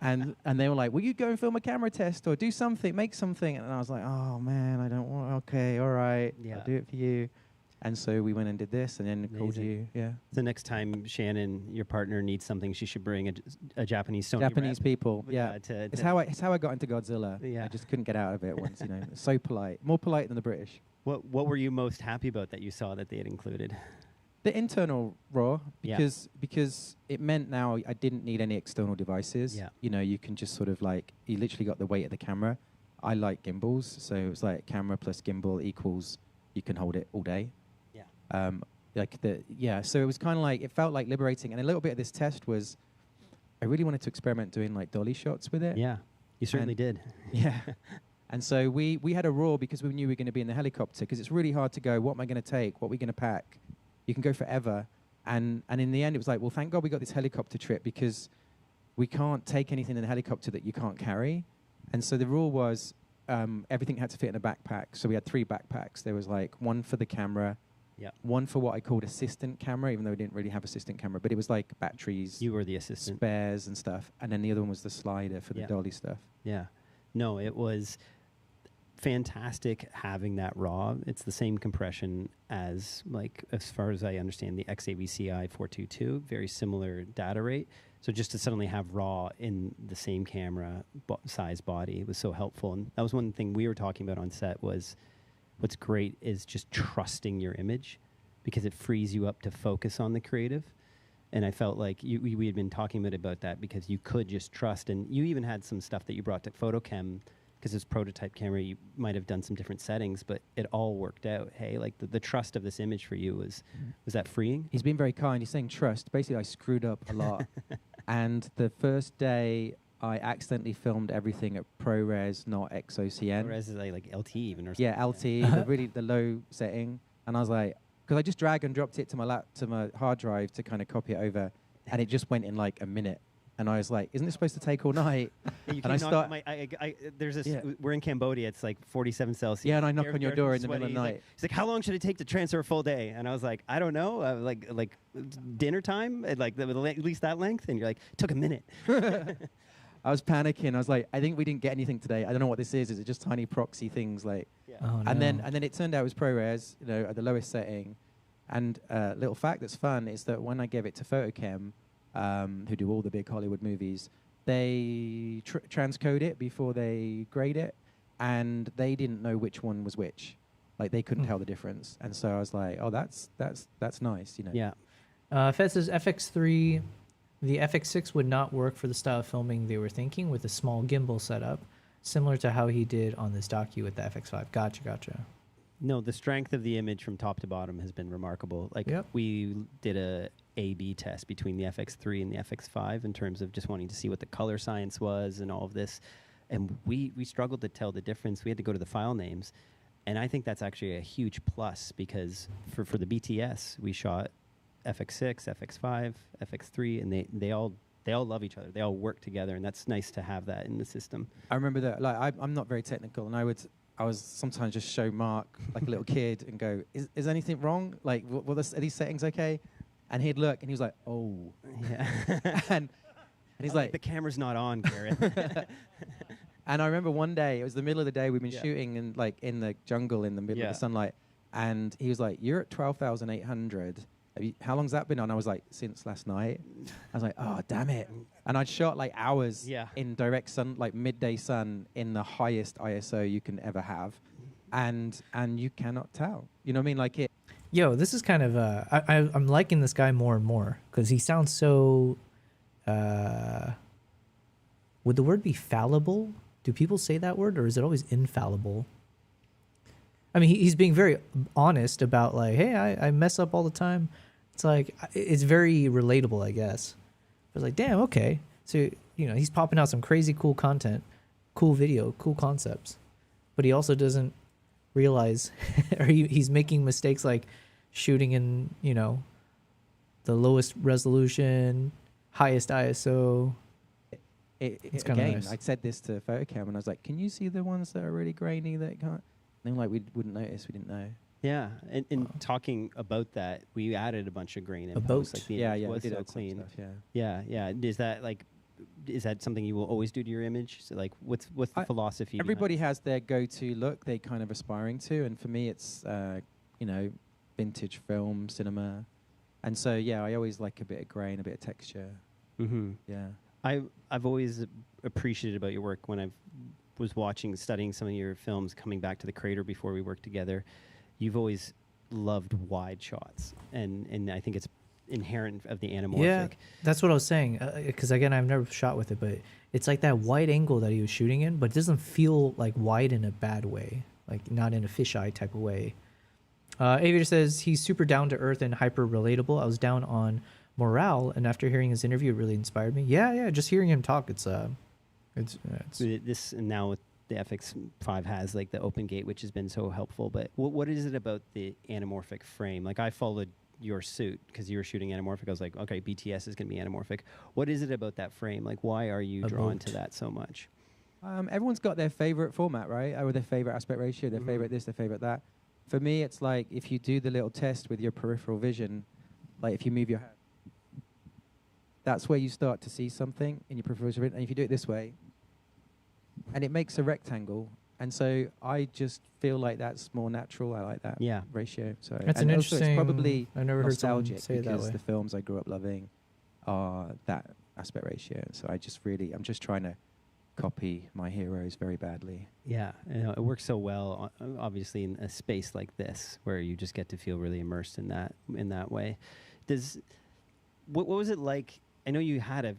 and they were like, will you go and film a camera test or do something, make something? And I was like, oh man, I don't want, okay, all right, I'll do it for you. And so we went and did this, and then called you. Yeah. The next time Shannon, your partner, needs something, she should bring a Japanese Sony Japanese rep. people. Yeah. It's how I got into Godzilla. Yeah. I just couldn't get out of it once. So polite, more polite than the British. What were you most happy about that you saw that they had included? The internal RAW, because it meant now I didn't need any external devices. Yeah. You can just sort of like, you literally got the weight of the camera. I like gimbals, so it's like camera plus gimbal equals you can hold it all day. So it was kind of like, it felt like liberating. And a little bit of this test was, I really wanted to experiment doing like dolly shots with it. Yeah, you certainly did. Yeah. And so we had a RAW because we knew we were going to be in the helicopter, because it's really hard to go, what am I going to take? What are we going to pack? You can go forever. And in the end, it was like, well, thank God we got this helicopter trip, because we can't take anything in the helicopter that you can't carry. And so the rule was everything had to fit in a backpack. So we had 3 backpacks. There was like one for the camera, one for what I called assistant camera, even though we didn't really have assistant camera, but it was like batteries. You were the assistant. Spares and stuff. And then the other one was the slider for the dolly stuff. Yeah. No, it was... fantastic having that raw. It's the same compression as, like, as far as I understand, the XAVCI 422, very similar data rate. So just to suddenly have raw in the same camera size body was so helpful. And that was one thing we were talking about on set was what's great is just trusting your image, because it frees you up to focus on the creative. And I felt like we had been talking about that because you could just trust. And you even had some stuff that you brought to PhotoChem, because this prototype camera, you might have done some different settings, but it all worked out. Hey, like the trust of this image for you was that freeing? He's been very kind. He's saying trust. Basically, I screwed up a lot. And the first day, I accidentally filmed everything at ProRes, not XOCN. ProRes is like LT even, or something. Yeah, LT, the low setting. And I was like, because I just drag and dropped it to my hard drive to kind of copy it over, and it just went in like a minute. And I was like, isn't this supposed to take all night? Yeah, and I start. There's this. Yeah. We're in Cambodia. It's like 47 Celsius. Yeah, and I knock on your door in the middle of the night. He's like, how long should it take to transfer a full day? And I was like, I don't know. Like dinner time, at like at least that length. And you're like, it took a minute. I was panicking. I was like, I think we didn't get anything today. I don't know what this is. Is it just tiny proxy things like? Yeah. Oh, and no. then it turned out it was ProRes, at the lowest setting. And little fact that's fun is that when I gave it to PhotoChem, who do all the big Hollywood movies, they transcode it before they grade it, and they didn't know which one was which. Like they couldn't tell the difference. And so I was like, oh, that's nice, Yeah. Fed says FX3, the FX6 would not work for the style of filming they were thinking with a small gimbal setup, similar to how he did on this docu with the FX5. Gotcha. No, the strength of the image from top to bottom has been remarkable. Like we did a A/B test between the FX3 and the FX5 in terms of just wanting to see what the color science was and all of this. And we struggled to tell the difference. We had to go to the file names. And I think that's actually a huge plus, because for the BTS, we shot FX6, FX5, FX3, and they all love each other. They all work together, and that's nice to have that in the system. I remember that. Like I'm not very technical, and I was sometimes just show Mark like a little kid and go, is anything wrong? Like, are these settings okay? And he'd look and he was like, oh. Yeah. and he's like, the camera's not on, Gareth. And I remember one day, it was the middle of the day, we've been shooting in the jungle in the middle of the sunlight. And he was like, you're at 12,800. How long's that been on? I was like, since last night. I was like, oh, damn it. And I'd shot like hours in direct sun, like midday sun, in the highest ISO you can ever have. And you cannot tell. You know what I mean? Like it. Yo, this is kind of, I'm liking this guy more and more, because he sounds so, would the word be fallible? Do people say that word, or is it always infallible? I mean, he's being very honest about like, hey, I mess up all the time. It's like, it's very relatable, I guess. I was like, damn, okay. So, he's popping out some crazy cool content, cool video, cool concepts. But he also doesn't realize, or he's making mistakes like shooting in, the lowest resolution, highest ISO. It's kind of again, nice. I said this to PhotoCam, and I was like, can you see the ones that are really grainy that can't? And like, we wouldn't notice, we didn't know. Yeah, and talking about that, we added a bunch of grain in A post. boat. Like the Yeah, image we was did so add some clean. stuff, Yeah. Is that something you will always do to your image? So like, what's the philosophy? Everybody has their go-to look they kind of aspiring to, and for me, it's vintage film, cinema, and so I always like a bit of grain, a bit of texture. Mm-hmm. Yeah. I've always appreciated about your work when I was studying some of your films, coming back to the Crater before we worked together. You've always loved wide shots, and I think it's inherent of the anamorphic. Yeah, that's what I was saying. Because again, I've never shot with it, but it's like that wide angle that he was shooting in, but it doesn't feel like wide in a bad way, like not in a fisheye type of way. Aviator says he's super down to earth and hyper relatable. I was down on morale, and after hearing his interview, it really inspired me. Yeah, just hearing him talk, it's this, and now with the FX5 has like the open gate, which has been so helpful. But what is it about the anamorphic frame? Like I followed your suit because you were shooting anamorphic. I was like, okay, BTS is going to be anamorphic. What is it about that frame? Like, why are you drawn to that so much? Everyone's got their favorite format, right? Or their favorite aspect ratio, their favorite this, their favorite that. For me, it's like if you do the little test with your peripheral vision, like if you move your hand, that's where you start to see something in your peripheral vision. And if you do it this way, and it makes a rectangle, And so I just feel like that's more natural. I like that ratio. So that's an also interesting. it's probably I never heard someone nostalgic say it that because way. the films I grew up loving are that aspect ratio. So I'm just trying to copy my heroes very badly. Yeah, it works so well, obviously, in a space like this where you just get to feel really immersed in that way. What was it like? I know you had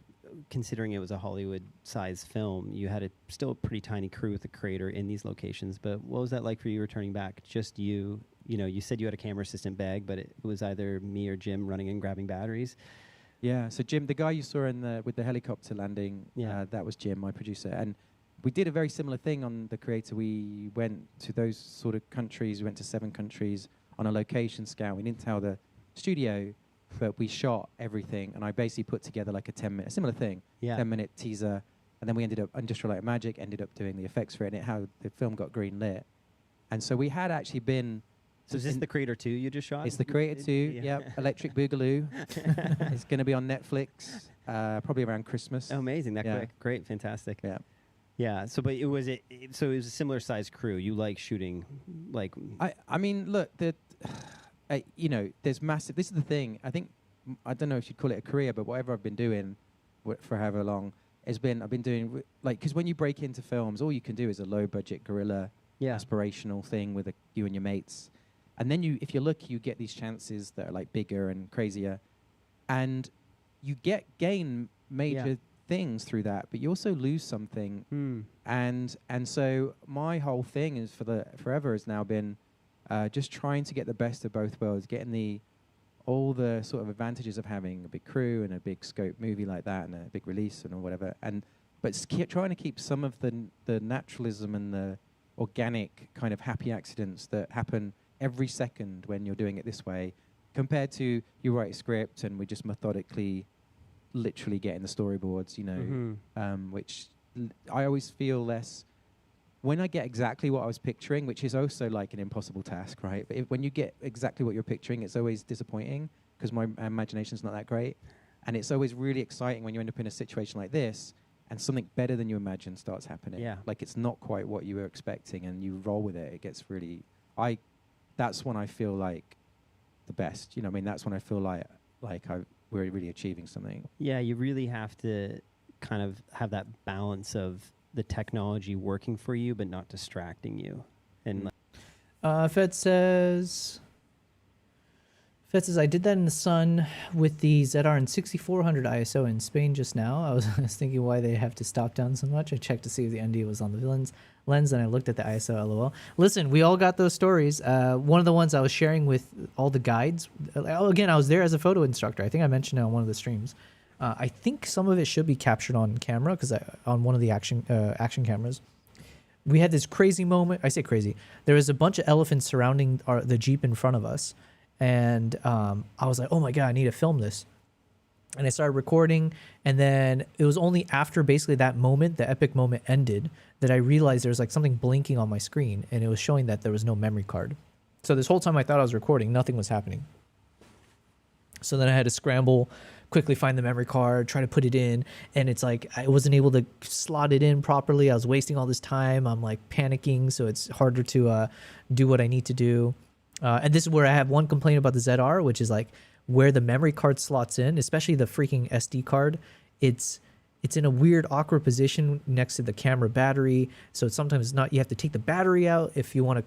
considering it was a Hollywood-sized film, you had still a pretty tiny crew with a creator in these locations. But what was that like for you returning back? Just you know, you said you had a camera assistant bag, but it was either me or Jim running and grabbing batteries. Yeah, so Jim, the guy you saw with the helicopter landing, that was Jim, my producer. And we did a very similar thing on The Creator. We went to those sort of countries. We went to 7 countries on a location scout. We didn't tell the studio, but we shot everything. And I basically put together like a 10-minute, similar thing, 10-minute teaser. And then we ended up, Industrial Light and Magic ended up doing the effects for it, and how the film got green lit. And so we had actually been... So is this The Creator 2 you just shot? It's The Creator 2, yep. Electric Boogaloo. It's going to be on Netflix probably around Christmas. Oh, amazing. That quick. Great. Fantastic. Yeah. Yeah. So, but it was a similar sized crew. You like shooting, like... I mean, look, you know, there's massive... This is the thing. I think, I don't know if you'd call it a career, but whatever I've been doing for however long, I've been doing... Like, because when you break into films, all you can do is a low-budget guerrilla aspirational thing with you and your mates. And then if you're lucky, you get these chances that are like bigger and crazier, and you gain major things through that, but you also lose something. And so my whole thing is forever has now been just trying to get the best of both worlds, getting all the sort of advantages of having a big crew and a big scope movie like that and a big release and whatever, but trying to keep some of the naturalism and the organic kind of happy accidents that happen every second when you're doing it this way, compared to you write a script and we just methodically literally get in the storyboards, you know, which I always feel less when I get exactly what I was picturing, which is also like an impossible task, right? But when you get exactly what you're picturing, it's always disappointing because my imagination's not that great. And it's always really exciting when you end up in a situation like this and something better than you imagined starts happening. Yeah. Like it's not quite what you were expecting and you roll with it. It gets really... That's when I feel like the best. You know what I mean? That's when I feel like we're really achieving something. Yeah, you really have to kind of have that balance of the technology working for you but not distracting you. And Fed says, I did that in the sun with the ZR and 6400 ISO in Spain just now. I was thinking why they have to stop down so much. I checked to see if the ND was on the lens, and I looked at the ISO, lol. Listen, we all got those stories. One of the ones I was sharing with all the guides, again, I was there as a photo instructor. I think I mentioned it on one of the streams. I think some of it should be captured on camera because on one of the action cameras. We had this crazy moment. I say crazy. There was a bunch of elephants surrounding the Jeep in front of us. And I was like, oh my God, I need to film this. And I started recording. And then it was only after basically that moment, the epic moment ended, that I realized there was like something blinking on my screen. And it was showing that there was no memory card. So this whole time I thought I was recording, nothing was happening. So then I had to scramble, quickly find the memory card, try to put it in. And it's like, I wasn't able to slot it in properly. I was wasting all this time. I'm like panicking. So it's harder to do what I need to do. And this is where I have one complaint about the ZR, which is like where the memory card slots in, especially the freaking SD card. It's in a weird, awkward position next to the camera battery. So sometimes it's not, you have to take the battery out if you want to.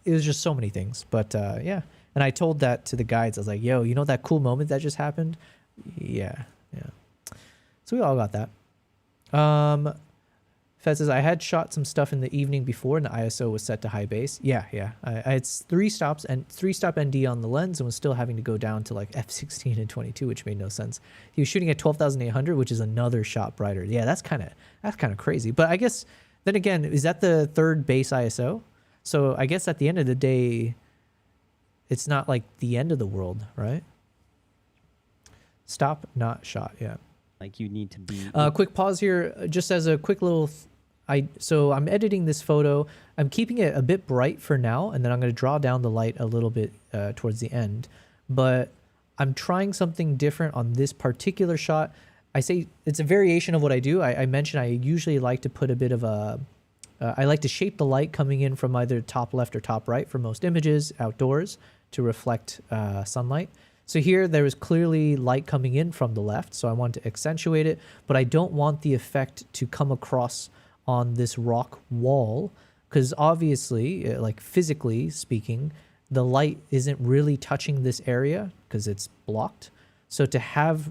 It was just so many things. But yeah. And I told that to the guides. I was like, yo, you know that cool moment that just happened? Yeah. So we all got that. Fed says, I had shot some stuff in the evening before and the ISO was set to high base. Yeah. I had 3-stop ND on the lens and was still having to go down to like f16 and 22, which made no sense. He was shooting at 12,800, which is another shot brighter. Yeah, that's kind of crazy. But I guess then again, is that the third base ISO? So I guess at the end of the day, it's not like the end of the world, right? Stop, not shot. Yeah. Like you need to be... quick pause here, just as a quick little... So I'm editing this photo. I'm keeping it a bit bright for now, and then I'm going to draw down the light a little bit towards the end. But I'm trying something different on this particular shot. I say it's a variation of what I do. I mentioned I usually like to put a bit of a I like to shape the light coming in from either top left or top right for most images outdoors to reflect sunlight. So here there is clearly light coming in from the left, so I want to accentuate it, but I don't want the effect to come across on this rock wall, because obviously, like physically speaking, the light isn't really touching this area because it's blocked. So to have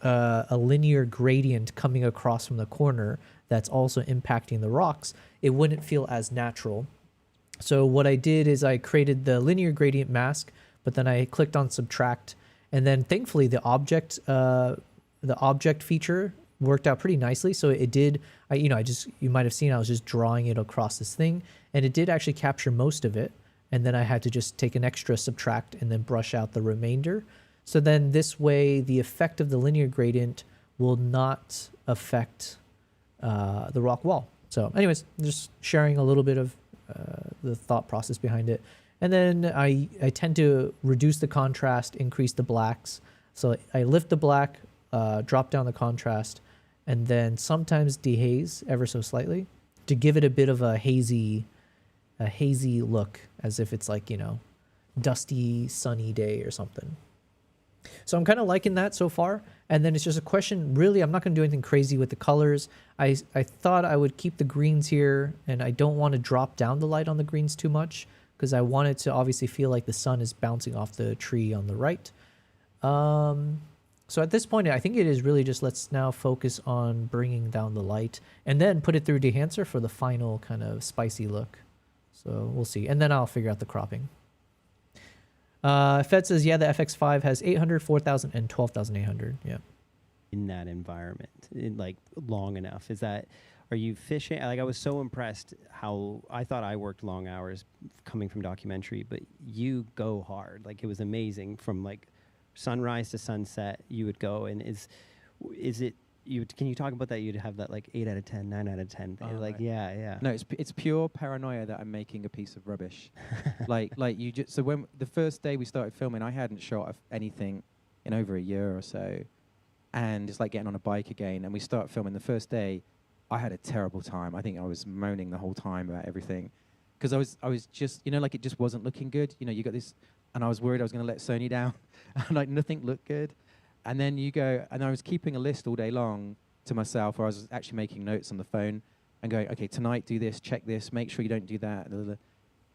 a linear gradient coming across from the corner that's also impacting the rocks, it wouldn't feel as natural. So what I did is I created the linear gradient mask, but then I clicked on subtract, and then thankfully the object feature worked out pretty nicely. So it did, you might have seen I was just drawing it across this thing, and it did actually capture most of it. And then I had to just take an extra subtract and then brush out the remainder. So then this way, the effect of the linear gradient will not affect the rock wall. So anyways, just sharing a little bit of the thought process behind it. And then I tend to reduce the contrast, increase the blacks. So I lift the black, drop down the contrast, and then sometimes dehaze ever so slightly to give it a bit of a hazy look, as if it's like, dusty, sunny day or something. So I'm kind of liking that so far. And then it's just a question, really, I'm not going to do anything crazy with the colors. I thought I would keep the greens here, and I don't want to drop down the light on the greens too much, because I want it to obviously feel like the sun is bouncing off the tree on the right. So at this point, I think it is really just let's now focus on bringing down the light and then put it through Dehancer for the final kind of spicy look. So we'll see. And then I'll figure out the cropping. Fed says, yeah, the FX5 has 800, 4,000, and 12,800. Yeah. In that environment, like long enough, are you fishing? Like, I was so impressed how I thought I worked long hours coming from documentary, but you go hard. Like, it was amazing from like sunrise to sunset. You would go, and is it? Can you talk about that? You'd have that like 8 out of 10, 9 out of 10. Like, right. Yeah. No, it's pure paranoia that I'm making a piece of rubbish. like you just. So when the first day we started filming, I hadn't shot anything in over a year or so, and it's like getting on a bike again. And we start filming the first day. I had a terrible time. I think I was moaning the whole time about everything, because I was just, like it just wasn't looking good. You got this, and I was worried I was going to let Sony down, and like nothing looked good. And then you go, and I was keeping a list all day long to myself, or I was actually making notes on the phone and going, okay, tonight do this, check this, make sure you don't do that. Blah, blah, blah.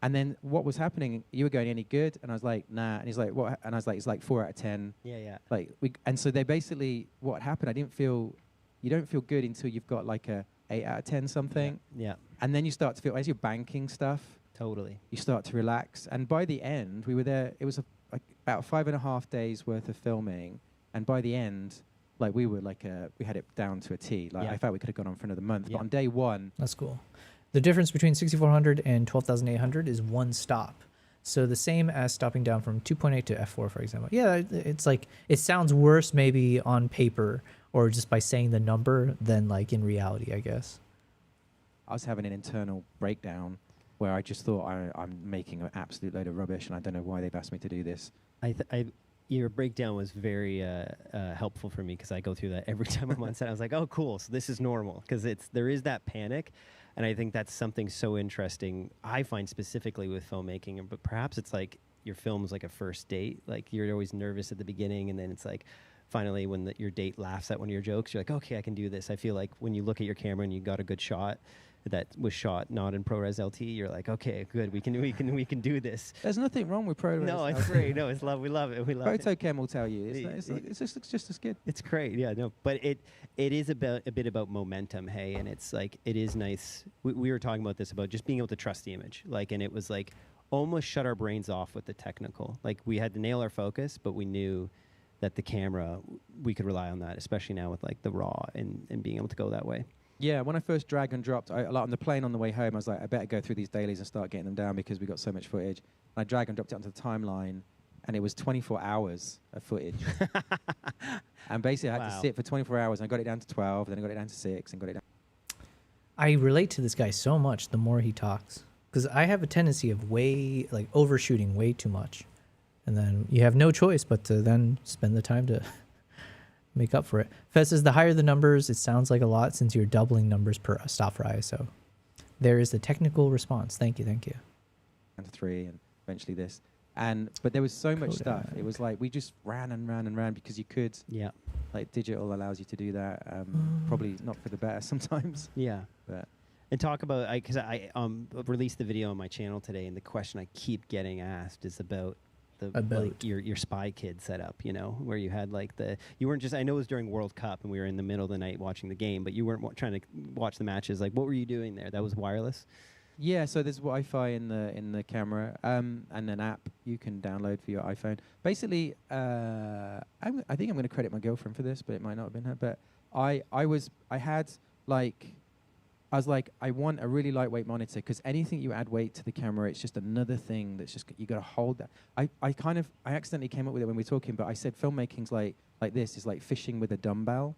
And then what was happening, you were going, any good? And I was like, nah. And he's like, what? And I was like, it's like 4 out of 10. Yeah. And so they basically, what happened, you don't feel good until you've got like a 8 out of 10 something. Yeah. And then you start to feel, as you're banking stuff, totally, you start to relax. And by the end, we were there, it was about 5.5 days worth of filming. And by the end, like we were like, we had it down to a T. Like I felt we could have gone on for another month. But on day one. That's cool. The difference between 6400 and 12,800 is one stop. So the same as stopping down from 2.8 to f4, for example. Yeah, it's like, it sounds worse maybe on paper or just by saying the number than like in reality, I guess. I was having an internal breakdown where I just thought I'm making an absolute load of rubbish, and I don't know why they've asked me to do this. Your breakdown was very helpful for me, because I go through that every time I'm on set. I was like, oh, cool, so this is normal, because there is that panic, and I think that's something so interesting I find specifically with filmmaking. But perhaps it's like your film's like a first date. Like, you're always nervous at the beginning, and then it's like finally when your date laughs at one of your jokes, you're like, okay, I can do this. I feel like when you look at your camera and you got a good shot that was shot not in ProRes LT, you're like, okay, good, we can do this. There's nothing wrong with ProRes. No, it's great. No, it's love. We love it. We love it. PhotoChem will tell you. It's just as good. It's great. Yeah, no, but it is a bit about momentum, hey, and it's like, it is nice. We were talking about this, about just being able to trust the image, like, and it was like almost shut our brains off with the technical. Like, we had to nail our focus, but we knew that the camera, we could rely on that, especially now with like the RAW and being able to go that way. Yeah, when I first drag and dropped, on the plane on the way home, I was like, I better go through these dailies and start getting them down, because we got so much footage. And I drag and dropped it onto the timeline, and it was 24 hours of footage. And basically, I had to sit for 24 hours, and I got it down to 12, then I got it down to 6, and got it down. I relate to this guy so much the more he talks, because I have a tendency of overshooting way too much. And then you have no choice but to then spend the time to make up for it. Fez says, the higher the numbers, it sounds like a lot since you're doubling numbers per stop for ISO. There is the technical response. Thank you, thank you. And 3, and eventually this. But there was so much stuff. It was like we just ran and ran and ran because you could. Yeah. Like digital allows you to do that. Probably not for the better sometimes. Yeah. But And talk about, because I released the video on my channel today, and the question I keep getting asked is about like your spy kid setup, you know, where you had like you weren't just, I know it was during World Cup and we were in the middle of the night watching the game, but you weren't trying to watch the matches. Like, what were you doing there? That was wireless? yeah, so there's Wi-Fi in the camera, and an app you can download for your iPhone. Basically, I think I'm going to credit my girlfriend for this, but it might not have been her. But I was like, I want a really lightweight monitor, because anything you add weight to the camera, it's just another thing that's just, you got to hold that. I accidentally came up with it when we were talking, but I said filmmaking's like this is like fishing with a dumbbell.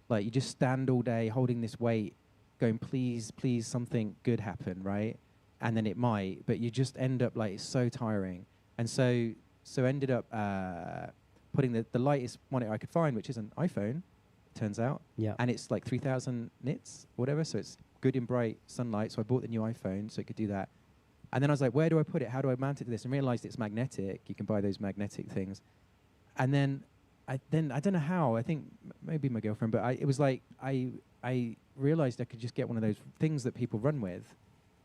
Like you just stand all day holding this weight, going, please, please, something good happen, right? And then it might, but you just end up like, it's so tiring. And so ended up putting the lightest monitor I could find, which is an iPhone, turns out. Yeah. And it's like 3,000 nits, or whatever, so it's good in bright sunlight. So I bought the new iPhone so it could do that. And then I was like, where do I put it? How do I mount it to this? And realized it's magnetic. You can buy those magnetic things. And then I don't know how. I think maybe my girlfriend, but it was like I realized I could just get one of those things that people run with.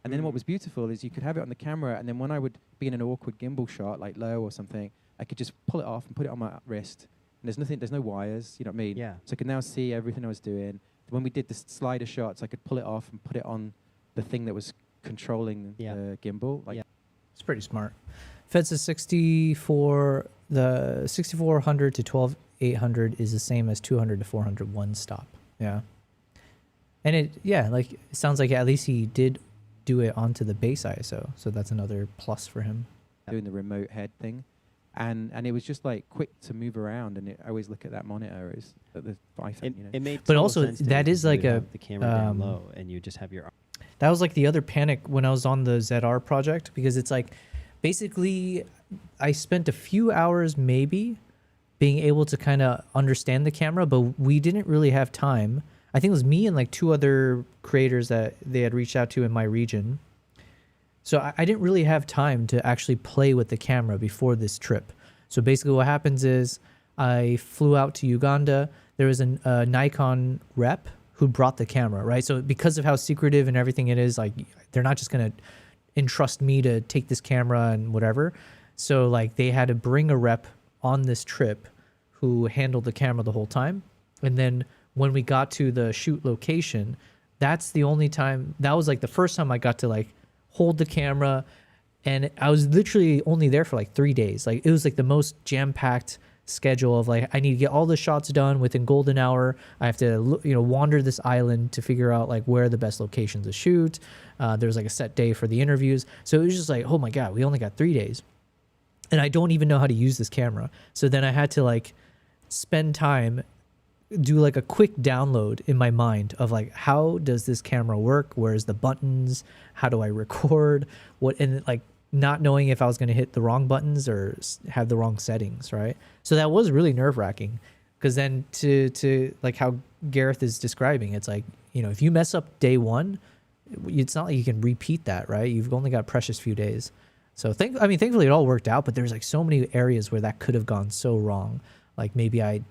And then what was beautiful is you could have it on the camera, and then when I would be in an awkward gimbal shot, like low or something, I could just pull it off and put it on my wrist. And there's no wires, you know what I mean? Yeah. So I could now see everything I was doing. When we did the slider shots, I could pull it off and put it on the thing that was controlling the gimbal. Like, It's pretty smart. Fed says 6400 to 12800 is the same as 200 to 400 one stop. Yeah. And it sounds like at least he did do it onto the base ISO, so that's another plus for him. doing the remote head thing. And it was just like quick to move around, and I always look at that monitor as the iPhone. It made but total also sense to that me, is 'cause you like would a have the camera down low, and you just have your. That was like the other panic when I was on the ZR project, because it's like basically I spent a few hours maybe being able to kind of understand the camera, but we didn't really have time. I think it was me and like two other creators that they had reached out to in my region. So I didn't really have time to actually play with the camera before this trip. So basically what happens is I flew out to Uganda. There was a Nikon rep who brought the camera, right? So because of how secretive and everything it is, like they're not just going to entrust me to take this camera and whatever. So like they had to bring a rep on this trip who handled the camera the whole time. And then when we got to the shoot location, that's the only time, that was like the first time I got to like hold the camera. And I was literally only there for like 3 days. Like it was like the most jam-packed schedule of like, I need to get all the shots done within golden hour. I have to, wander this island to figure out like where the best locations to shoot. There's like a set day for the interviews. So it was just like, oh my God, we only got 3 days. And I don't even know how to use this camera. So then I had to like spend time, do like a quick download in my mind of like, how does this camera work? Where's the buttons? How do I record? And like not knowing if I was going to hit the wrong buttons or have the wrong settings, right? So that was really nerve wracking, because then to like how Gareth is describing, it's like, if you mess up day one, it's not like you can repeat that, right? You've only got a precious few days. So thankfully it all worked out, but there's like so many areas where that could have gone so wrong. Like maybe I,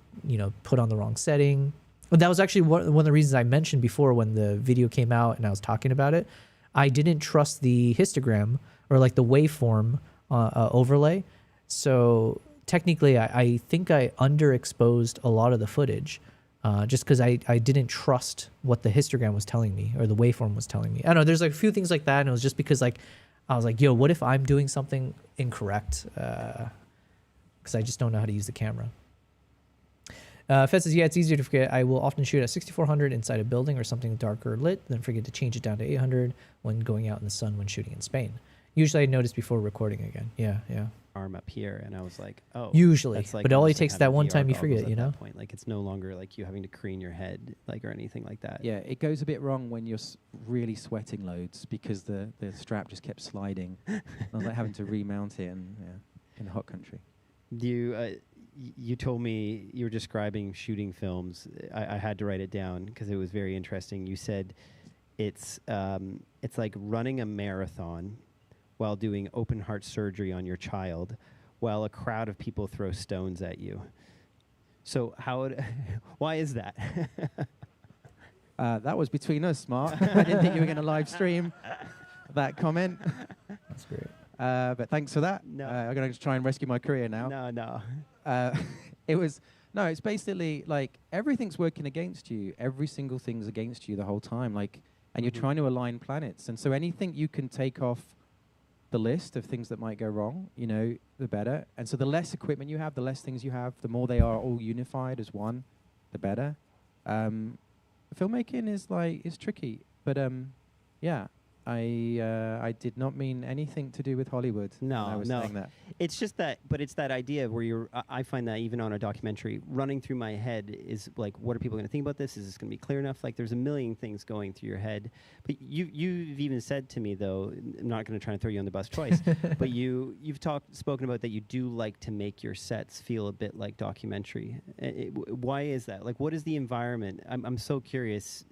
put on the wrong setting. But that was actually one of the reasons I mentioned before when the video came out and I was talking about it. I didn't trust the histogram or like the waveform overlay. So technically I think I underexposed a lot of the footage just because I didn't trust what the histogram was telling me or the waveform was telling me. I don't know, there's like a few things like that, and it was just because like I was like, what if I'm doing something incorrect? Because I just don't know how to use the camera. Fed says, it's easier to forget. I will often shoot at 6400 inside a building or something darker lit, then forget to change it down to 800 when going out in the sun when shooting in Spain. Usually I notice before recording again. Yeah. Arm up here, and I was like, oh. Usually, that's like but it only almost takes like that having one VR time you goggles forget, at that point. Like it's no longer like you having to crane your head, like or anything like that. Yeah, it goes a bit wrong when you're really sweating loads because the strap just kept sliding. I was like having to remount it in a hot country. You told me you were describing shooting films. I had to write it down because it was very interesting. You said it's like running a marathon while doing open heart surgery on your child, while a crowd of people throw stones at you. So why is that? That was between us, Mark. I didn't think you were going to live stream that comment. That's great. But thanks for that. No. I'm going to try and rescue my career now. No. It's basically like everything's working against you. Every single thing's against you the whole time. Like, and you're trying to align planets. And so anything you can take off the list of things that might go wrong, you know, the better. And so the less equipment you have, the less things you have, the more they are all unified as one, the better. Filmmaking is tricky, but yeah. I did not mean anything to do with Hollywood. No, when I was no. saying that. It's just that, but it's that idea where I find that even on a documentary, running through my head is like, what are people going to think about this? Is this going to be clear enough? Like, there's a million things going through your head. But you've even said to me, though, I'm not going to try and throw you on the bus twice, but you've spoken about that you do like to make your sets feel a bit like documentary. Why is that? Like, what is the environment? I'm so curious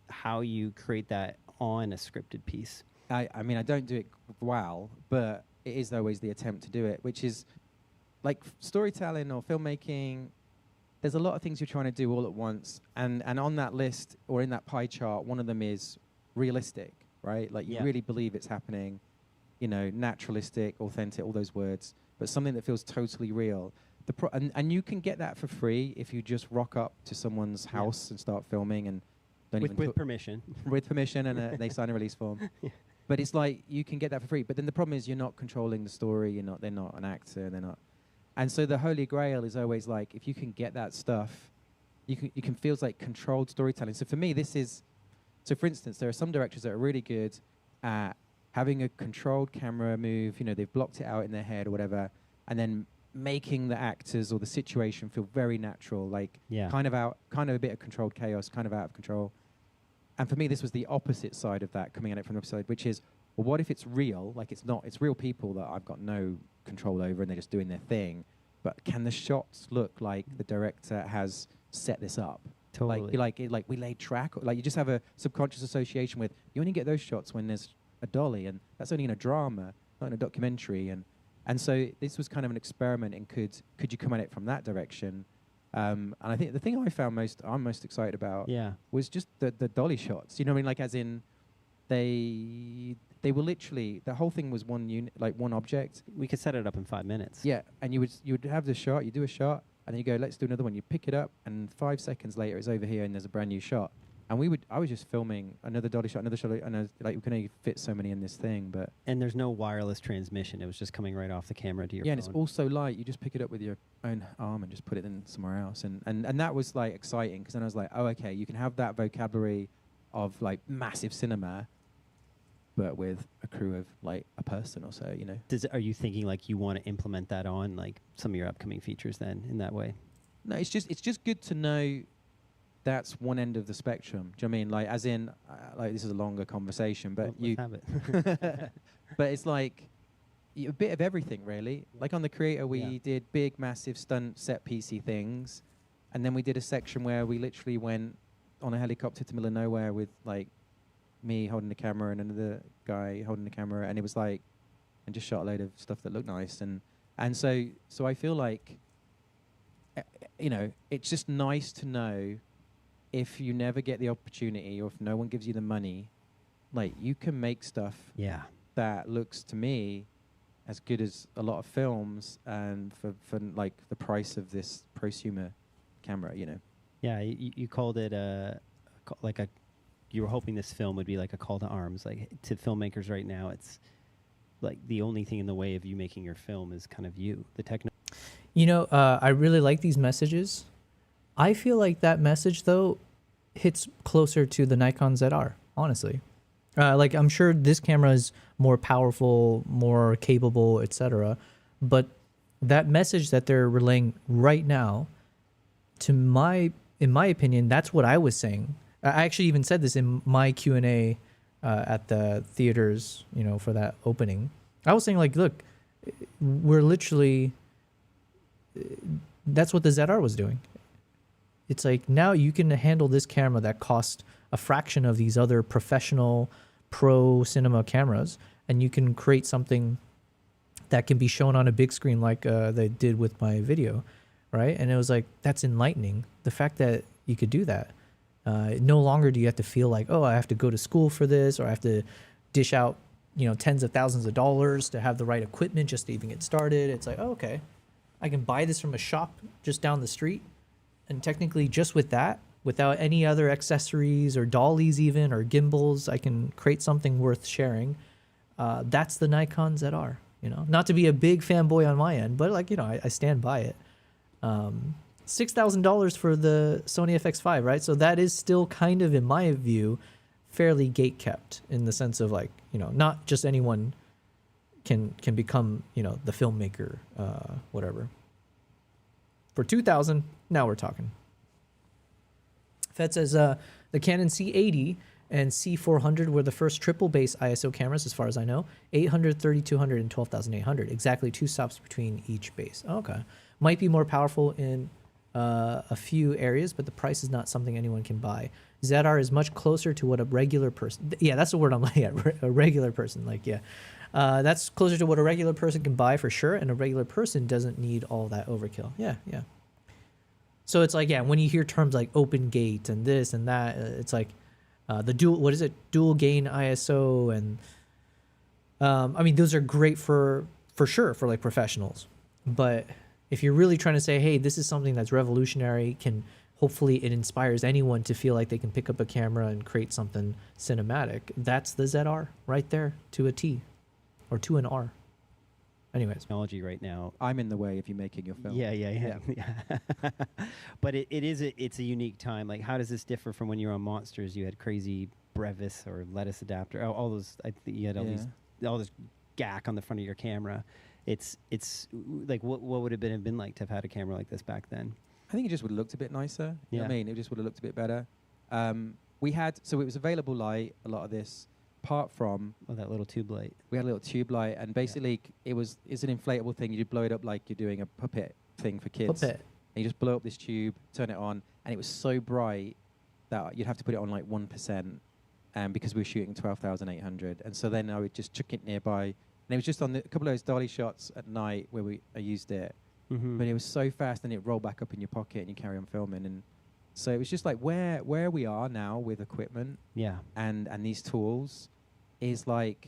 how you create that on a scripted piece. I mean, I don't do it well, but it is always the attempt to do it, which is like storytelling or filmmaking. There's a lot of things you're trying to do all at once, and on that list or in that pie chart, one of them is realistic, right? Like you really believe it's happening, you know, naturalistic, authentic, all those words, but something that feels totally real. And you can get that for free if you just rock up to someone's house and start filming and with permission. With permission, and they sign a release form. But it's like you can get that for free. But then the problem is you're not controlling the story. They're not an actor. They're not. And so the holy grail is always like, if you can get that stuff, you can feels like controlled storytelling. So for me, so for instance, there are some directors that are really good at having a controlled camera move. You know, they've blocked it out in their head or whatever, and then making the actors or the situation feel very natural, like kind of a bit of controlled chaos, kind of out of control. And for me, this was the opposite side of that, coming at it from the opposite side, which is, well, what if it's real? Like, it's real people that I've got no control over, and they're just doing their thing. But can the shots look like the director has set this up? Totally. Like we laid track. Like, you just have a subconscious association with, you only get those shots when there's a dolly, and that's only in a drama, not in a documentary. And so this was kind of an experiment in could you come at it from that direction? And I think the thing I'm most excited about was just the dolly shots. You know what I mean? Like, as in, they were literally, the whole thing was one unit, like one object. We could set it up in 5 minutes. Yeah, and you would have the shot, you do a shot, and then you go, let's do another one. You pick it up, and 5 seconds later, it's over here, and there's a brand new shot. And I was just filming another dolly shot, and I was like, we can only fit so many in this thing, but. And there's no wireless transmission. It was just coming right off the camera to your phone. And it's also light. You just pick it up with your own arm and just put it in somewhere else. And that was like exciting, because then I was like, oh, okay, you can have that vocabulary of like massive cinema, but with a crew of like a person or so, you know. Are you thinking like you want to implement that on like some of your upcoming features then in that way? No, it's just good to know. That's one end of the spectrum. Do you know what I mean? Like, as in, like, this is a longer conversation, but let's have it. But it's like a bit of everything, really. Like on the Creator, we did big, massive stunt set piecey things, and then we did a section where we literally went on a helicopter to the middle of nowhere with like me holding the camera and another guy holding the camera, and it was like, and just shot a load of stuff that looked nice, and so I feel like, you know, it's just nice to know. If you never get the opportunity, or if no one gives you the money, like, you can make stuff that looks to me as good as a lot of films, and for like the price of this prosumer camera, you know. Yeah, you called it you were hoping this film would be like a call to arms, like to filmmakers right now. It's like the only thing in the way of you making your film is kind of the techno. You know, I really like these messages. I feel like that message, though, hits closer to the Nikon ZR, honestly. Like, I'm sure this camera is more powerful, more capable, etc. But that message that they're relaying right now, in my opinion, that's what I was saying. I actually even said this in my Q&A at the theaters, you know, for that opening. I was saying, like, look, we're literally... That's what the ZR was doing. it's like now you can handle this camera that cost a fraction of these other professional pro cinema cameras, and you can create something that can be shown on a big screen like they did with my video, right? And it was like, that's enlightening. The fact that you could do that. No longer do you have to feel like, oh, I have to go to school for this, or I have to dish out, you know, tens of thousands of dollars to have the right equipment just to even get started. It's like, oh, okay, I can buy this from a shop just down the street, and technically just with that, without any other accessories or dollies even, or gimbals, I can create something worth sharing. That's the Nikon ZR, you know, not to be a big fanboy on my end, but like, you know, I stand by it. $6,000 for the Sony FX5, right? So that is still kind of, in my view, fairly gate kept, in the sense of like, you know, not just anyone can become, you know, the filmmaker, whatever. For 2,000, now we're talking. Fed says the Canon C80 and C400 were the first triple base ISO cameras, as far as I know. 800, 3200, and 12,800. Exactly 2 stops between each base. Okay. Might be more powerful in a few areas, but the price is not something anyone can buy. ZR is much closer to what a regular person... Yeah, that's the word I'm looking at. A regular person, like, yeah. That's closer to what a regular person can buy for sure, and a regular person doesn't need all that overkill. Yeah, yeah. So it's like, yeah, when you hear terms like open gate and this and that, it's like the dual gain ISO, and I mean, those are great for sure for like professionals. But if you're really trying to say, hey, this is something that's revolutionary, hopefully it inspires anyone to feel like they can pick up a camera and create something cinematic, that's the ZR right there, to a T, or to an R. Anyways, technology right now. I'm in the way if you're making your film. Yeah. But it's a unique time. Like, how does this differ from when you were on Monsters? You had crazy brevis or lettuce adapter, all those. I think you had all this gack on the front of your camera. It's like, what would it have been like to have had a camera like this back then? I think it just would have looked a bit nicer. You know what I mean? It just would have looked a bit better. So it was available light, a lot of this. Apart from that little tube light, we had a little tube light, and basically it's an inflatable thing. You blow it up like you're doing a puppet thing for kids. Puppet. And you just blow up this tube, turn it on, and it was so bright that you'd have to put it on like 1%, because we were shooting 12,800. And so then I would just chuck it nearby, and it was just on a couple of those dolly shots at night where I used it. Mm-hmm. But it was so fast, and it rolled back up in your pocket, and you carry on filming. And so it was just like where we are now with equipment, and these tools, is like,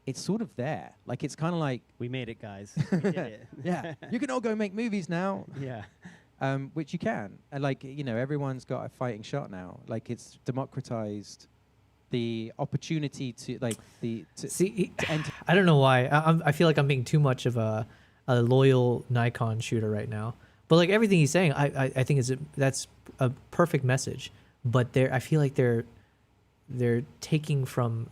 it's sort of there. Like, it's kind of like, we made it, guys. We did it. Yeah, you can all go make movies now. Yeah, which you can, and like, you know, everyone's got a fighting shot now. Like, it's democratized the opportunity to like to enter. I don't know why. I feel like I'm being too much of a loyal Nikon shooter right now. But like everything he's saying, I think that's a perfect message. But I feel like they're taking from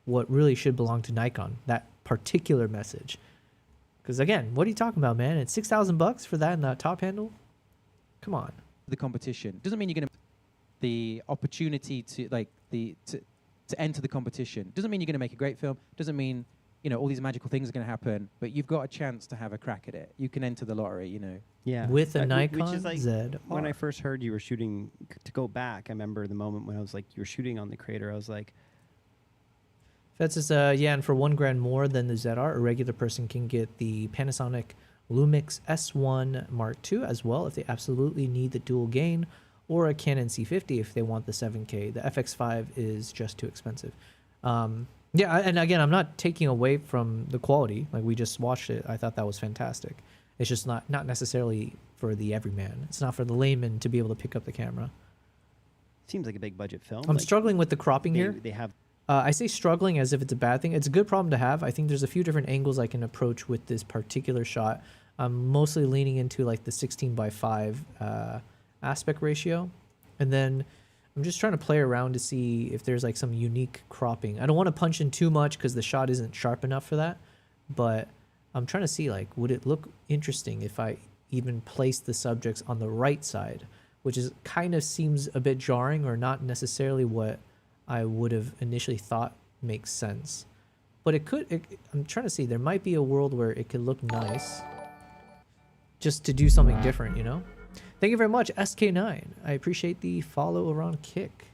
what really should belong to Nikon, that particular message. Because again, what are you talking about, man? It's $6,000 for that and the top handle. Come on. The competition doesn't mean you're gonna the opportunity to like to enter the competition. Doesn't mean you're gonna make a great film. Doesn't mean, you know, all these magical things are gonna happen. But you've got a chance to have a crack at it. You can enter the lottery, you know. Yeah. With a Nikon which is like, ZR. When I first heard you were shooting, to go back, I remember the moment when I was like, you were shooting on the Crater. I was like, That says, yeah, and for $1,000 more than the ZR, a regular person can get the Panasonic Lumix S1 Mark II as well if they absolutely need the dual gain, or a Canon C50 if they want the 7K. The FX5 is just too expensive. Yeah, and again, I'm not taking away from the quality. Like, we just watched it. I thought that was fantastic. It's just not necessarily for the everyman. It's not for the layman to be able to pick up the camera. seems like a big budget film. I'm struggling with the cropping here. They have... I say struggling as if it's a bad thing. It's a good problem to have. I think there's a few different angles I can approach with this particular shot. I'm mostly leaning into like the 16:5 aspect ratio. And then I'm just trying to play around to see if there's like some unique cropping. I don't want to punch in too much because the shot isn't sharp enough for that. But I'm trying to see, like, would it look interesting if I even place the subjects on the right side, which is kind of seems a bit jarring or not necessarily what I would have initially thought makes sense. But it could, I'm trying to see, there might be a world where it could look nice just to do something different, you know? Thank you very much, SK9. I appreciate the follow around Kick.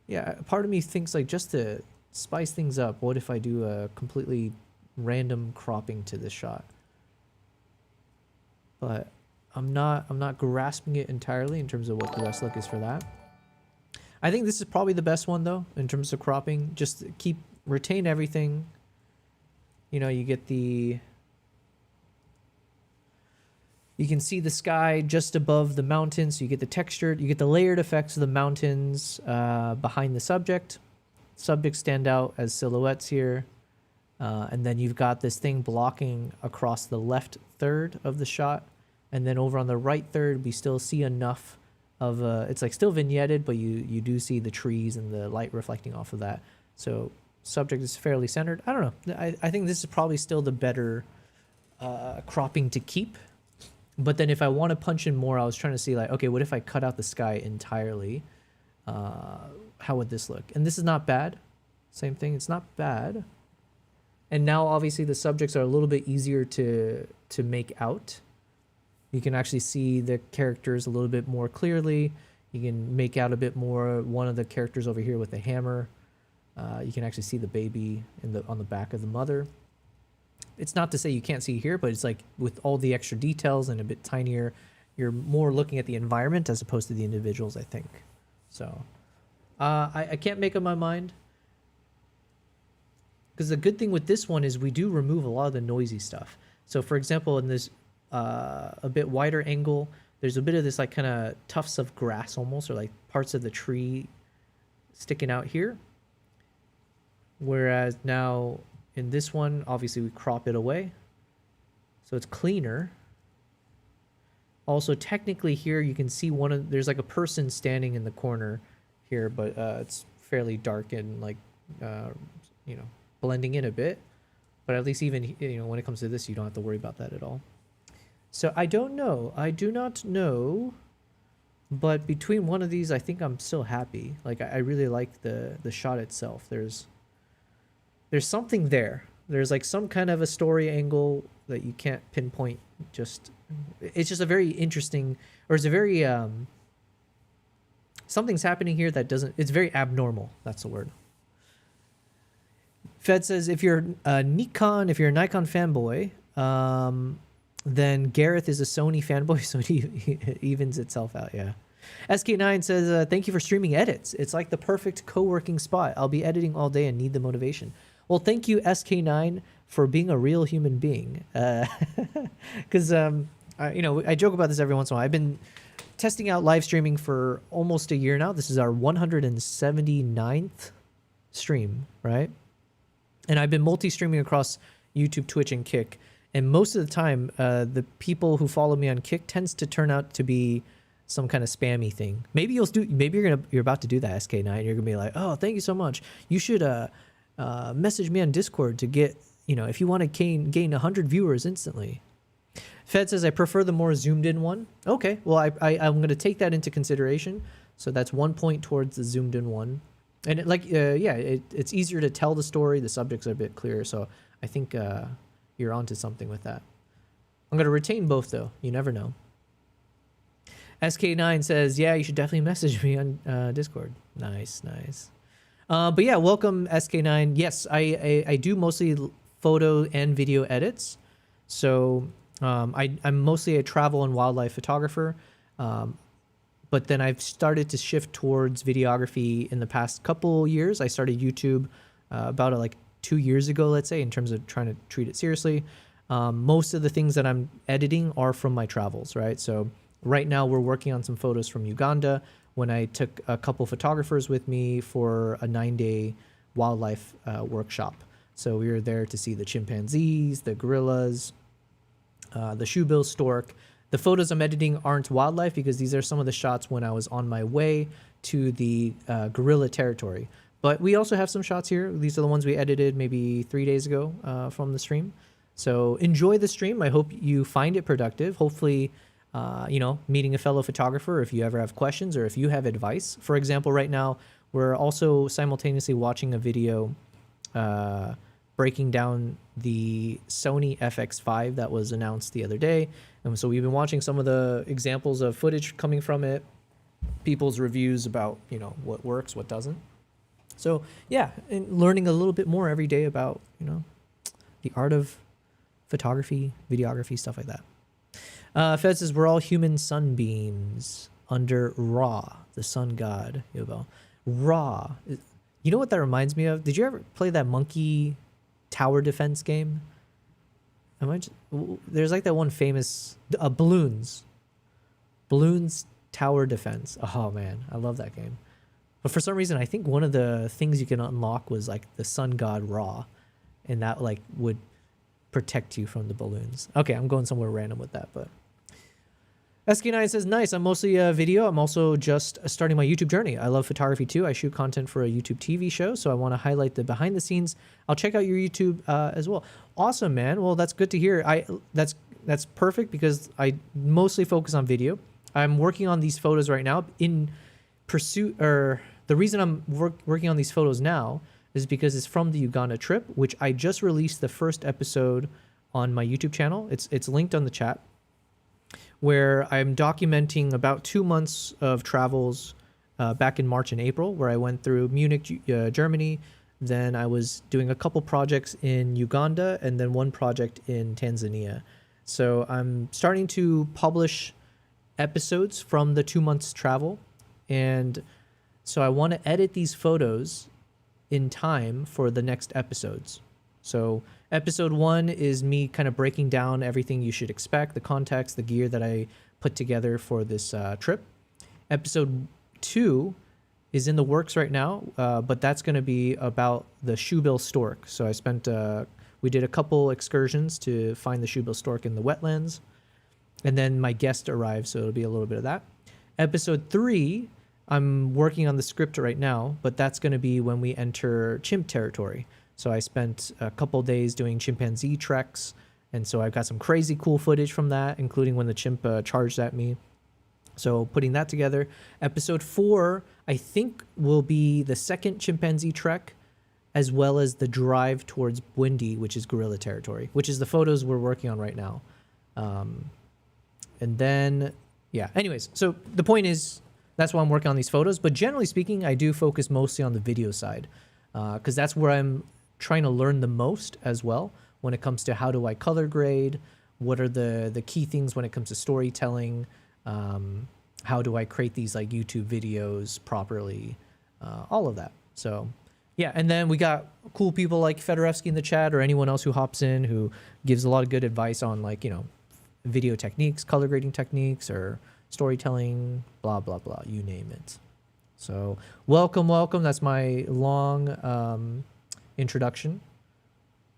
Yeah, part of me thinks like just to spice things up, what if I do a completely random cropping to this shot? But I'm not grasping it entirely in terms of what the best look is for that. I think this is probably the best one though in terms of cropping. Just retain everything. You know, you get the, you can see the sky just above the mountains. So you get the textured, you get the layered effects of the mountains behind the subject. Subjects stand out as silhouettes here. And then you've got this thing blocking across the left third of the shot. And then over on the right third, we still see enough of, it's like still vignetted, but you do see the trees and the light reflecting off of that. So subject is fairly centered. I don't know. I think this is probably still the better cropping to keep. But then if I want to punch in more, I was trying to see like, okay, what if I cut out the sky entirely? How would this look? And this is not bad. Same thing. It's not bad. And now obviously the subjects are a little bit easier to make out. You can actually see the characters a little bit more clearly. You can make out a bit more one of the characters over here with the hammer. You can actually see the baby on the back of the mother. It's not to say you can't see here, but it's like with all the extra details and a bit tinier, you're more looking at the environment as opposed to the individuals, I think. So I can't make up my mind. Because the good thing with this one is we do remove a lot of the noisy stuff. So for example, in this a bit wider angle, there's a bit of this like kind of tufts of grass almost, or like parts of the tree sticking out here. Whereas now in this one, obviously we crop it away. So it's cleaner. Also technically here you can see there's like a person standing in the corner here, but it's fairly dark and like, you know, blending in a bit. But at least even, you know, when it comes to this, you don't have to worry about that at all. So I don't know. I do not know. But between one of these, I think I'm still happy. Like I really like the shot itself. There's something there. There's like some kind of a story angle that you can't pinpoint. It's just a very interesting, or it's a very something's happening here that doesn't. It's very abnormal. That's the word. Fed says if you're a Nikon fanboy, then Gareth is a Sony fanboy, so it evens itself out. Yeah. SK9 says thank you for streaming edits. It's like the perfect co-working spot. I'll be editing all day and need the motivation. Well, thank you, SK9, for being a real human being. Because you know, I joke about this every once in a while. I've been testing out live streaming for almost a year now. This is our 179th stream, right? And I've been multi-streaming across YouTube, Twitch, and Kick. And most of the time, the people who follow me on Kick tends to turn out to be some kind of spammy thing. Maybe you're about to do that, SK9. You're gonna be like, oh, thank you so much. You should message me on Discord to get, you know, if you want to gain 100 viewers instantly. Fed says I prefer the more zoomed in one. Okay, well I'm gonna take that into consideration. So that's 1 point towards the zoomed in one. And it's easier to tell the story. The subjects are a bit clearer. So I think you're onto something with that. I'm going to retain both, though. You never know. SK9 says, yeah, you should definitely message me on Discord. Nice. But yeah, welcome, SK9. Yes, I do mostly photo and video edits. So I'm mostly a travel and wildlife photographer. But then I've started to shift towards videography in the past couple years. I started YouTube about like 2 years ago, let's say, in terms of trying to treat it seriously. Most of the things that I'm editing are from my travels, right? So right now we're working on some photos from Uganda when I took a couple photographers with me for a 9-day wildlife workshop. So we were there to see the chimpanzees, the gorillas, the shoebill stork. The photos I'm editing aren't wildlife because these are some of the shots when I was on my way to the gorilla territory. But we also have some shots here. These are the ones we edited maybe 3 days ago from the stream. So enjoy the stream. I hope you find it productive. Hopefully, you know, meeting a fellow photographer if you ever have questions or if you have advice. For example, right now, we're also simultaneously watching a video breaking down the Sony FX5 that was announced the other day. And so we've been watching some of the examples of footage coming from it, people's reviews about, you know, what works, what doesn't. So yeah, and learning a little bit more every day about, you know, the art of photography, videography, stuff like that. Fed says, we're all human sunbeams under Ra, the sun god, Yobel. Ra. You know what that reminds me of? Did you ever play that monkey tower defense game? There's like that one famous Balloons tower defense. Oh man, I love that game. But for some reason, I think one of the things you can unlock was like the sun god Ra, and that like would protect you from the balloons. Okay, I'm going somewhere random with that, but SK9 says, nice, I'm mostly video. I'm also just starting my YouTube journey. I love photography too. I shoot content for a YouTube TV show, so I want to highlight the behind the scenes. I'll check out your YouTube as well. Awesome, man. Well, that's good to hear. That's perfect because I mostly focus on video. I'm working on these photos right now in pursuit, or the reason I'm working on these photos now is because it's from the Uganda trip, which I just released the first episode on my YouTube channel. It's linked on the chat, where I'm documenting about 2 months of travels back in March and April, where I went through Munich, Germany. Then I was doing a couple projects in Uganda and then one project in Tanzania. So I'm starting to publish episodes from the 2 months travel. And so I want to edit these photos in time for the next episodes. So episode 1 is me kind of breaking down everything you should expect, the context, the gear that I put together for this trip. Episode 2 is in the works right now, but that's going to be about the shoebill stork. So we did a couple excursions to find the shoebill stork in the wetlands, and then my guest arrived, so it'll be a little bit of that. Episode 3, I'm working on the script right now, but that's going to be when we enter chimp territory. So I spent a couple days doing chimpanzee treks, and so I've got some crazy cool footage from that, including when the chimp charged at me. So putting that together. Episode 4, I think, will be the second chimpanzee trek, as well as the drive towards Bwindi, which is gorilla territory, which is the photos we're working on right now. And then, yeah, anyways, so the point is, that's why I'm working on these photos. But generally speaking, I do focus mostly on the video side, because that's where I'm trying to learn the most as well when it comes to how do I color grade, what are the key things when it comes to storytelling, how do I create these like YouTube videos properly, all of that. So yeah, and then we got cool people like Fedorevsky in the chat, or anyone else who hops in who gives a lot of good advice on, like, you know, video techniques, color grading techniques, or storytelling, blah blah blah, you name it. So welcome. That's my long introduction,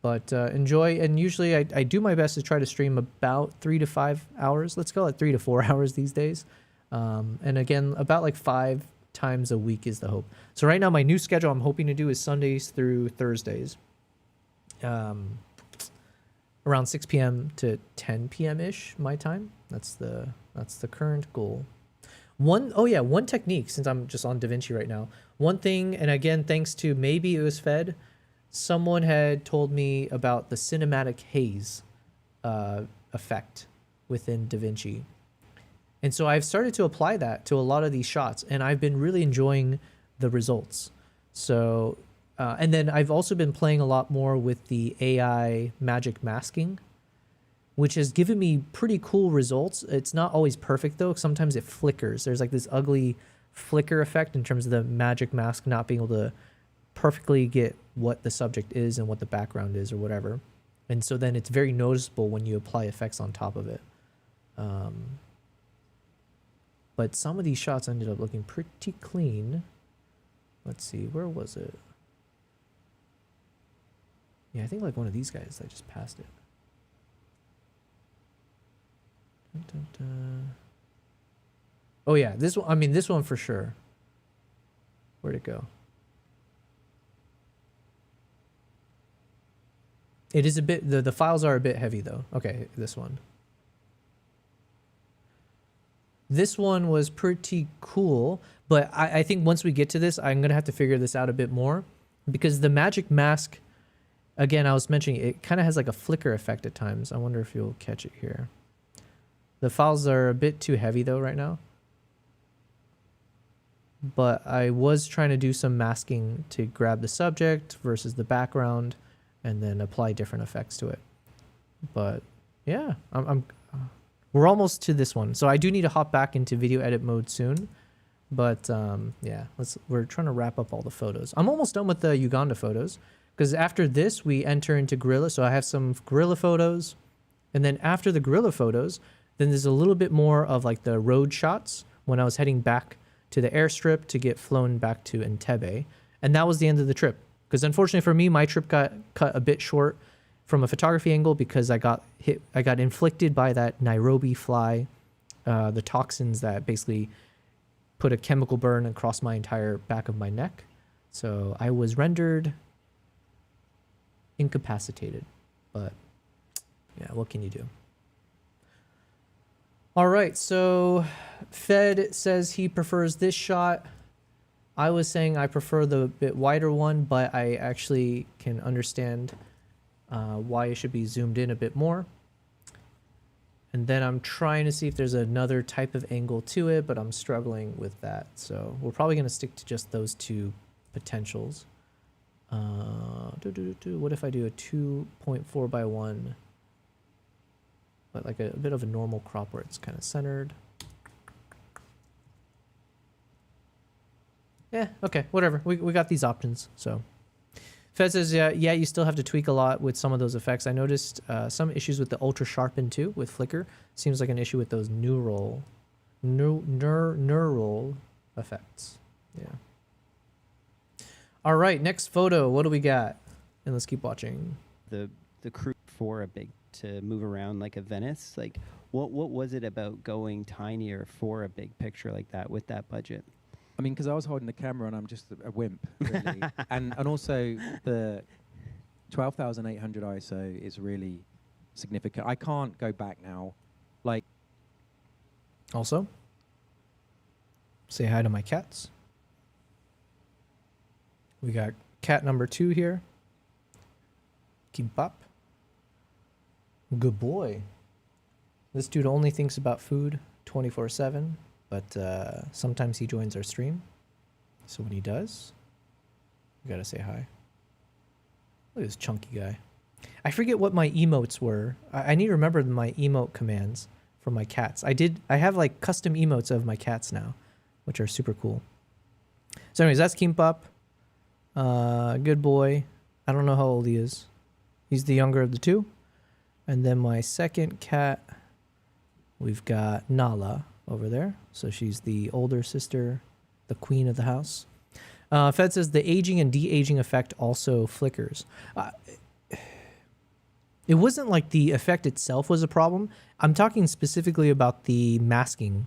but enjoy. And usually I do my best to try to stream about 3 to 5 hours. Let's call it 3 to 4 hours these days. And again, about like 5 times a week is the hope. So right now my new schedule I'm hoping to do is Sundays through Thursdays, around 6 p.m. to 10 p.m. ish my time. That's the current goal. One technique, since I'm just on DaVinci right now, one thing, and again, thanks to maybe it was Fed, someone had told me about the cinematic haze effect within DaVinci. And so I've started to apply that to a lot of these shots, and I've been really enjoying the results. So, and then I've also been playing a lot more with the AI magic masking, which has given me pretty cool results. It's not always perfect though. Sometimes it flickers. There's like this ugly flicker effect in terms of the magic mask not being able to perfectly get what the subject is and what the background is or whatever. And so then it's very noticeable when you apply effects on top of it. But some of these shots ended up looking pretty clean. Let's see, where was it? Yeah, I think like one of these guys, I just passed it. Dun, dun, dun. Oh yeah, this one, I mean this one for sure. Where'd it go? It is a bit, the files are a bit heavy though. Okay, this one. This one was pretty cool, but I think once we get to this, I'm going to have to figure this out a bit more, because the magic mask again, I was mentioning it kind of has like a flicker effect at times. I wonder if you'll catch it here. The files are a bit too heavy though right now. But I was trying to do some masking to grab the subject versus the background and then apply different effects to it. But yeah, we're almost to this one. So I do need to hop back into video edit mode soon. But yeah, we're trying to wrap up all the photos. I'm almost done with the Uganda photos because after this we enter into gorilla. So I have some gorilla photos, and then after the gorilla photos, then there's a little bit more of like the road shots when I was heading back to the airstrip to get flown back to Entebbe. And that was the end of the trip. Because unfortunately for me, my trip got cut a bit short from a photography angle because I got inflicted by that Nairobi fly, the toxins that basically put a chemical burn across my entire back of my neck. So I was rendered incapacitated, but yeah, what can you do? All right, so Fed says he prefers this shot. I was saying I prefer the bit wider one, but I actually can understand why it should be zoomed in a bit more. And then I'm trying to see if there's another type of angle to it, but I'm struggling with that. So we're probably going to stick to just those two potentials. What if I do a 2.4 by 1? But like a bit of a normal crop where it's kind of centered. Yeah, okay, whatever. We got these options. So Fed says, yeah, you still have to tweak a lot with some of those effects. I noticed some issues with the ultra sharpen too, with flicker. Seems like an issue with those neural effects. Yeah. All right, next photo. What do we got? And let's keep watching. The crew for a big to move around like a Venice. Like, what was it about going tinier for a big picture like that with that budget? I mean, because I was holding the camera and I'm just a wimp, really. and also the 12,800 ISO is really significant. I can't go back now. Like, also, say hi to my cats. We got cat number 2 here. Kimbap. Good boy. This dude only thinks about food 24/7, but sometimes he joins our stream. So when he does, we gotta say hi. Look at this chunky guy. I forget what my emotes were. I need to remember my emote commands for my cats. I have like custom emotes of my cats now, which are super cool. So anyways, that's Kimbap. Good boy. I don't know how old he is. He's the younger of the two. And then my second cat, we've got Nala over there. So she's the older sister, the queen of the house. Fed says the aging and de-aging effect also flickers. It wasn't like the effect itself was a problem. I'm talking specifically about the masking.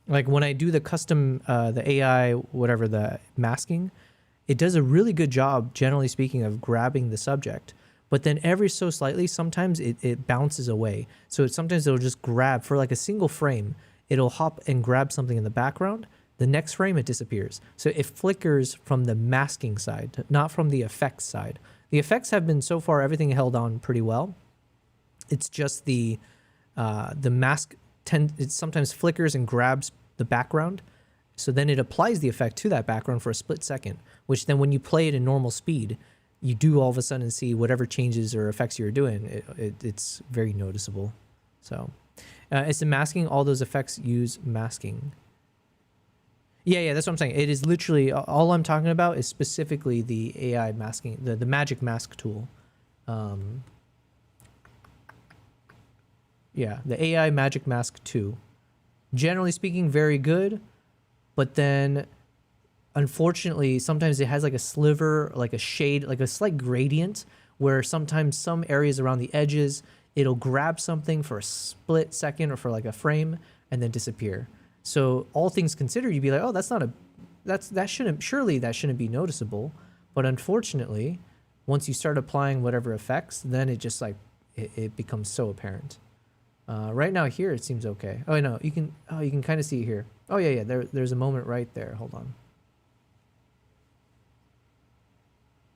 Like when I do the custom, the AI, whatever, the masking, it does a really good job, generally speaking, of grabbing the subject. But then every so slightly, sometimes it bounces away. So sometimes it'll just grab for like a single frame. It'll hop and grab something in the background. The next frame, it disappears. So it flickers from the masking side, not from the effects side. The effects have been so far, everything held on pretty well. It's just the mask, it sometimes flickers and grabs the background. So then it applies the effect to that background for a split second, which then when you play it in normal speed, you do all of a sudden see whatever changes or effects you're doing. It's very noticeable. So it's the masking. All those effects use masking. Yeah, that's what I'm saying. It is literally, all I'm talking about is specifically the AI masking, the magic mask tool. Yeah, the AI magic mask 2. Generally speaking, very good. But then, unfortunately, sometimes it has like a sliver, like a shade, like a slight gradient, where sometimes some areas around the edges, it'll grab something for a split second or for like a frame and then disappear. So all things considered, you'd be like, oh, that shouldn't be noticeable. But unfortunately, once you start applying whatever effects, then it just like, it becomes so apparent. Right now here, it seems okay. Oh, no, you can kind of see it here. Oh yeah, there's a moment right there. Hold on.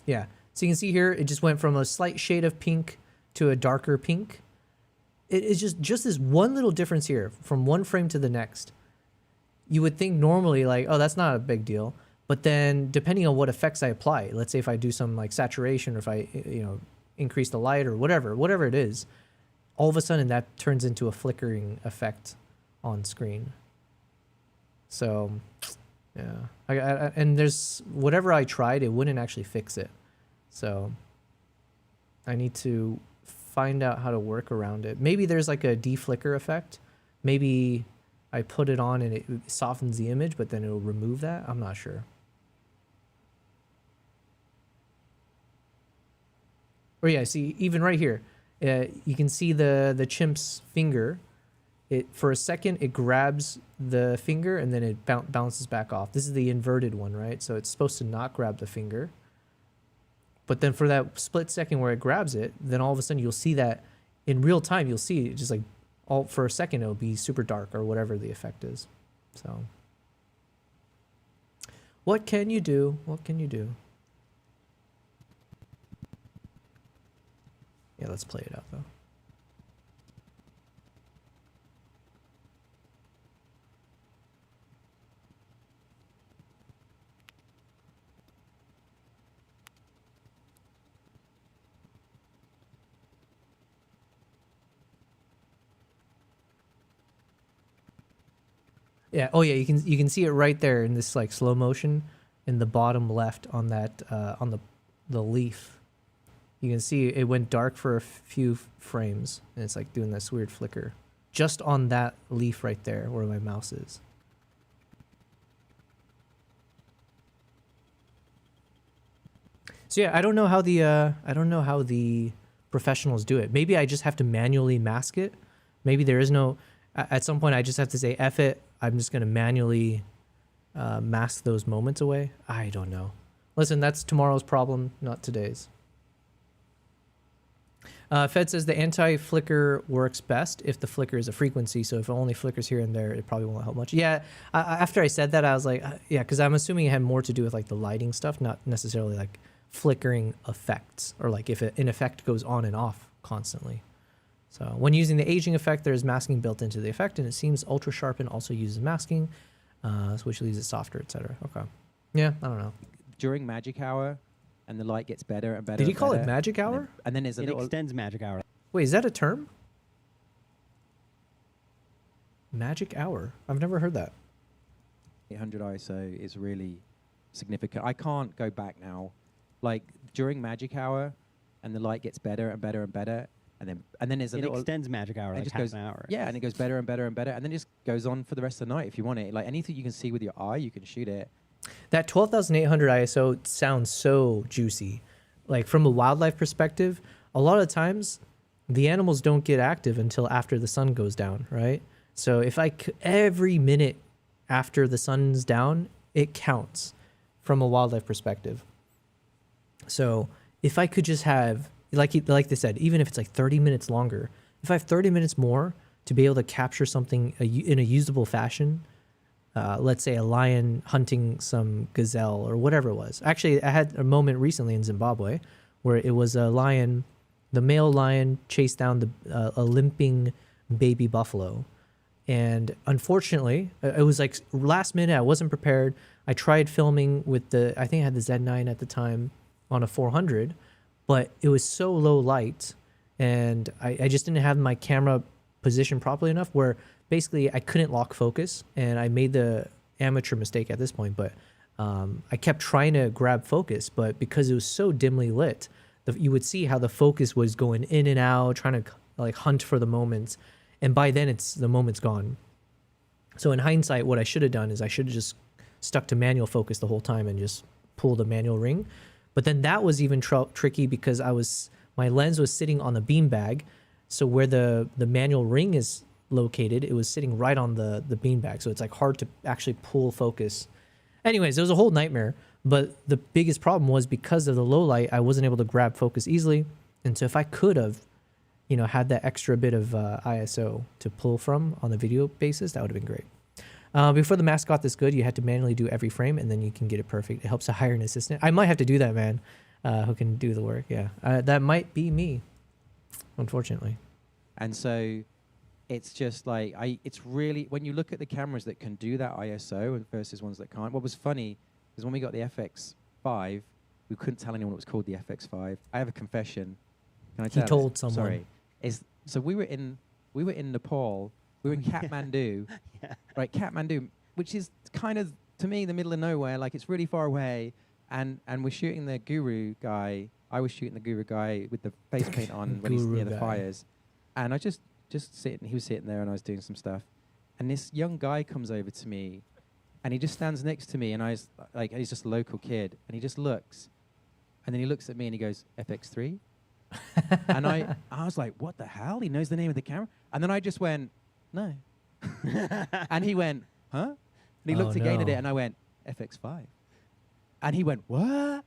Yeah, So you can see here, it just went from a slight shade of pink to a darker pink. It is just this one little difference here from one frame to the next. You would think normally like, oh, that's not a big deal. But then depending on what effects I apply, let's say if I do some like saturation or if I, increase the light or whatever it is, all of a sudden that turns into a flickering effect on screen. So yeah, and there's whatever I tried, it wouldn't actually fix it. So I need to find out how to work around it. Maybe there's like a deflicker effect. Maybe I put it on and it softens the image, but then it'll remove that. I'm not sure. Or yeah, see, even right here, you can see the chimp's finger. It for a second it grabs the finger and then it bounces back off. This is the inverted one, right? So it's supposed to not grab the finger. But then for that split second where it grabs it, then all of a sudden you'll see that in real time, you'll see it just like all for a second, it'll be super dark or whatever the effect is. So what can you do? What can you do? Yeah, let's play it out though. Yeah. Oh, yeah. You can see it right there in this like slow motion in the bottom left on that on the leaf. You can see it went dark for a few frames, and it's like doing this weird flicker just on that leaf right there where my mouse is. So yeah, I don't know how the professionals do it. Maybe I just have to manually mask it. Maybe there is no. At some point, I just have to say F it. I'm just gonna manually mask those moments away. I don't know. Listen, that's tomorrow's problem, not today's. Fed says the anti-flicker works best if the flicker is a frequency. So if it only flickers here and there, it probably won't help much. Yeah, after I said that, I was like, yeah, because I'm assuming it had more to do with like the lighting stuff, not necessarily like flickering effects or like if an effect goes on and off constantly. So when using the aging effect, there's masking built into the effect, and it seems ultra sharpen also uses masking, which leaves it softer, etc. Okay. Yeah, I don't know. During magic hour, and the light gets better and better. Did he call it magic hour? And then there's a little... extends magic hour. Wait, is that a term? Magic hour. I've never heard that. 800 ISO is really significant. I can't go back now. Like during magic hour, and the light gets better and better and better. And then there's a little... extends magic hour, like half an hour. Yeah, and it goes better and better and better. And then it just goes on for the rest of the night if you want it. Like anything you can see with your eye, you can shoot it. That 12,800 ISO sounds so juicy. Like from a wildlife perspective, a lot of times the animals don't get active until after the sun goes down, right? So if every minute after the sun's down, it counts from a wildlife perspective. So if I could just have... like they said, even if it's like 30 minutes longer, if I have 30 minutes more to be able to capture something in a usable fashion, let's say a lion hunting some gazelle or whatever it was. Actually, I had a moment recently in Zimbabwe where it was a lion, the male lion chased down a limping baby buffalo. And unfortunately, it was like last minute, I wasn't prepared. I tried filming with I think I had the Z9 at the time on a 400, but it was so low light and I just didn't have my camera positioned properly enough where basically I couldn't lock focus, and I made the amateur mistake at this point, but I kept trying to grab focus, but because it was so dimly lit, you would see how the focus was going in and out, trying to like hunt for the moments, and by then the moment's gone. So in hindsight, what I should have done is I should have just stuck to manual focus the whole time and just pull the manual ring. But then that was even tricky because my lens was sitting on the beanbag. So where the manual ring is located, it was sitting right on the beanbag. So it's like hard to actually pull focus. Anyways, it was a whole nightmare. But the biggest problem was because of the low light, I wasn't able to grab focus easily. And so if I could have, had that extra bit of ISO to pull from on the video basis, that would have been great. Before the mask got this good, you had to manually do every frame, and then you can get it perfect. It helps to hire an assistant. I might have to do that, man. who can do the work. Yeah, that might be me, unfortunately. And so it's just like, it's really, when you look at the cameras that can do that ISO versus ones that can't, what was funny is when we got the FX5, we couldn't tell anyone it was called the FX5. I have a confession. Can I tell? He told someone. Sorry. So we were in Nepal. We were in Kathmandu. Right, Kathmandu, which is kind of, to me, the middle of nowhere. Like, it's really far away. And we're shooting the Guru guy. I was shooting the Guru guy with the face paint on when he's near the fires. And I just sitting, he was sitting there and I was doing some stuff. And this young guy comes over to me and he just stands next to me and I was like, he's just a local kid. And he just looks. And then he looks at me and he goes, FX3? And I was like, what the hell? He knows the name of the camera? And then I just went, no. And he went, huh? And he looked again at it and I went, FX5. And he went, what?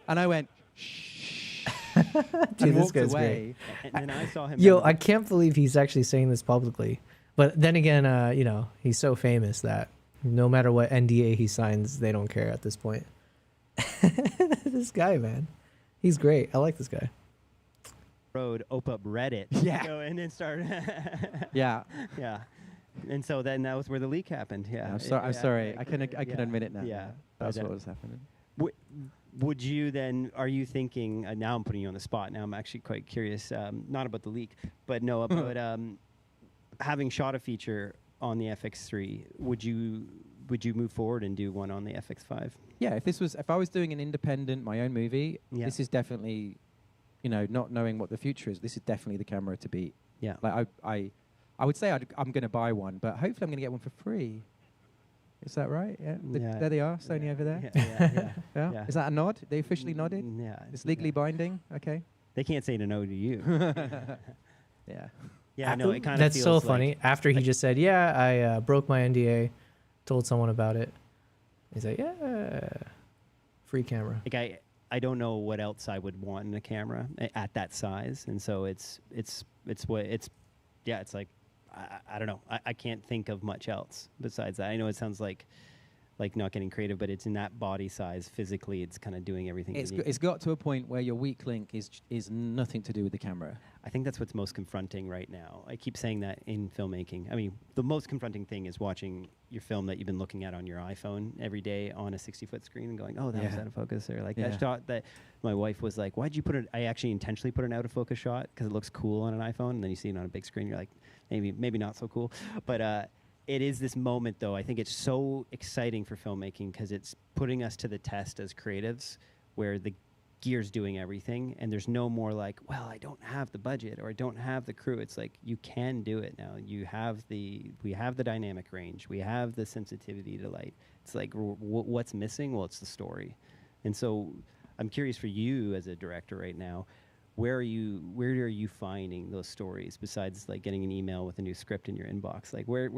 And I went, shh. Dude, and this walked guy's away. And then I saw him. Yo, I can't believe he's actually saying this publicly. But then again, you know, he's so famous that no matter what NDA he signs, they don't care at this point. This guy, man. He's great. I like this guy. Road, open up Reddit. Yeah. Go in and start. Yeah. Yeah. And so then that was where the leak happened. Yeah. I'm sorry. I can admit it now. Yeah. That's what was happening. Would you then, are you thinking, now I'm putting you on the spot, now I'm actually quite curious, not about the leak, but no, about having shot a feature on the FX3, would you move forward and do one on the FX5? Yeah, if I was doing an independent, my own movie, this is definitely, you know, not knowing what the future is, this is definitely the camera to beat. Yeah. Like I would say I'm going to buy one, but hopefully I'm going to get one for free. Is that right? Yeah. There they are, Sony over there. Yeah. Is that a nod? They officially nodded? Yeah. It's legally binding? Okay. They can't say no to you. Yeah. Yeah, no, it kind of That's feels so like funny. After he just said, yeah, I broke my NDA, told someone about it. He's like, yeah, free camera. Like I don't know what else I would want in a camera at that size, and so it's like I don't know. I can't think of much else besides that. I know it sounds like not getting creative, but it's in that body size physically. It's kind of doing everything. It's got to a point where your weak link is nothing to do with the camera. I think that's what's most confronting right now. I keep saying that in filmmaking. I mean, the most confronting thing is watching your film that you've been looking at on your iPhone every day on a 60-foot screen and going, oh, that was out of focus. Or like that shot that my wife was like, why'd you put it? I actually intentionally put an out of focus shot because it looks cool on an iPhone. And then you see it on a big screen. You're like, maybe not so cool. But it is this moment, though. I think it's so exciting for filmmaking because it's putting us to the test as creatives where the gear's doing everything and there's no more like, well, I don't have the budget or I don't have the crew. It's like you can do it now. We have the dynamic range. We have the sensitivity to light. It's like what's missing? Well, it's the story. And so I'm curious for you as a director right now, where are you finding those stories besides like getting an email with a new script in your inbox? Like where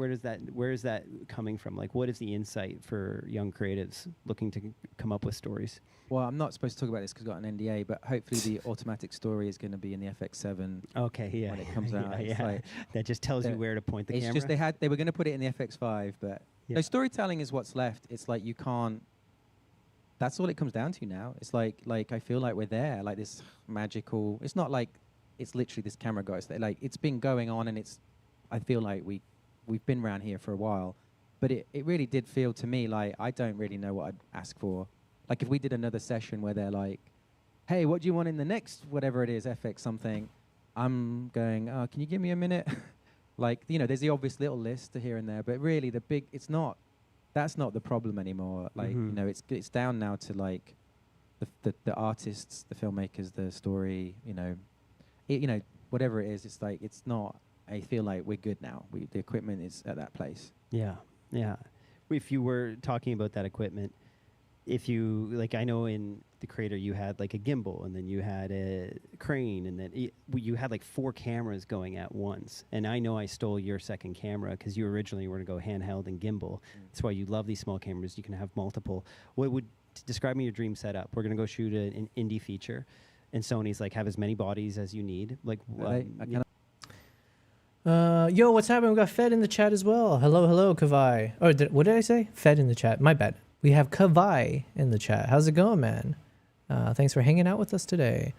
is that coming from? Like what is the insight for young creatives looking to come up with stories? Well, I'm not supposed to talk about this because I've got an NDA, but hopefully the automatic story is going to be in the FX7. Okay, yeah. When it comes out. Like that just tells you where to point the camera. It's just they were going to put it in the FX5, but no, storytelling is what's left. It's like you can't. That's all it comes down to now. It's like I feel like we're there, like this magical. It's not like it's literally this camera goes there. Like it's been going on, and I feel like we've been around here for a while, but it really did feel to me like I don't really know what I'd ask for. Like if we did another session where they're like, hey, what do you want in the next whatever it is, FX something, I'm going, oh, can you give me a minute? Like, you know, there's the obvious little list here and there, but really that's not the problem anymore. Like, you know, it's down now to like the artists, the filmmakers, the story, you know, whatever it is, it's like, it's not, I feel like we're good now. The equipment is at that place. Yeah. Yeah. If you were talking about that equipment, if you, like, I know in the Creator you had like a gimbal and then you had a crane and then you had like 4 cameras going at once. And I know I stole your second camera because you originally were to go handheld and gimbal. That's why you love these small cameras. You can have multiple. What would describe me your dream setup? We're going to go shoot an indie feature and Sony's like have as many bodies as you need. Like, yo, what's happening? We got Fed in the chat as well. Hello, Kavai. What did I say? Fed in the chat. My bad. We have Kavai in the chat. How's it going, man? Thanks for hanging out with us today.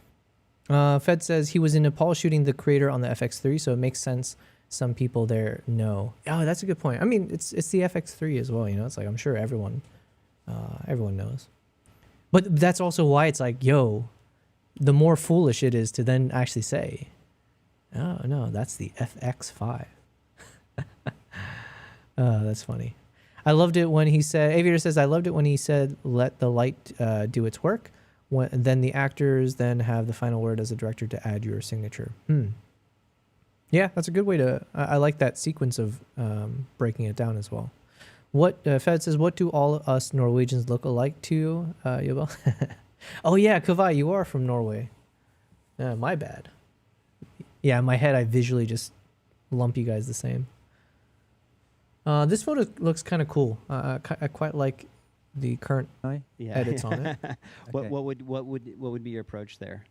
Fed says he was in Nepal shooting the creator on the FX3, so it makes sense. Some people there know. Oh, that's a good point. I mean, it's the FX3 as well. You know, it's like I'm sure everyone knows. But that's also why it's like, yo, the more foolish it is to then actually say, oh no, that's the FX5. That's funny. I loved it when he said, Aviator says, I loved it when he said, let the light do its work. Then the actors then have the final word as a director to add your signature. Yeah, that's a good way to, I like that sequence of breaking it down as well. What, Fed says, what do all us Norwegians look alike to you, Yobel? Oh yeah, Kavai, you are from Norway. My bad. Yeah, in my head, I visually just lump you guys the same. This photo looks kind of cool. I quite like the current edits on it. Okay. What would be your approach there?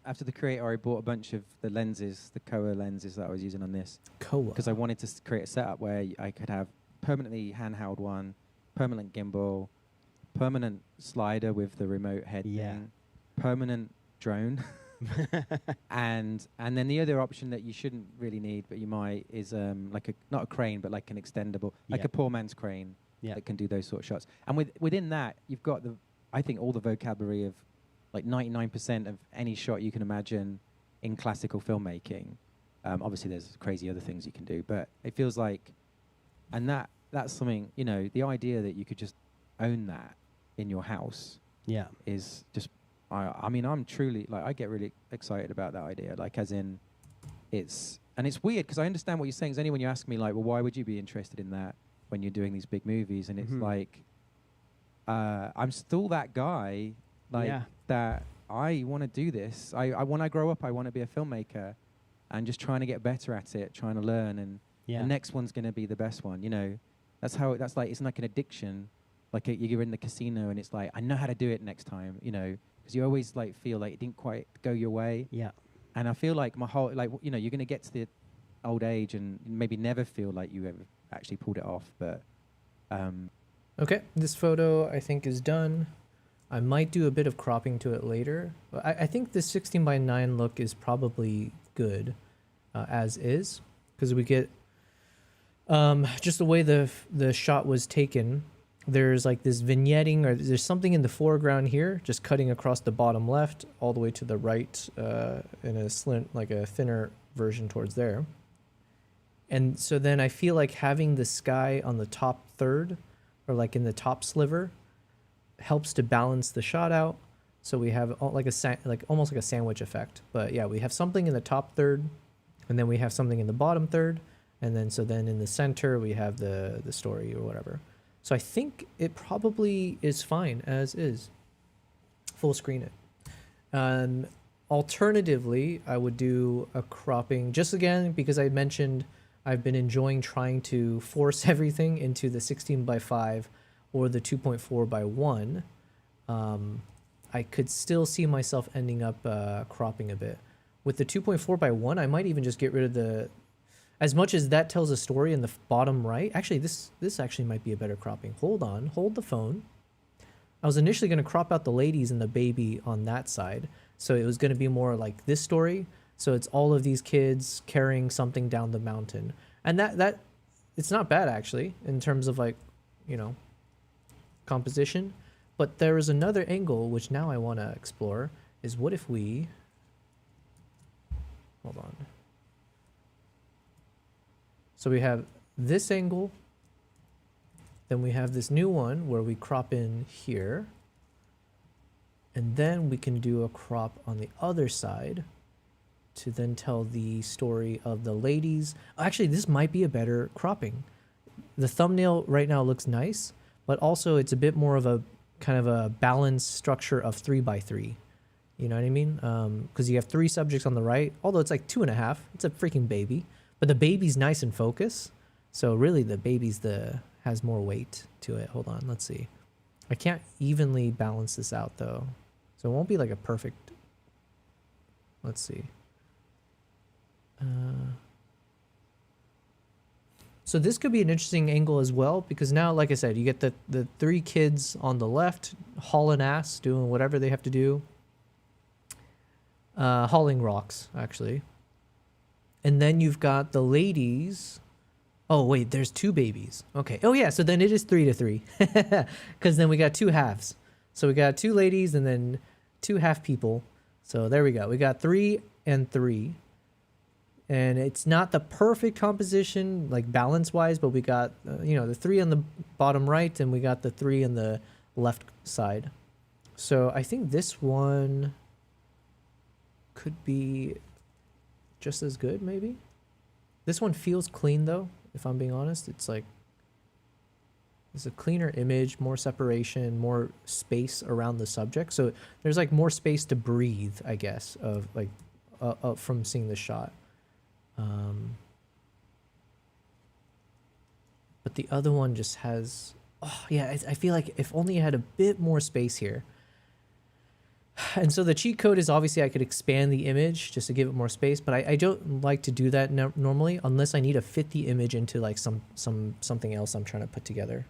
After the creator, I bought a bunch of the lenses, the Koa lenses that I was using on this. Koa. Because I wanted to create a setup where I could have permanently handheld one, permanent gimbal, permanent slider with the remote head thing, permanent drone. and then the other option that you shouldn't really need, but you might, is like not a crane, but like an extendable, like a poor man's crane that can do those sort of shots. And within that, you've got I think all the vocabulary of like 99% of any shot you can imagine in classical filmmaking. Obviously, there's crazy other things you can do, but it feels like, and that's something, you know, the idea that you could just own that in your house is just, I mean, I'm truly, like, I get really excited about that idea, like, as in, it's weird, because I understand what you're saying, because only when you ask me, like, well, why would you be interested in that when you're doing these big movies, and it's like, I'm still that guy, like, that I want to do this. When I grow up, I want to be a filmmaker, and just trying to get better at it, trying to learn, and the next one's going to be the best one, you know? That's like, it's like an addiction, like you're in the casino, and it's like, I know how to do it next time, you know? Because you always like feel like it didn't quite go your way. Yeah. And I feel like my whole, like, you know, you're going to get to the old age and maybe never feel like you ever actually pulled it off. But okay, this photo I think is done. I might do a bit of cropping to it later. I think this 16:9 look is probably good as is, because we get just the way the shot was taken. There's like this vignetting, or there's something in the foreground here, just cutting across the bottom left all the way to the right in a slant, like a thinner version towards there. And so then I feel like having the sky on the top third, or like in the top sliver, helps to balance the shot out. So we have like almost like a sandwich effect. But yeah, we have something in the top third, and then we have something in the bottom third, and then in the center we have the story or whatever. So I think it probably is fine as is. Full screen it. Alternatively, I would do a cropping, just again, because I mentioned I've been enjoying trying to force everything into the 16:5 or the 2.4:1. I could still see myself ending up cropping a bit. With the 2.4:1, I might even just get rid of the, as much as that tells a story in the bottom right. Actually, this actually might be a better cropping. Hold on, hold the phone. I was initially going to crop out the ladies and the baby on that side. So it was going to be more like this story. So it's all of these kids carrying something down the mountain. And that it's not bad actually in terms of, like, you know, composition. But there is another angle which now I want to explore, is what if we, hold on. So we have this angle, then we have this new one where we crop in here, and then we can do a crop on the other side to then tell the story of the ladies. Actually, this might be a better cropping. The thumbnail right now looks nice, but also it's a bit more of a kind of a balanced structure of 3x3. You know what I mean? Because you have 3 subjects on the right, although it's like 2.5. It's a freaking baby. But the baby's nice in focus. So really the baby's has more weight to it. Hold on, let's see. I can't evenly balance this out though. So it won't be like a perfect, let's see. So this could be an interesting angle as well, because now, like I said, you get the 3 kids on the left hauling ass, doing whatever they have to do. Hauling rocks, actually. And then you've got the ladies. Oh, wait, there's 2 babies. Okay. Oh, yeah, so then it is 3 to 3. Because then we got 2 halves. So we got 2 ladies and then 2 half people. So there we go. We got 3 and 3. And it's not the perfect composition, like balance-wise, but we got, the 3 on the bottom right, and we got the 3 on the left side. So I think this one could be just as good, maybe. This one feels clean, though, if I'm being honest. It's like, it's a cleaner image, more separation, more space around the subject. So there's like more space to breathe, I guess, of like from seeing the shot. But the other one just has, I feel like if only I had a bit more space here. And so the cheat code is obviously I could expand the image just to give it more space, but I don't like to do that normally unless I need to fit the image into like something else I'm trying to put together.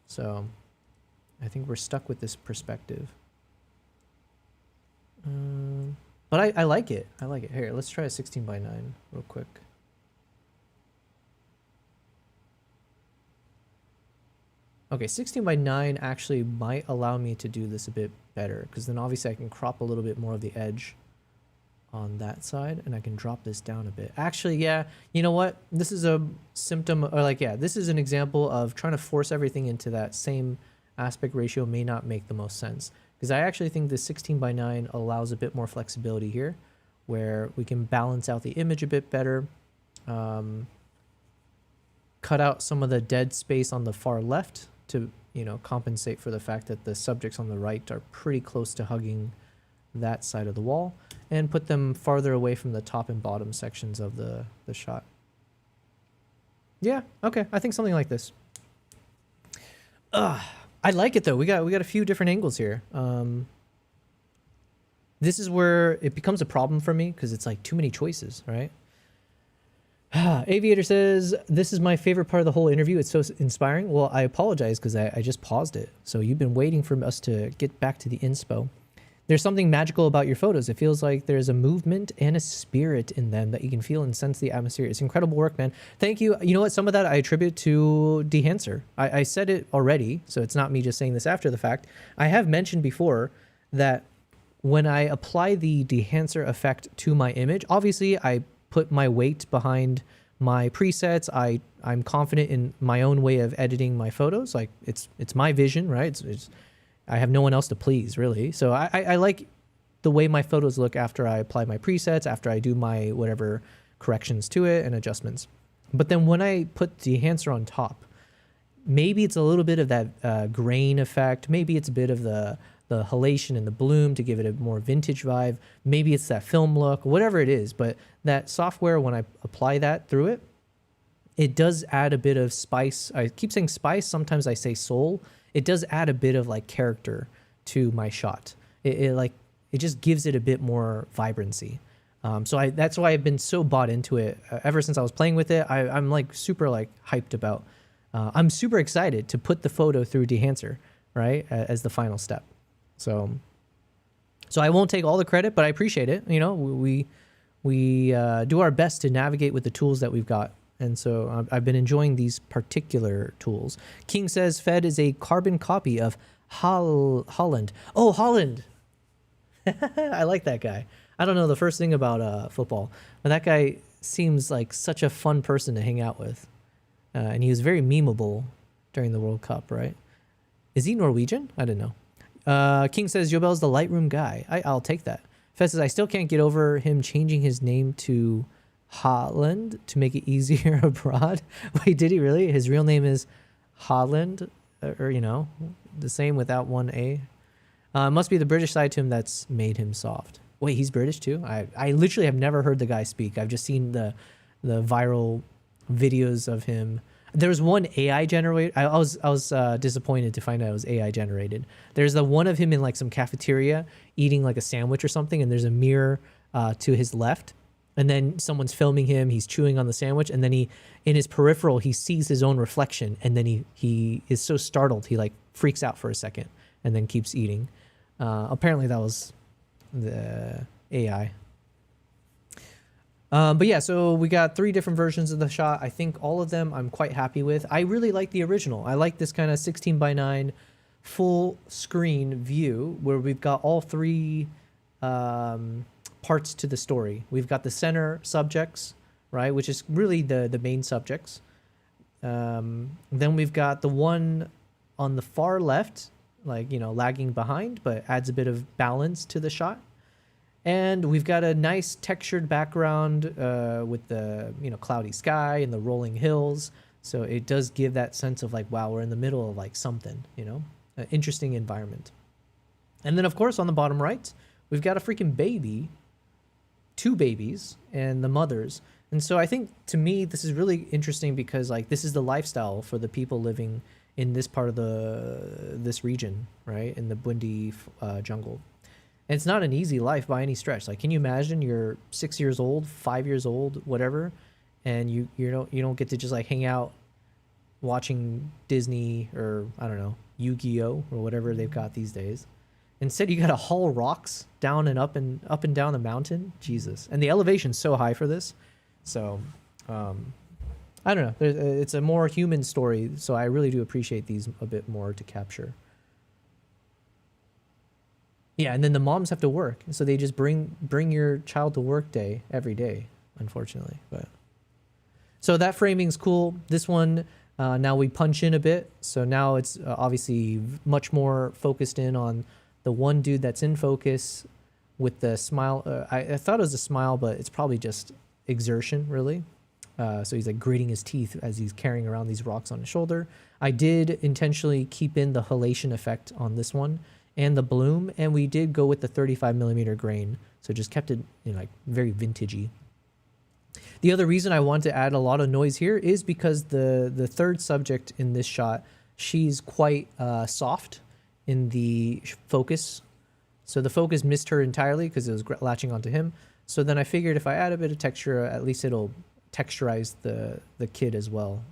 So I think we're stuck with this perspective. But I like it. I like it. Here, let's try a 16:9 real quick. Okay, 16:9 actually might allow me to do this a bit better, because then obviously I can crop a little bit more of the edge on that side, and I can drop this down a bit. Actually, yeah, you know what? This is a symptom, or like, yeah, this is an example of trying to force everything into that same aspect ratio may not make the most sense. Because I actually think the 16:9 allows a bit more flexibility here, where we can balance out the image a bit better, cut out some of the dead space on the far left to, compensate for the fact that the subjects on the right are pretty close to hugging that side of the wall, and put them farther away from the top and bottom sections of the shot. Yeah, okay, I think something like this. I like it though. We got a few different angles here. This is where it becomes a problem for me, because it's like too many choices, right? Aviator says, this is my favorite part of the whole interview. It's so inspiring. Well, I apologize because I just paused it. So you've been waiting for us to get back to the inspo. There's something magical about your photos. It feels like there's a movement and a spirit in them that you can feel and sense the atmosphere. It's incredible work, man. Thank you. You know what? Some of that I attribute to Dehancer. I said it already, so it's not me just saying this after the fact. I have mentioned before that when I apply the Dehancer effect to my image, obviously I put my weight behind my presets. I'm confident in my own way of editing my photos. Like it's my vision, right? I have no one else to please, really. So I like the way my photos look after I apply my presets, after I do my whatever corrections to it and adjustments. But then when I put Dehancer on top, maybe it's a little bit of that grain effect. Maybe it's a bit of the halation and the bloom to give it a more vintage vibe. Maybe it's that film look, whatever it is. But that software, when I apply that through it, it does add a bit of spice. I keep saying spice. Sometimes I say soul. It does add a bit of like character to my shot. It just gives it a bit more vibrancy. So that's why I've been so bought into it ever since I was playing with it. I'm like super like hyped about. I'm super excited to put the photo through Dehancer, right, as the final step. So I won't take all the credit, but I appreciate it. We do our best to navigate with the tools that we've got. And so I've been enjoying these particular tools. King says Fed is a carbon copy of Holland. Oh, Holland. I like that guy. I don't know the first thing about football, but that guy seems like such a fun person to hang out with. And he was very memeable during the World Cup, right? Is he Norwegian? I didn't know. King says Yobel's the Lightroom guy. I'll take that. Fed says I still can't get over him changing his name to Holland to make it easier abroad. Wait, did he really? His real name is Holland, or the same without one A. Must be the British side to him that's made him soft. Wait, he's British too? I literally have never heard the guy speak. I've just seen the viral videos of him. There was one AI generated. I was disappointed to find out it was AI generated. There's the one of him in like some cafeteria eating like a sandwich or something, and there's a mirror to his left, and then someone's filming him, he's chewing on the sandwich, and then he, in his peripheral, he sees his own reflection, and then he is so startled, he like freaks out for a second, and then keeps eating. Apparently that was the AI. But yeah, so we got 3 different versions of the shot. I think all of them I'm quite happy with. I really like the original. I like this kind of 16:9 full screen view where we've got all 3 parts to the story. We've got the center subjects, right, which is really the main subjects. Then we've got the one on the far left, like, you know, lagging behind, but adds a bit of balance to the shot. And we've got a nice textured background with the, you know, cloudy sky and the rolling hills. So it does give that sense of like, wow, we're in the middle of like something, you know, an interesting environment. And then of course on the bottom right, we've got a freaking baby, 2 babies and the mothers. And so I think to me, this is really interesting because like this is the lifestyle for the people living in this part of this region, right? In the Bundi jungle. And it's not an easy life by any stretch. Like, can you imagine you're 6 years old, 5 years old, whatever, and you don't get to just like hang out watching Disney or I don't know, Yu-Gi-Oh or whatever they've got these days. Instead, you got to haul rocks down and up and down the mountain. Jesus, and the elevation's so high for this. So, I don't know. It's a more human story, so I really do appreciate these a bit more to capture. Yeah, and then the moms have to work, so they just bring your child to work day every day, unfortunately. But so that framing's cool. This one, now we punch in a bit, so now it's obviously much more focused in on the one dude that's in focus with the smile. I thought it was a smile, but it's probably just exertion, really. So he's like gritting his teeth as he's carrying around these rocks on his shoulder. I did intentionally keep in the halation effect on this one and the bloom, and we did go with the 35mm grain, so just kept it, you know, like very vintagey. The other reason I want to add a lot of noise here is because the third subject in this shot, she's quite soft in the focus, so the focus missed her entirely because it was latching onto him. So then I figured if I add a bit of texture, at least it'll texturize the kid as well.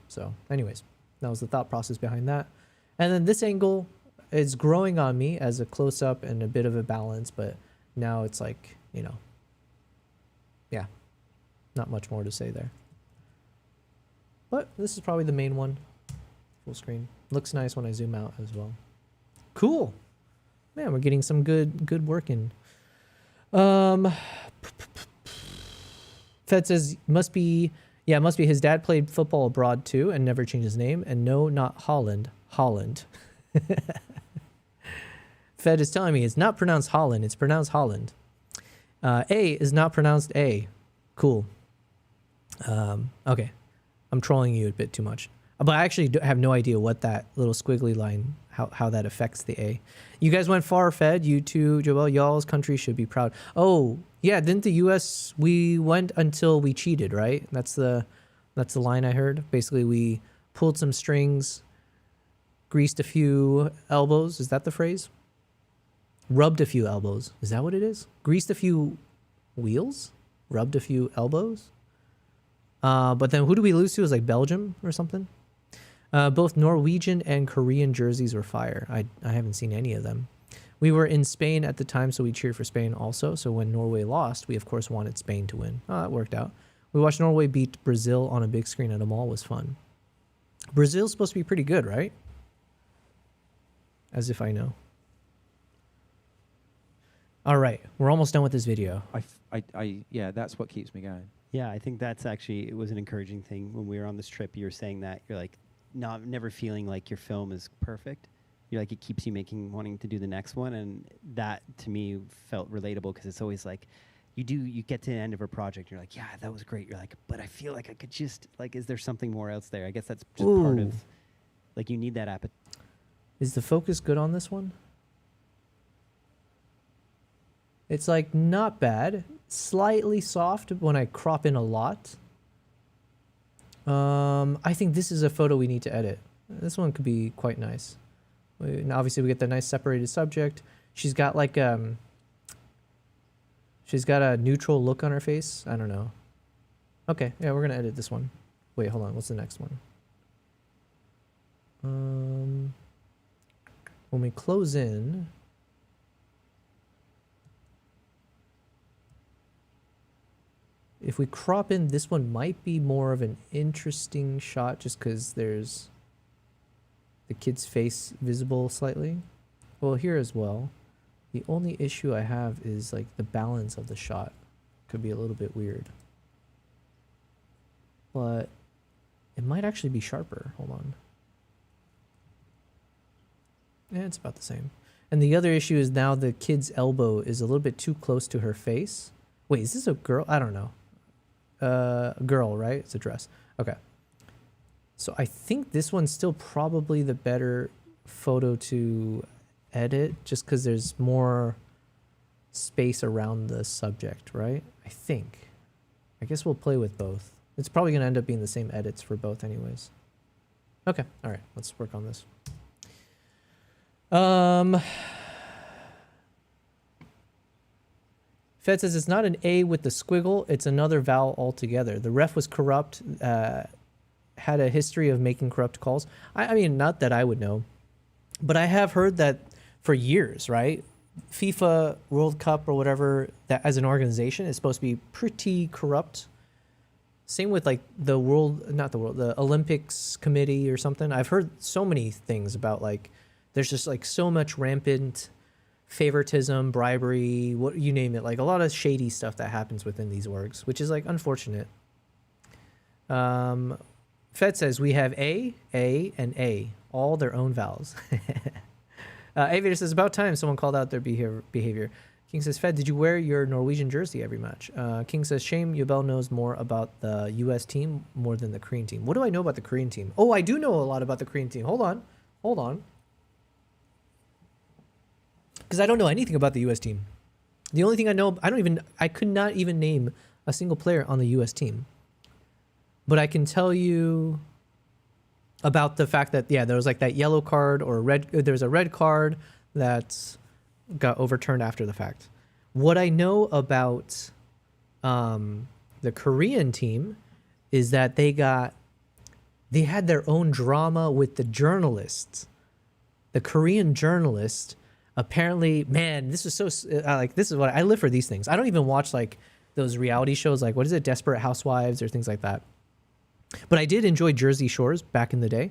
So anyways, that was the thought process behind that. And then this angle, it's growing on me as a close-up and a bit of a balance, but now it's like, you know, yeah, not much more to say there. But this is probably the main one, full screen. Looks nice when I zoom out as well. Cool. Man, we're getting some good work in. Fed says, must be his dad played football abroad too and never changed his name. And no, not Holland. Fed is telling me it's not pronounced Holland, it's pronounced Holland. A is not pronounced A. Cool. Okay. I'm trolling you a bit too much. But I actually have no idea what that little squiggly line, how that affects the A. You guys went far, Fed. You too, Joel. Y'all's country should be proud. Oh, yeah, didn't the U.S., we went until we cheated, right? That's the line I heard. Basically, we pulled some strings, greased a few elbows. Is that the phrase? Rubbed a few elbows. Is that what it is? Greased a few wheels? Rubbed a few elbows? But then who do we lose to? It was like Belgium or something? Both Norwegian and Korean jerseys were fire. I haven't seen any of them. We were in Spain at the time, so we cheered for Spain also. So when Norway lost, we of course wanted Spain to win. Oh, that worked out. We watched Norway beat Brazil on a big screen at a mall. It was fun. Brazil's supposed to be pretty good, right? As if I know. All right, we're almost done with this video. Yeah, that's what keeps me going. Yeah, I think that's actually, it was an encouraging thing when we were on this trip. You were saying that you're like, never feeling like your film is perfect. You're like, it keeps you wanting to do the next one, and that to me felt relatable because it's always like, you get to the end of a project, you're like, yeah, that was great. You're like, but I feel like I could just like, is there something more else there? I guess that's just part of, like, you need that appetite. Is the focus good on this one? It's like not bad, slightly soft when I crop in a lot. I think this is a photo we need to edit. This one could be quite nice. Now obviously we get the nice separated subject. She's got like She's got a neutral look on her face. I don't know. Okay, yeah, we're gonna edit this one. Wait, hold on. What's the next one? When we close in, if we crop in, this one might be more of an interesting shot just because there's the kid's face visible slightly. Well, here as well. The only issue I have is like the balance of the shot could be a little bit weird. But it might actually be sharper. Hold on. Yeah, it's about the same. And the other issue is now the kid's elbow is a little bit too close to her face. Wait, is this a girl? I don't know. Girl, right? It's a dress. Okay. So I think this one's still probably the better photo to edit just because there's more space around the subject, right? I think. I guess we'll play with both. It's probably going to end up being the same edits for both anyways. Okay. All right. Let's work on this. Fed says it's not an A with the squiggle. It's another vowel altogether. The ref was corrupt, had a history of making corrupt calls. I mean, not that I would know, but I have heard that for years, right? FIFA World Cup or whatever, that as an organization is supposed to be pretty corrupt. Same with like the Olympics committee or something. I've heard so many things about like, there's just like so much rampant favoritism, bribery, what you name it, like a lot of shady stuff that happens within these orgs, which is like unfortunate. Fed says we have A, and A, all their own vowels. Aviator says about time someone called out their behavior. King says, Fed, did you wear your Norwegian jersey every match? King says, shame Yobel knows more about the U.S. team more than the Korean team. What do I know about the Korean team? Oh, I do know a lot about the Korean team. Hold on. Because I don't know anything about the U.S. team. The only thing I know, I could not even name a single player on the U.S. team. But I can tell you about the fact that, yeah, there was like that yellow card or there's a red card that got overturned after the fact. What I know about the Korean team is that they had their own drama with the journalists. The Korean journalist apparently, man, this is so this is what I live for, these things. I don't even watch like those reality shows like, what is it, Desperate Housewives or things like that. But I did enjoy Jersey Shores back in the day.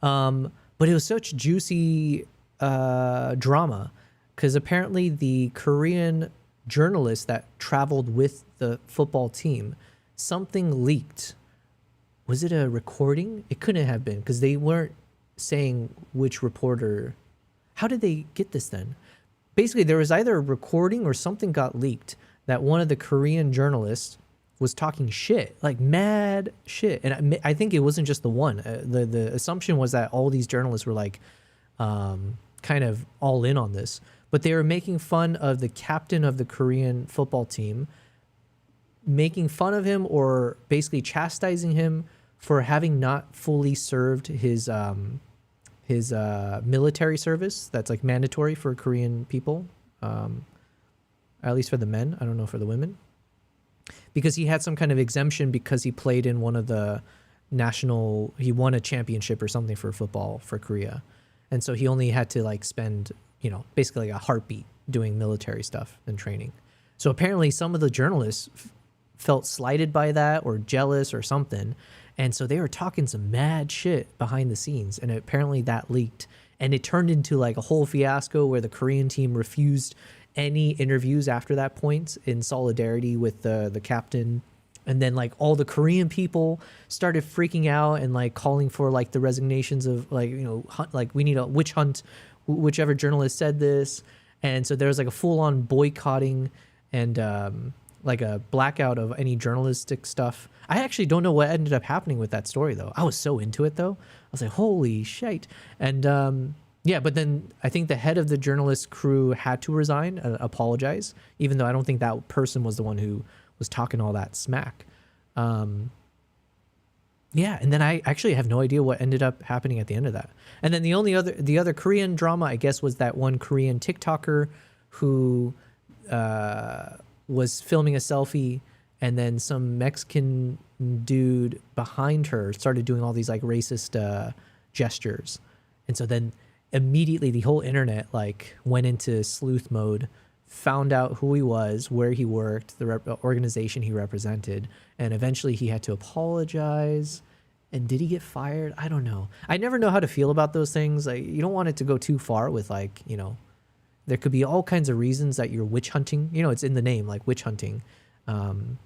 But it was such juicy drama because apparently the Korean journalist that traveled with the football team, something leaked. Was it a recording? It couldn't have been because they weren't saying which reporter. How did they get this then? Basically, there was either a recording or something got leaked that one of the Korean journalists was talking shit, like mad shit. And I think it wasn't just the one. The assumption was that all these journalists were like kind of all in on this. But they were making fun of the captain of the Korean football team, making fun of him or basically chastising him for having not fully served his military service that's like mandatory for Korean people, at least for the men. I don't know for the women, because he had some kind of exemption because he played in one of the he won a championship or something for football for Korea, and so he only had to like spend basically like a heartbeat doing military stuff and training. So apparently some of the journalists felt slighted by that or jealous or something. And so they were talking some mad shit behind the scenes, and apparently that leaked, and it turned into like a whole fiasco where the Korean team refused any interviews after that point in solidarity with the captain. And then like all the Korean people started freaking out and like calling for like the resignations of like, like we need a witch hunt, whichever journalist said this. And so there was like a full-on boycotting and like a blackout of any journalistic stuff. I actually don't know what ended up happening with that story though. I was so into it though. I was like, holy shit. And yeah, but then I think the head of the journalist crew had to resign, apologize, even though I don't think that person was the one who was talking all that smack. Yeah, and then I actually have no idea what ended up happening at the end of that. And then the other Korean drama, I guess, was that one Korean TikToker who was filming a selfie, and then some Mexican dude behind her started doing all these like racist gestures. And so then immediately the whole internet like went into sleuth mode, found out who he was, where he worked, the organization he represented, and eventually he had to apologize. And did he get fired? I don't know. I never know how to feel about those things. Like, you don't want it to go too far with like, you know, there could be all kinds of reasons that you're witch hunting. You know, it's in the name, like witch hunting, and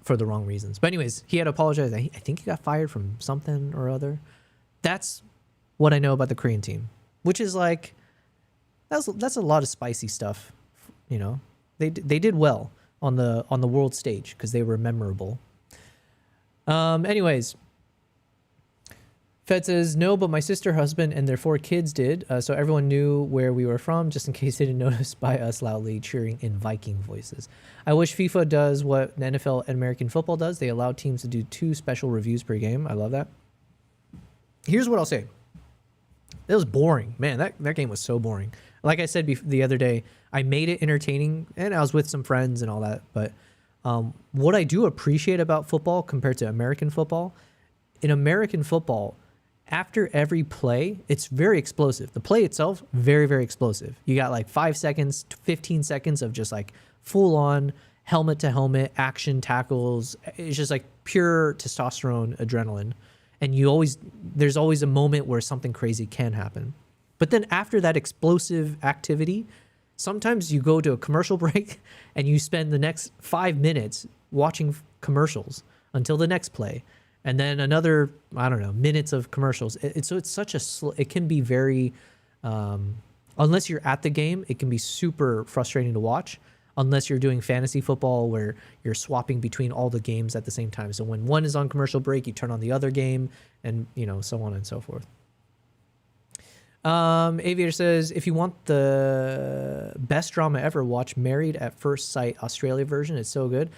for the wrong reasons. But anyways, he had to apologize. I think he got fired from something or other. That's what I know about the Korean team, which is like, that's a lot of spicy stuff. You know, they did well on the world stage because they were memorable. Anyways, Fed says, no, but my sister, husband, and their 4 kids did, so everyone knew where we were from, just in case they didn't notice by us loudly cheering in Viking voices. I wish FIFA does what the NFL and American football does. They allow teams to do 2 special reviews per game. I love that. Here's what I'll say. It was boring. Man, that game was so boring. Like I said the other day, I made it entertaining, and I was with some friends and all that, but what I do appreciate about football compared to American football, in American football, after every play, it's very explosive. The play itself, very, very explosive. You got like 5 seconds, 15 seconds of just like full on helmet to helmet action tackles. It's just like pure testosterone, adrenaline. And there's always a moment where something crazy can happen. But then after that explosive activity, sometimes you go to a commercial break and you spend the next 5 minutes watching commercials until the next play. And then another, I don't know, minutes of commercials. So it's such it can be very, unless you're at the game, it can be super frustrating to watch. Unless you're doing fantasy football where you're swapping between all the games at the same time. So when one is on commercial break, you turn on the other game, and you know, so on and so forth. Aviator says, if you want the best drama ever, watch Married at First Sight Australia version. It's so good.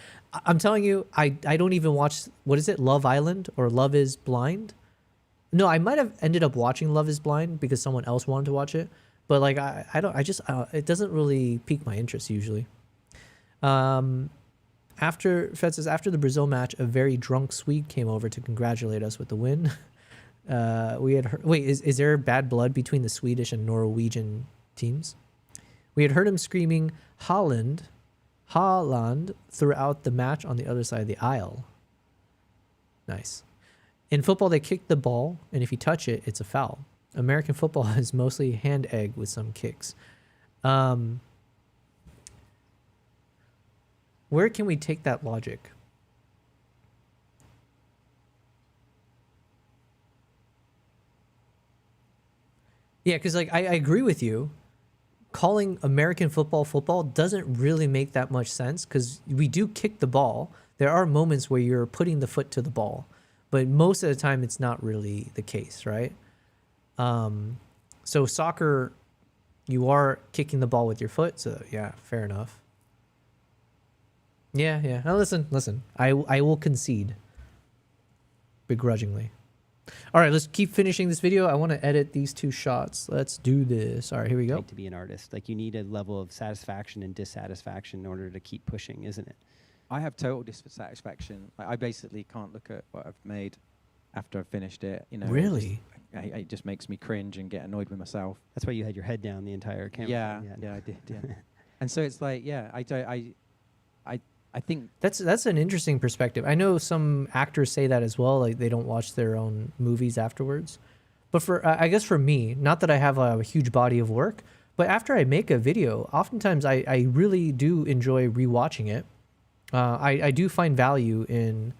I'm telling you, I don't even watch, what is it, Love Island or Love is Blind? No, I might have ended up watching Love is Blind because someone else wanted to watch it. But like, it doesn't really pique my interest usually. Fed says, after the Brazil match, a very drunk Swede came over to congratulate us with the win. We had heard, wait, is there bad blood between the Swedish and Norwegian teams? We had heard him screaming Holland throughout the match on the other side of the aisle. Nice. In football, they kick the ball, and if you touch it, it's a foul. American football is mostly hand egg with some kicks. Where can we take that logic? Yeah, because like I agree with you. Calling American football doesn't really make that much sense because we do kick the ball. There are moments where you're putting the foot to the ball, but most of the time it's not really the case, right? So soccer, you are kicking the ball with your foot. So yeah, fair enough. Yeah. Now listen. I will concede begrudgingly. All right, let's keep finishing this video. I want to edit these 2 shots. Let's do this. All right, here we go. Like to be an artist, like you need a level of satisfaction and dissatisfaction in order to keep pushing, isn't it? I have total dissatisfaction. Like, I basically can't look at what I've made after I've finished it. You know, really? It just makes me cringe and get annoyed with myself. That's why you had your head down the entire camera. Yeah, I did. Yeah. And so it's like, yeah, I think that's an interesting perspective. I know some actors say that as well, like they don't watch their own movies afterwards. But for I guess for me, not that I have a huge body of work, but after I make a video, oftentimes I really do enjoy rewatching it. I do find value in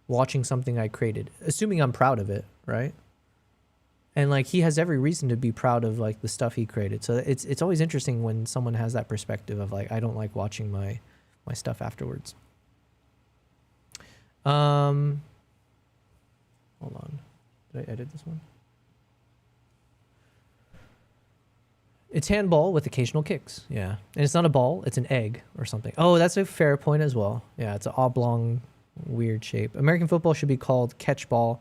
watching something I created, assuming I'm proud of it, right? And like he has every reason to be proud of like the stuff he created. So it's always interesting when someone has that perspective of like, I don't like watching my stuff afterwards. Hold on. Did I edit this one? It's handball with occasional kicks. Yeah. And it's not a ball, it's an egg or something. Oh, that's a fair point as well. Yeah, it's an oblong, weird shape. American football should be called catchball.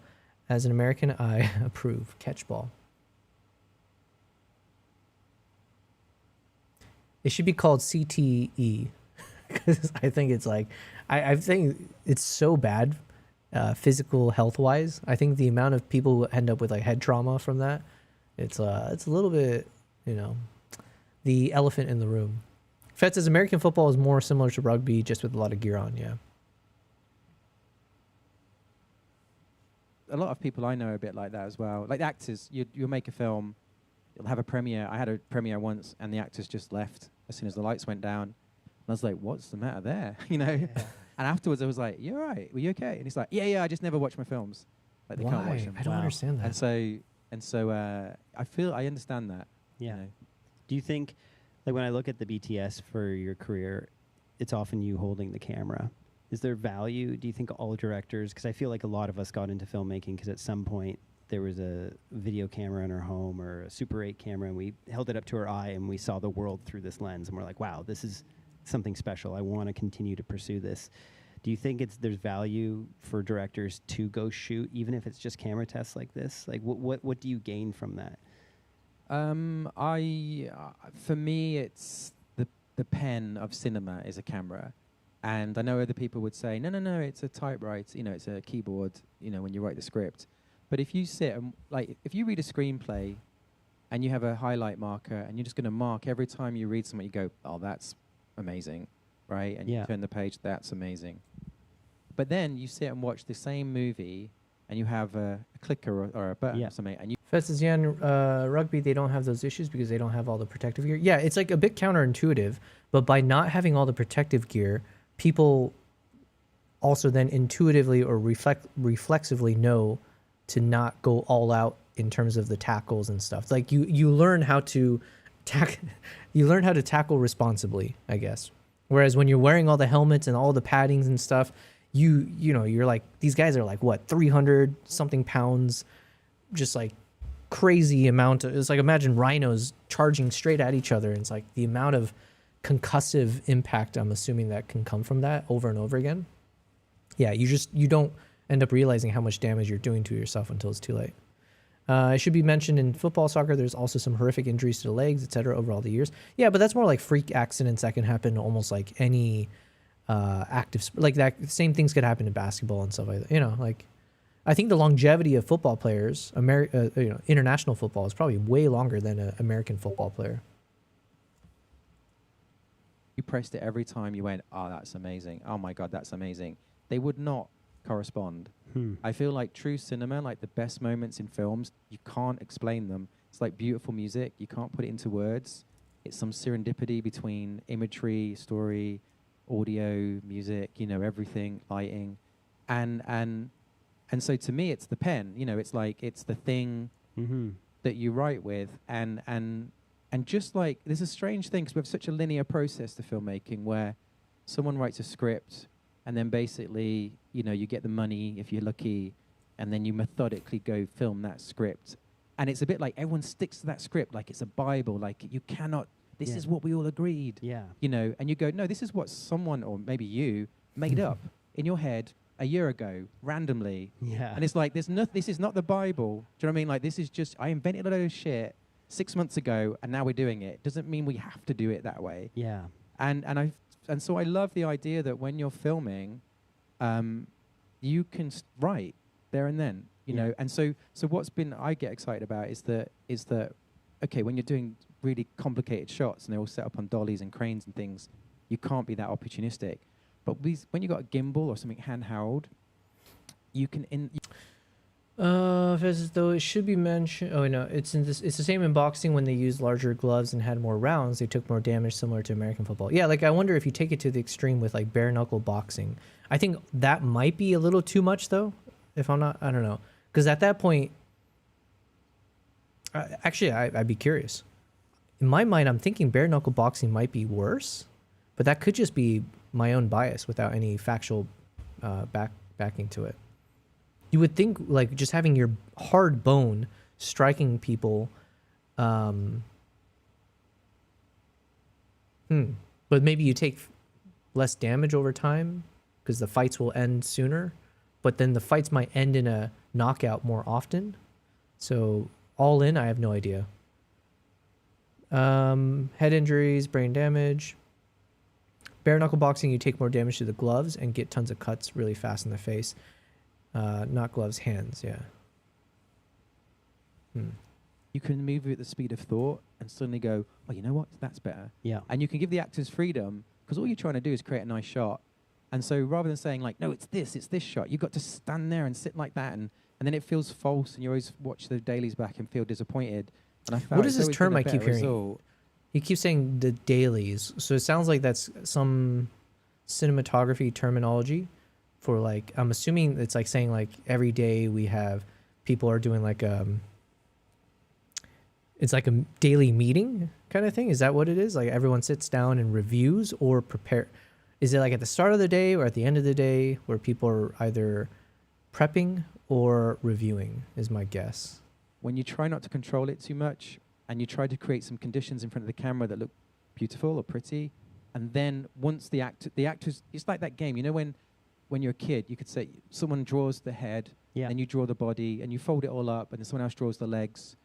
As an American, I approve. Catchball. It should be called CTE because I think it's like I think it's so bad physical health wise. I think the amount of people who end up with like head trauma from that, it's a little bit, you know, the elephant in the room. Fed says American football is more similar to rugby, just with a lot of gear on. Yeah. A lot of people I know are a bit like that as well. Like actors, you'll make a film, you'll have a premiere. I had a premiere once, and the actors just left as soon as the lights went down. And I was like, "What's the matter there?" You know. Yeah. And afterwards, I was like, "You all right? Were you okay?" And he's like, "Yeah, I just never watch my films. Like they can't watch them." I don't understand that. And so, I understand that. Yeah. You know. Do you think, like when I look at the BTS for your career, it's often you holding the camera? Is there value? Do you think all directors, because I feel like a lot of us got into filmmaking because at some point there was a video camera in our home or a Super 8 camera and we held it up to our eye and we saw the world through this lens and we're like, wow, this is something special. I want to continue to pursue this. Do you think there's value for directors to go shoot, even if it's just camera tests like this? Like what do you gain from that? For me, it's the pen of cinema is a camera. And I know other people would say, no, it's a typewriter, you know, it's a keyboard, you know, when you write the script. But if you sit and, like, if you read a screenplay and you have a highlight marker and you're just going to mark every time you read something, you go, oh, that's amazing, right? And you turn the page, that's amazing. But then you sit and watch the same movie and you have a clicker or a button or something. And Fed says, yeah, in rugby, they don't have those issues because they don't have all the protective gear. Yeah, it's like a bit counterintuitive, but by not having all the protective gear, people also then intuitively or reflexively know to not go all out in terms of the tackles and stuff. Like you learn how to tackle responsibly, I guess. Whereas when you're wearing all the helmets and all the paddings and stuff, you know, you're like, these guys are like what, 300 something pounds, just like crazy amount of, it's like, imagine rhinos charging straight at each other. And it's like the amount of concussive impact I'm assuming that can come from that over and over again. Yeah, you don't end up realizing how much damage you're doing to yourself until it's too late. It should be mentioned in football, soccer, there's also some horrific injuries to the legs, etc. over all the years. Yeah, but that's more like freak accidents that can happen almost like any active, like that same things could happen in basketball and stuff like that. You know, like I think the longevity of football players, international football is probably way longer than an American football player. you pressed it every time you went, oh, that's amazing. Oh my God, that's amazing. They would not correspond. I feel like true cinema, like the best moments in films, you can't explain them. It's like beautiful music. You can't put it into words. It's some serendipity between imagery, story, audio, music, you know, everything, lighting. And so to me, it's the pen, you know, it's like, it's the thing that you write with. And just like, there's a strange thing, because we have such a linear process to filmmaking where someone writes a script and then basically, you know, you get the money if you're lucky, and then you methodically go film that script. And it's a bit like everyone sticks to that script like it's a Bible, like you cannot, this is what we all agreed. Yeah. You know, and you go, no, this is what someone, or maybe you, made up in your head a year ago, randomly. Yeah. And it's like, this is not the Bible. Do you know what I mean? Like, this is just, I invented a load of shit 6 months ago, and now we're doing it. Doesn't mean we have to do it that way. Yeah. And so I love the idea that when you're filming, you can write there and then, you know. And so what's been I get excited about is that okay, when you're doing really complicated shots and they're all set up on dollies and cranes and things, you can't be that opportunistic. But when you've got a gimbal or something handheld, you can though it should be mentioned. Oh no, it's the same in boxing. When they used larger gloves and had more rounds, they took more damage, similar to American football. Yeah, like I wonder if you take it to the extreme with like bare knuckle boxing. I think that might be a little too much though. If I'm not, I don't know, because at that point, actually, I'd be curious. In my mind, I'm thinking bare knuckle boxing might be worse, but that could just be my own bias without any factual backing to it. You would think like just having your hard bone striking people, but maybe you take less damage over time because the fights will end sooner, but then the fights might end in a knockout more often. So all in, I have no idea. Head injuries, brain damage. Bare knuckle boxing, you take more damage to the gloves and get tons of cuts really fast in the face. Not gloves, hands, yeah. You can move at the speed of thought and suddenly go, oh, you know what? That's better. Yeah. And you can give the actors freedom because all you're trying to do is create a nice shot. And so rather than saying like, no, it's this shot, you've got to stand there and sit like that. And then it feels false and you always watch the dailies back and feel disappointed. And I found What is this term I keep hearing? Result. He keeps saying the dailies. So it sounds like that's some cinematography terminology for like, I'm assuming it's like saying like every day we have people are doing like, it's like a daily meeting kind of thing. Is that what it is? Like everyone sits down and reviews or prepare. Is it like at the start of the day or at the end of the day where people are either prepping or reviewing is my guess. When you try not to control it too much and you try to create some conditions in front of the camera that look beautiful or pretty, and then once the actors, it's like that game, you know, when you're a kid, you could say someone draws the head, then you draw the body, and you fold it all up, and then someone else draws the legs,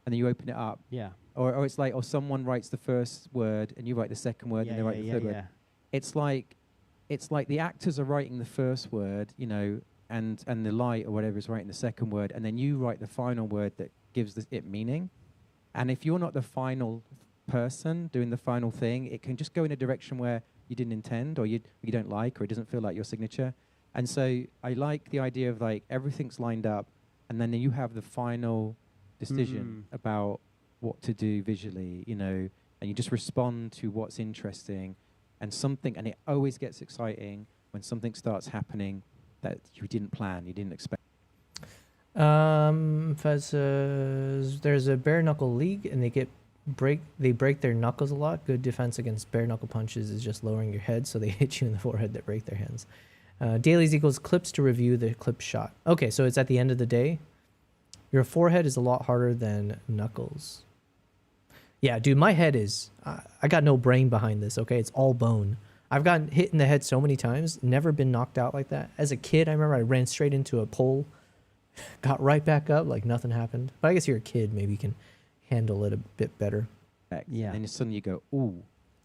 and then you open it up. Yeah. Or it's like, or someone writes the first word, and you write the second word, and they write the third word. It's like the actors are writing the first word, you know, and the light or whatever is writing the second word, and then you write the final word that gives it meaning. And if you're not the final person doing the final thing, it can just go in a direction where you didn't intend or you don't like, or it doesn't feel like your signature. And so I like the idea of like everything's lined up, and then you have the final decision about what to do visually, you know, and you just respond to what's interesting and something, and it always gets exciting when something starts happening that you didn't plan, you didn't expect. Fez says there's a bare knuckle league and they break their knuckles a lot. Good defense against bare knuckle punches is just lowering your head so they hit you in the forehead that break their hands. Dailies equals clips to review the clip shot. Okay, so it's at the end of the day. Your forehead is a lot harder than knuckles. Yeah, dude, my head is... I got no brain behind this, okay? It's all bone. I've gotten hit in the head so many times, never been knocked out like that. As a kid, I remember I ran straight into a pole, got right back up like nothing happened. But I guess you're a kid, maybe you can handle it a bit better. Yeah. And then suddenly you go, ooh.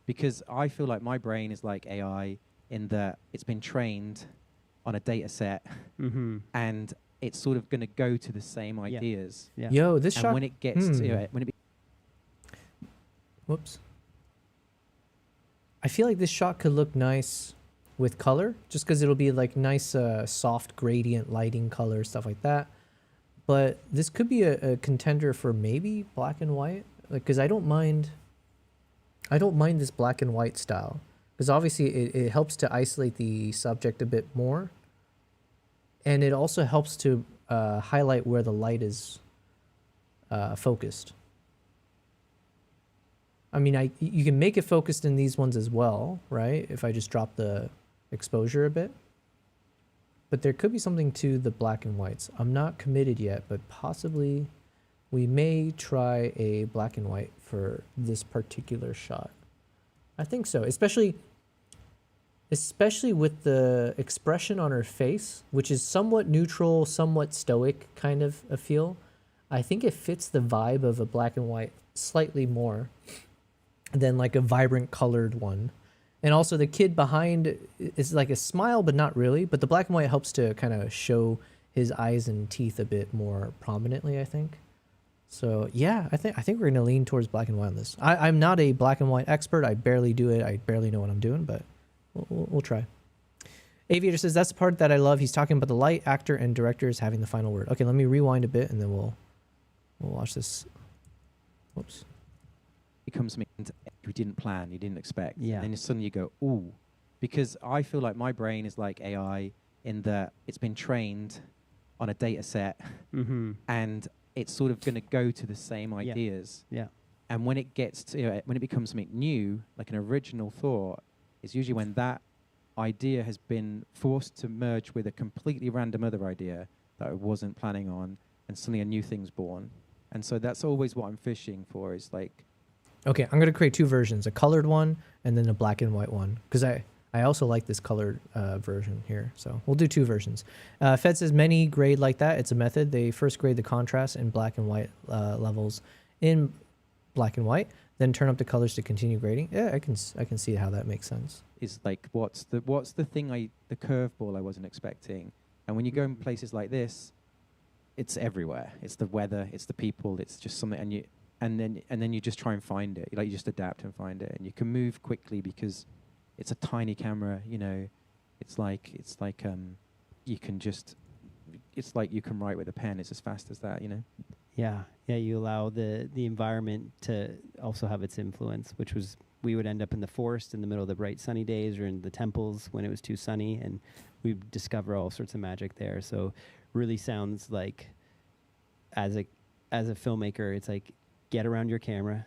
Because I feel like my brain is like AI in that it's been trained on a data set and it's sort of going to go to the same ideas. Yeah. Yo, this shot... when it gets to it, Whoops. I feel like this shot could look nice with color, just because it'll be like nice soft gradient lighting color, stuff like that. But this could be a contender for maybe black and white, like, because I don't mind this black and white style, because obviously it helps to isolate the subject a bit more, and it also helps to highlight where the light is focused. I mean, you can make it focused in these ones as well, right? If I just drop the exposure a bit. But there could be something to the black and whites. I'm not committed yet, but possibly we may try a black and white for this particular shot. I think so, especially with the expression on her face, which is somewhat neutral, somewhat stoic kind of a feel. I think it fits the vibe of a black and white slightly more than like a vibrant colored one. And also the kid behind is like a smile, but not really. But the black and white helps to kind of show his eyes and teeth a bit more prominently, I think. So yeah, I think we're gonna lean towards black and white on this. I'm not a black and white expert. I barely do it. I barely know what I'm doing, but we'll try. Aviator says that's the part that I love. He's talking about the light, actor, and director is having the final word. Okay, let me rewind a bit and then we'll watch this. Whoops. Becomes something you didn't plan, you didn't expect. Yeah. And then suddenly you go, ooh. Because I feel like my brain is like AI in that it's been trained on a data set and it's sort of going to go to the same ideas. Yeah. And when it gets to, when it becomes something new, like an original thought, it's usually when that idea has been forced to merge with a completely random other idea that I wasn't planning on, and suddenly a new thing's born. And so that's always what I'm fishing for, is like... Okay, I'm going to create two versions, a colored one and then a black and white one, because I also like this colored version here. So we'll do two versions. Fed says many grade like that. It's a method. They first grade the contrast in black and white levels in black and white, then turn up the colors to continue grading. Yeah, I can see how that makes sense. Is like what's the thing the curveball I wasn't expecting. And when you go in places like this, it's everywhere. It's the weather, it's the people, it's just something, and then you just try and find it. Like you just adapt and find it, and you can move quickly because it's a tiny camera. You know, it's like you can just, it's like you can write with a pen. It's as fast as that. You know. Yeah, you allow the environment to also have its influence, which was we would end up in the forest in the middle of the bright sunny days, or in the temples when it was too sunny, and we'd discover all sorts of magic there. So really sounds like as a filmmaker, it's like get around your camera,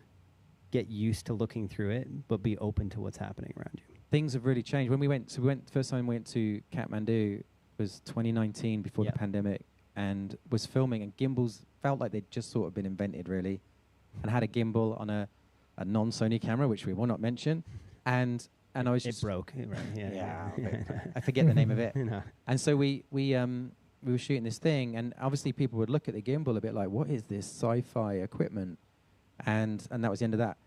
get used to looking through it, but be open to what's happening around you. Things have really changed. When we went first time we went to Kathmandu was 2019 before the pandemic, and was filming, and gimbals felt like they'd just sort of been invented really, and had a gimbal on a non-Sony camera, which we will not mention, and I was just... It broke, right? Yeah. I forget the name of it. No. And so we were shooting this thing, and obviously people would look at the gimbal a bit like, what is this sci-fi equipment? And that was the end of that.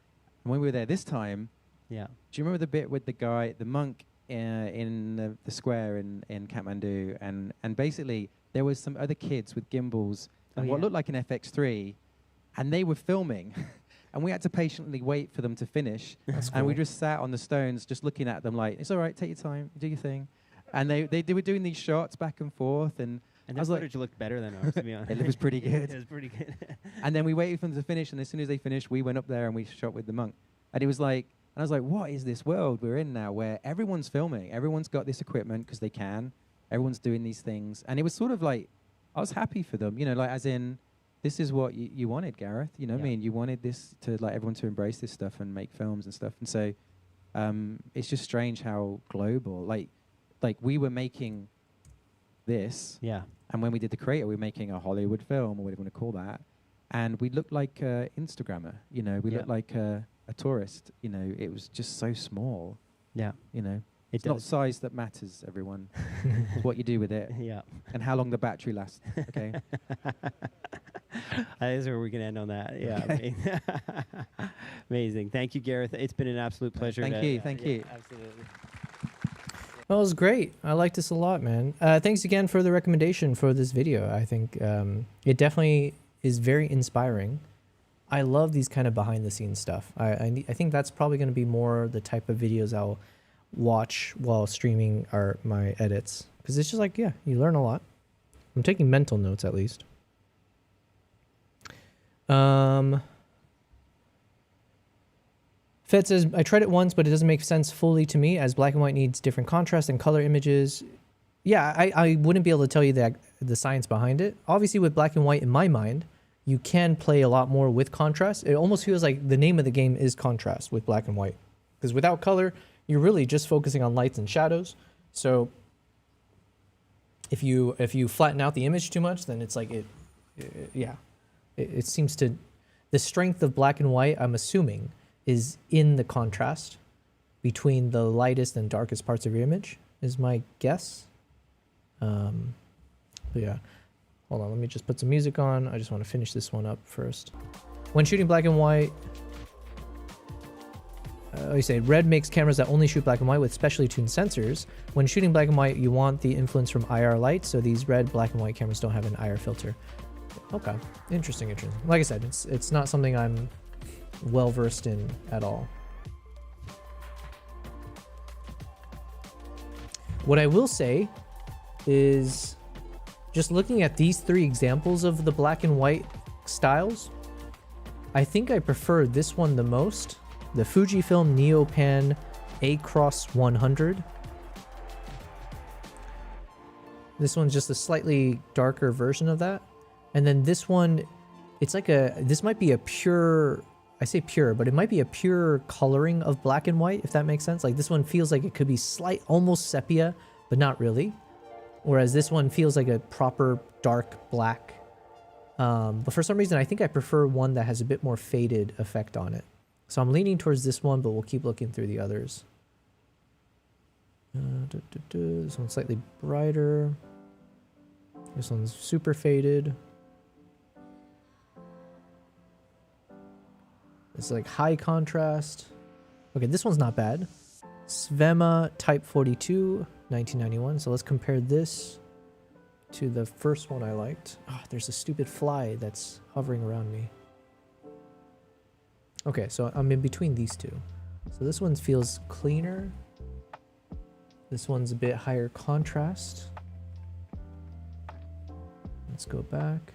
And when we were there this time, do you remember the bit with the monk in the square in Kathmandu, and basically there was some other kids with gimbals and what looked like an FX3, and they were filming. And we had to patiently wait for them to finish. That's cool. And we just sat on the stones just looking at them like, it's all right, take your time, do your thing. And they were doing these shots back and forth. And their footage looked better than ours, to be honest. It was pretty good. It was pretty good. And then we waited for them to finish, and as soon as they finished, we went up there and we shot with the monk. And it was like, and I was like, what is this world we're in now where everyone's filming? Everyone's got this equipment because they can. Everyone's doing these things. And it was sort of like, I was happy for them, you know, like as in, this is what you wanted, Gareth. You know what I mean? You wanted this to, like, everyone to embrace this stuff and make films and stuff. And so it's just strange how global, like we were making this. Yeah. And when we did The Creator, we were making a Hollywood film, or whatever you want to call that. And we looked like an Instagrammer, you know. We looked like a tourist, you know. It was just so small. Yeah. You know. It's not size that matters, everyone. It's what you do with it. Yeah. And how long the battery lasts. Okay. That is where we can end on that. Yeah. Okay. Amazing. Thank you, Gareth. It's been an absolute pleasure. Thank you. Thank you. Absolutely. Well, it was great. I liked this a lot, man. Thanks again for the recommendation for this video. I think it definitely is very inspiring. I love these kind of behind the scenes stuff. I think that's probably going to be more the type of videos I'll watch while streaming my edits, because it's just like, yeah, you learn a lot. I'm taking mental notes at least. Fed says, I tried it once, but it doesn't make sense fully to me, as black and white needs different contrast and color images. Yeah, I wouldn't be able to tell you the science behind it. Obviously, with black and white, in my mind, you can play a lot more with contrast. It almost feels like the name of the game is contrast with black and white, because without color, you're really just focusing on lights and shadows. So if you flatten out the image too much, then it's like it seems to, the strength of black and white, I'm assuming, is in the contrast between the lightest and darkest parts of your image, is my guess. But yeah, hold on, let me just put some music on. I just want to finish this one up first. When shooting black and white, you say red makes cameras that only shoot black and white with specially tuned sensors. When shooting black and white, you want the influence from IR light, so these red black and white cameras don't have an IR filter. Okay, interesting. Like I said, it's not something I'm well versed in at all. What I will say is, just looking at these three examples of the black and white styles, I think I prefer this one the most. The Fujifilm Neopan A-Cross 100. This one's just a slightly darker version of that. And then this one, it's like this might be a pure, I say pure, but it might be a pure coloring of black and white, if that makes sense. Like this one feels like it could be almost sepia, but not really. Whereas this one feels like a proper dark black. But for some reason, I think I prefer one that has a bit more faded effect on it. So I'm leaning towards this one, but we'll keep looking through the others. This one's slightly brighter. This one's super faded. It's like high contrast. Okay, this one's not bad. Svema Type 42, 1991. So let's compare this to the first one I liked. Oh, there's a stupid fly that's hovering around me. Okay, so I'm in between these two. So this one feels cleaner. This one's a bit higher contrast. Let's go back.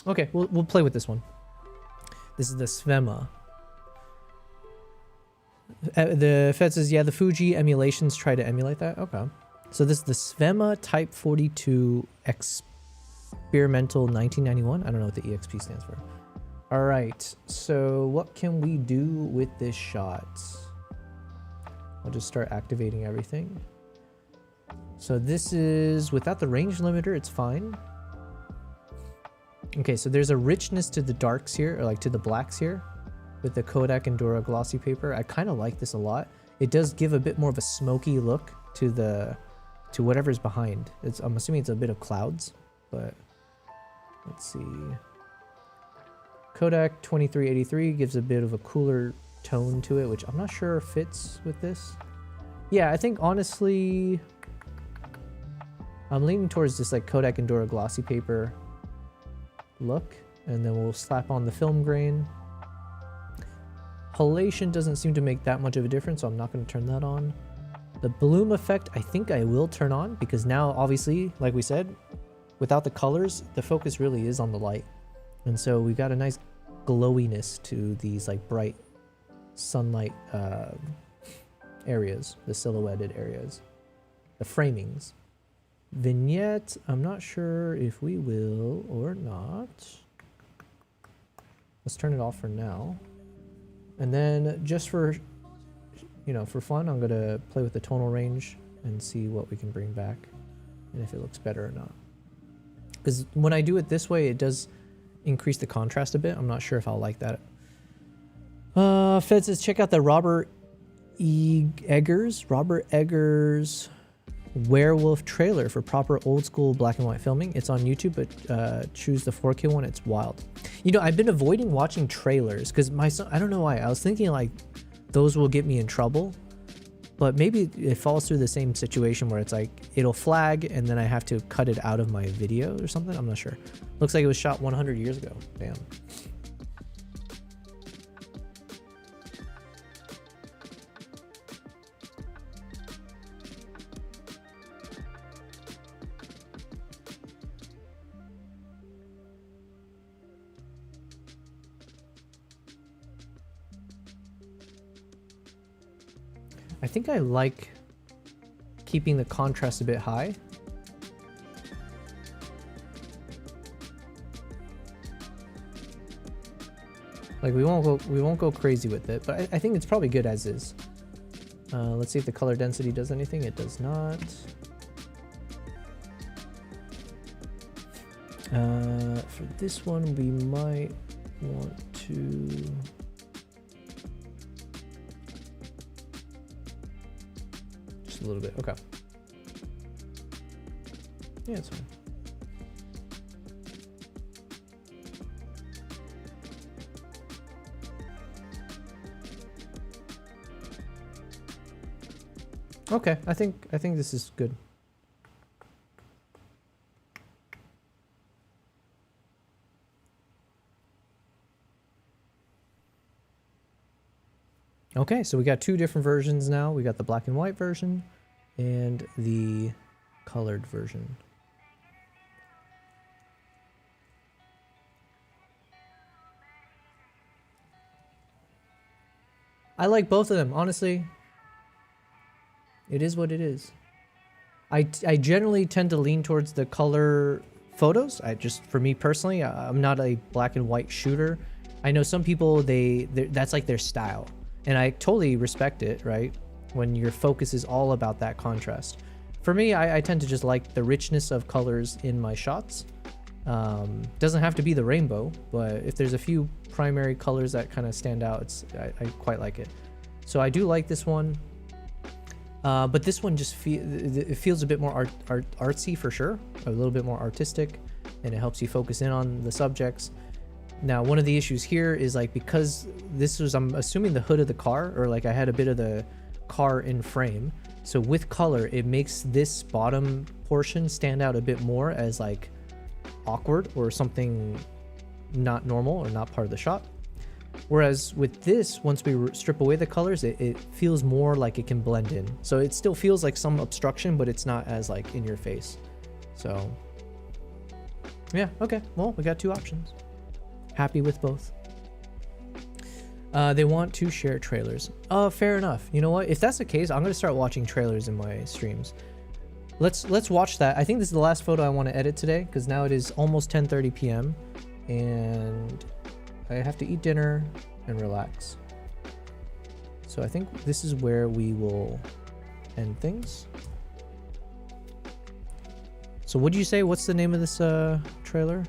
Okay, we'll play with this one. This is the Svema. The Fed says, yeah, the Fuji emulations try to emulate that. Okay. So this is the Svema Type 42 Experimental 1991. I don't know what the EXP stands for. All right. So what can we do with this shot? I'll just start activating everything. So this is without the range limiter. It's fine. Okay, so there's a richness to the darks here, or like to the blacks here, with the Kodak Endura glossy paper. I kind of like this a lot. It does give a bit more of a smoky look to whatever's behind. I'm assuming it's a bit of clouds, but let's see. Kodak 2383 gives a bit of a cooler tone to it, which I'm not sure fits with this. Yeah, I think honestly, I'm leaning towards this like Kodak Endura glossy paper look, and then we'll slap on the film grain. Halation doesn't seem to make that much of a difference, so I'm not going to turn that on. The bloom effect, I think I will turn on, because now, obviously, like we said, without the colors, the focus really is on the light. And so we got a nice glowiness to these like bright sunlight areas, the silhouetted areas, the framings. Vignette, I'm not sure if we will or not. Let's turn it off for now. And then just for, you know, for fun, I'm gonna play with the tonal range and see what we can bring back and if it looks better or not. Because when I do it this way, it does increase the contrast a bit. I'm not sure if I'll like that. Fed says, check out the Robert Eggers werewolf trailer for proper old school black and white filming. It's on YouTube, but choose the 4K one. It's wild. You know, I've been avoiding watching trailers because my son, I don't know why. I was thinking like those will get me in trouble, but maybe it falls through the same situation where it's like it'll flag and then I have to cut it out of my video or something. I'm not sure. Looks like it was shot 100 years ago. Damn. I think I like keeping the contrast a bit high. Like we won't go crazy with it, but I think it's probably good as is. Let's see if the color density does anything. It does not. For this one, we might want to. A little bit. Okay. Yeah, it's fine. Okay, I think this is good. Okay, so we got two different versions now. We got the black and white version and the colored version. I like both of them, honestly. It is what it is. I generally tend to lean towards the color photos. For me personally, I'm not a black and white shooter. I know some people, that's like their style. And I totally respect it, right? When your focus is all about that contrast. For me, I tend to just like the richness of colors in my shots. Doesn't have to be the rainbow, but if there's a few primary colors that kind of stand out, I quite like it. So I do like this one. But this one just it feels a bit more artsy for sure, a little bit more artistic, and it helps you focus in on the subjects. Now, one of the issues here is like, because this was, I'm assuming, the hood of the car, or like I had a bit of the car in frame. So with color, it makes this bottom portion stand out a bit more as like awkward or something not normal or not part of the shot. Whereas with this, once we strip away the colors, it feels more like it can blend in. So it still feels like some obstruction, but it's not as like in your face. So yeah, okay. Well, we got two options. Happy with both. They want to share trailers. Fair enough. You know what? If that's the case, I'm gonna start watching trailers in my streams. Let's watch that. I think this is the last photo I want to edit today, because now it is almost 10:30 p.m. and I have to eat dinner and relax. So I think this is where we will end things. So what do you say? What's the name of this trailer?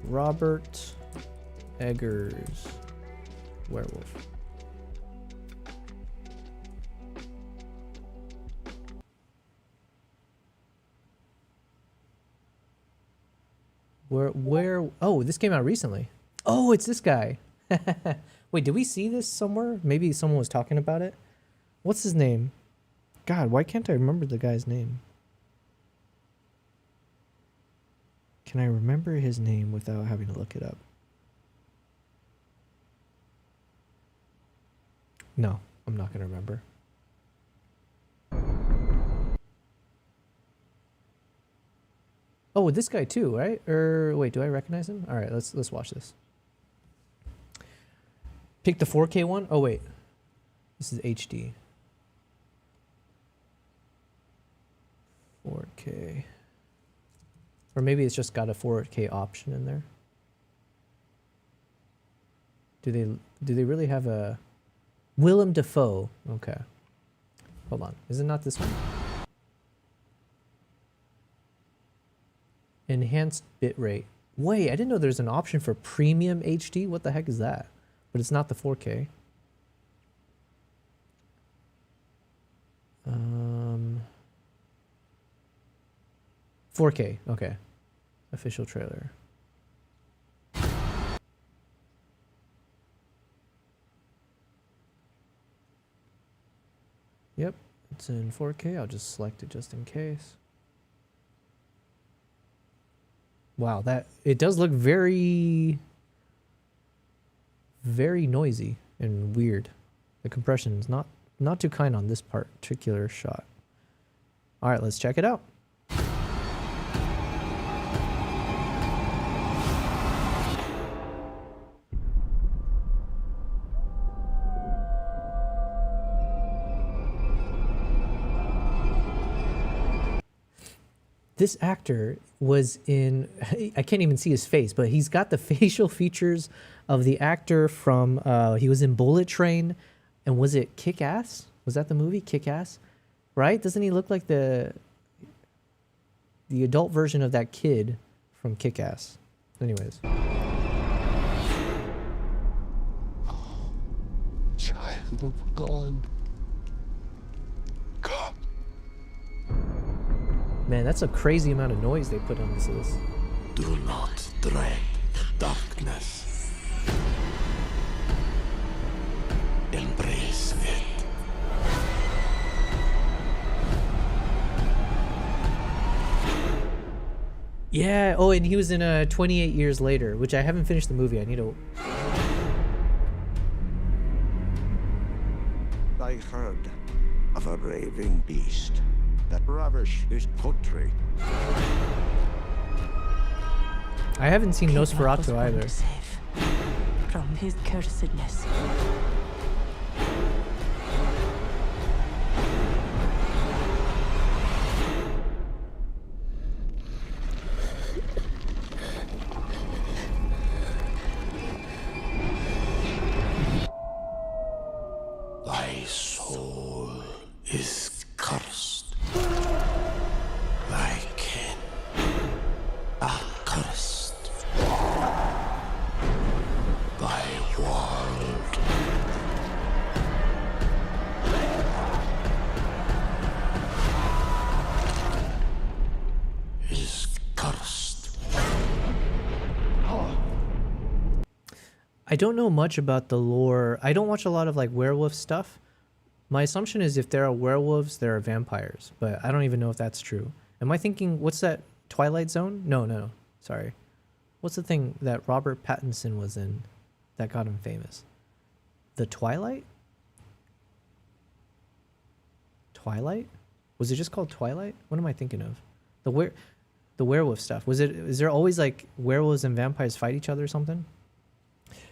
Robert Eggers Werewolf. Where? Oh, this came out recently. Oh, it's this guy. Wait, did we see this somewhere? Maybe someone was talking about it. What's his name? God, why can't I remember the guy's name? Can I remember his name without having to look it up? No, I'm not going to remember. Oh, this guy too, right? Or wait, do I recognize him? All right, let's watch this. Pick the 4K one. Oh wait, this is HD. 4K. Or maybe it's just got a 4K option in there. Do they really have a Willem Dafoe? Okay. Hold on. Is it not this one? Enhanced bitrate. Wait, I didn't know there's an option for premium HD. What the heck is that? But it's not the 4K. 4K. Okay. Official trailer. Yep, it's in 4K. I'll just select it just in case. Wow, that it does look very noisy and weird. The compression is not too kind on this particular shot. All right, let's check it out. This actor was in, I can't even see his face, but he's got the facial features of the actor from, he was in Bullet Train, and was it Kick-Ass? Was that the movie, Kick-Ass? Right? Doesn't he look like the adult version of that kid from Kick-Ass? Anyways. Child of God. Come. Man, that's a crazy amount of noise they put on this. Do not dread the darkness. Embrace it. Yeah. Oh, and he was in 28 Years Later, which I haven't finished the movie. I need to. I heard of a raving beast that ravish this country. I haven't seen Nosferatu either. To save from his cursedness. Thy soul is cursed. Thy kin are cursed. Thy world don't know much about the lore. I don't watch a lot of like werewolf stuff. My assumption is if there are werewolves, there are vampires, but I don't even know if that's true. Am I thinking, what's that, Twilight Zone? No, sorry. What's the thing that Robert Pattinson was in that got him famous? The Twilight? Twilight? Was it just called Twilight? What am I thinking of? The werewolf stuff. Is there always like werewolves and vampires fight each other or something?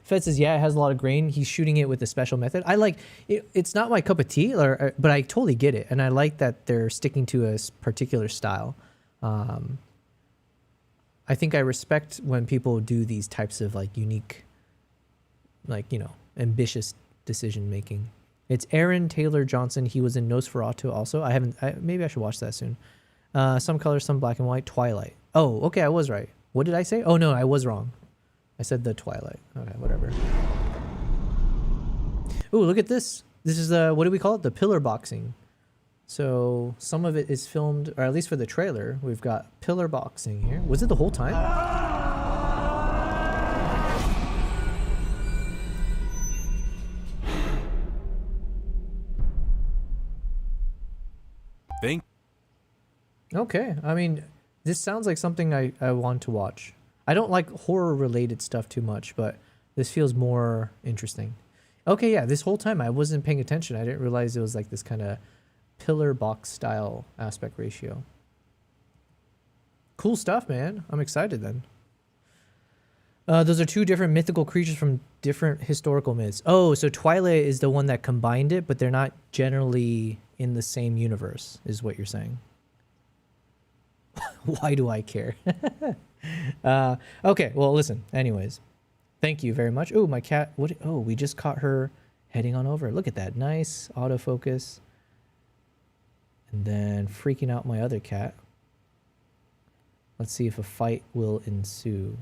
Fed says, yeah, it has a lot of grain. He's shooting it with a special method. I like it. It's not my cup of tea, but I totally get it. And I like that they're sticking to a particular style. I think I respect when people do these types of like unique, like, you know, ambitious decision making. It's Aaron Taylor Johnson. He was in Nosferatu also. Maybe I should watch that soon. Some color, some black and white. Twilight. Oh, okay, I was right. What did I say? Oh no, I was wrong. I said the Twilight. Okay, whatever. Ooh, look at this. This is what do we call it? The pillar boxing. So some of it is filmed, or at least for the trailer, we've got pillar boxing here. Was it the whole time? Okay, I mean, this sounds like something I want to watch. I don't like horror-related stuff too much, but this feels more interesting. Okay, yeah, this whole time I wasn't paying attention. I didn't realize it was like this kind of pillar box style aspect ratio. Cool stuff, man. I'm excited then. Those are two different mythical creatures from different historical myths. Oh, so Twilight is the one that combined it, but they're not generally in the same universe, is what you're saying. Why do I care? Okay, well, listen, anyways, thank you very much. Oh, my cat, we just caught her heading on over. Look at that, nice autofocus. And then freaking out my other cat. Let's see if a fight will ensue.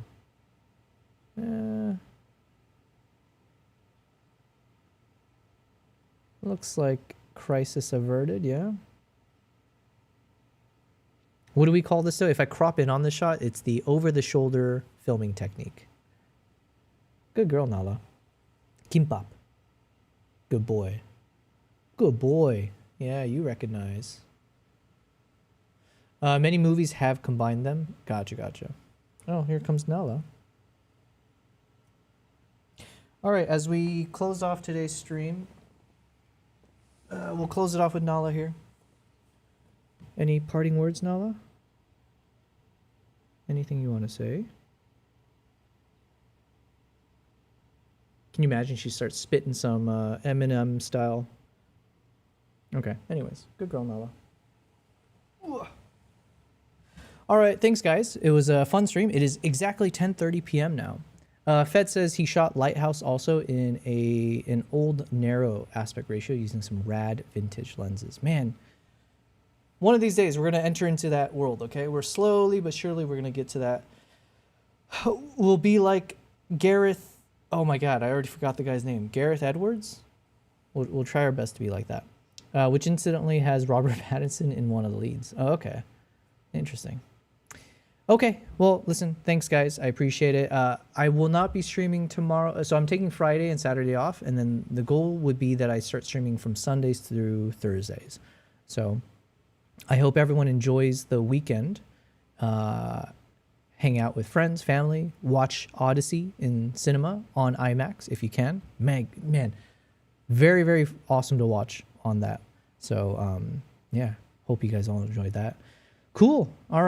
Looks like crisis averted, yeah. What do we call this though? If I crop in on the shot, it's the over-the-shoulder filming technique. Good girl, Nala. Kimbap. Good boy. Good boy. Yeah, you recognize. Many movies have combined them. Gotcha. Oh, here comes Nala. All right, as we close off today's stream, we'll close it off with Nala here. Any parting words, Nala? Anything you want to say? Can you imagine she starts spitting some Eminem style? Okay, anyways, good girl, Nala. Ooh. All right, thanks, guys. It was a fun stream. It is exactly 10:30 p.m. now. Fed says he shot Lighthouse also in an old narrow aspect ratio using some rad vintage lenses. Man, one of these days we're going to enter into that world, okay? We're slowly but surely we're going to get to that. We'll be like Gareth. Oh my God, I already forgot the guy's name. Gareth Edwards? We'll try our best to be like that. Which incidentally has Robert Pattinson in one of the leads. Oh, okay. Interesting. Okay, well, listen, thanks, guys. I appreciate it. I will not be streaming tomorrow. So I'm taking Friday and Saturday off, and then the goal would be that I start streaming from Sundays through Thursdays. So I hope everyone enjoys the weekend. Hang out with friends, family, watch Odyssey in cinema on IMAX if you can. Man, very, very awesome to watch on that. So, yeah, hope you guys all enjoyed that. Cool. All right.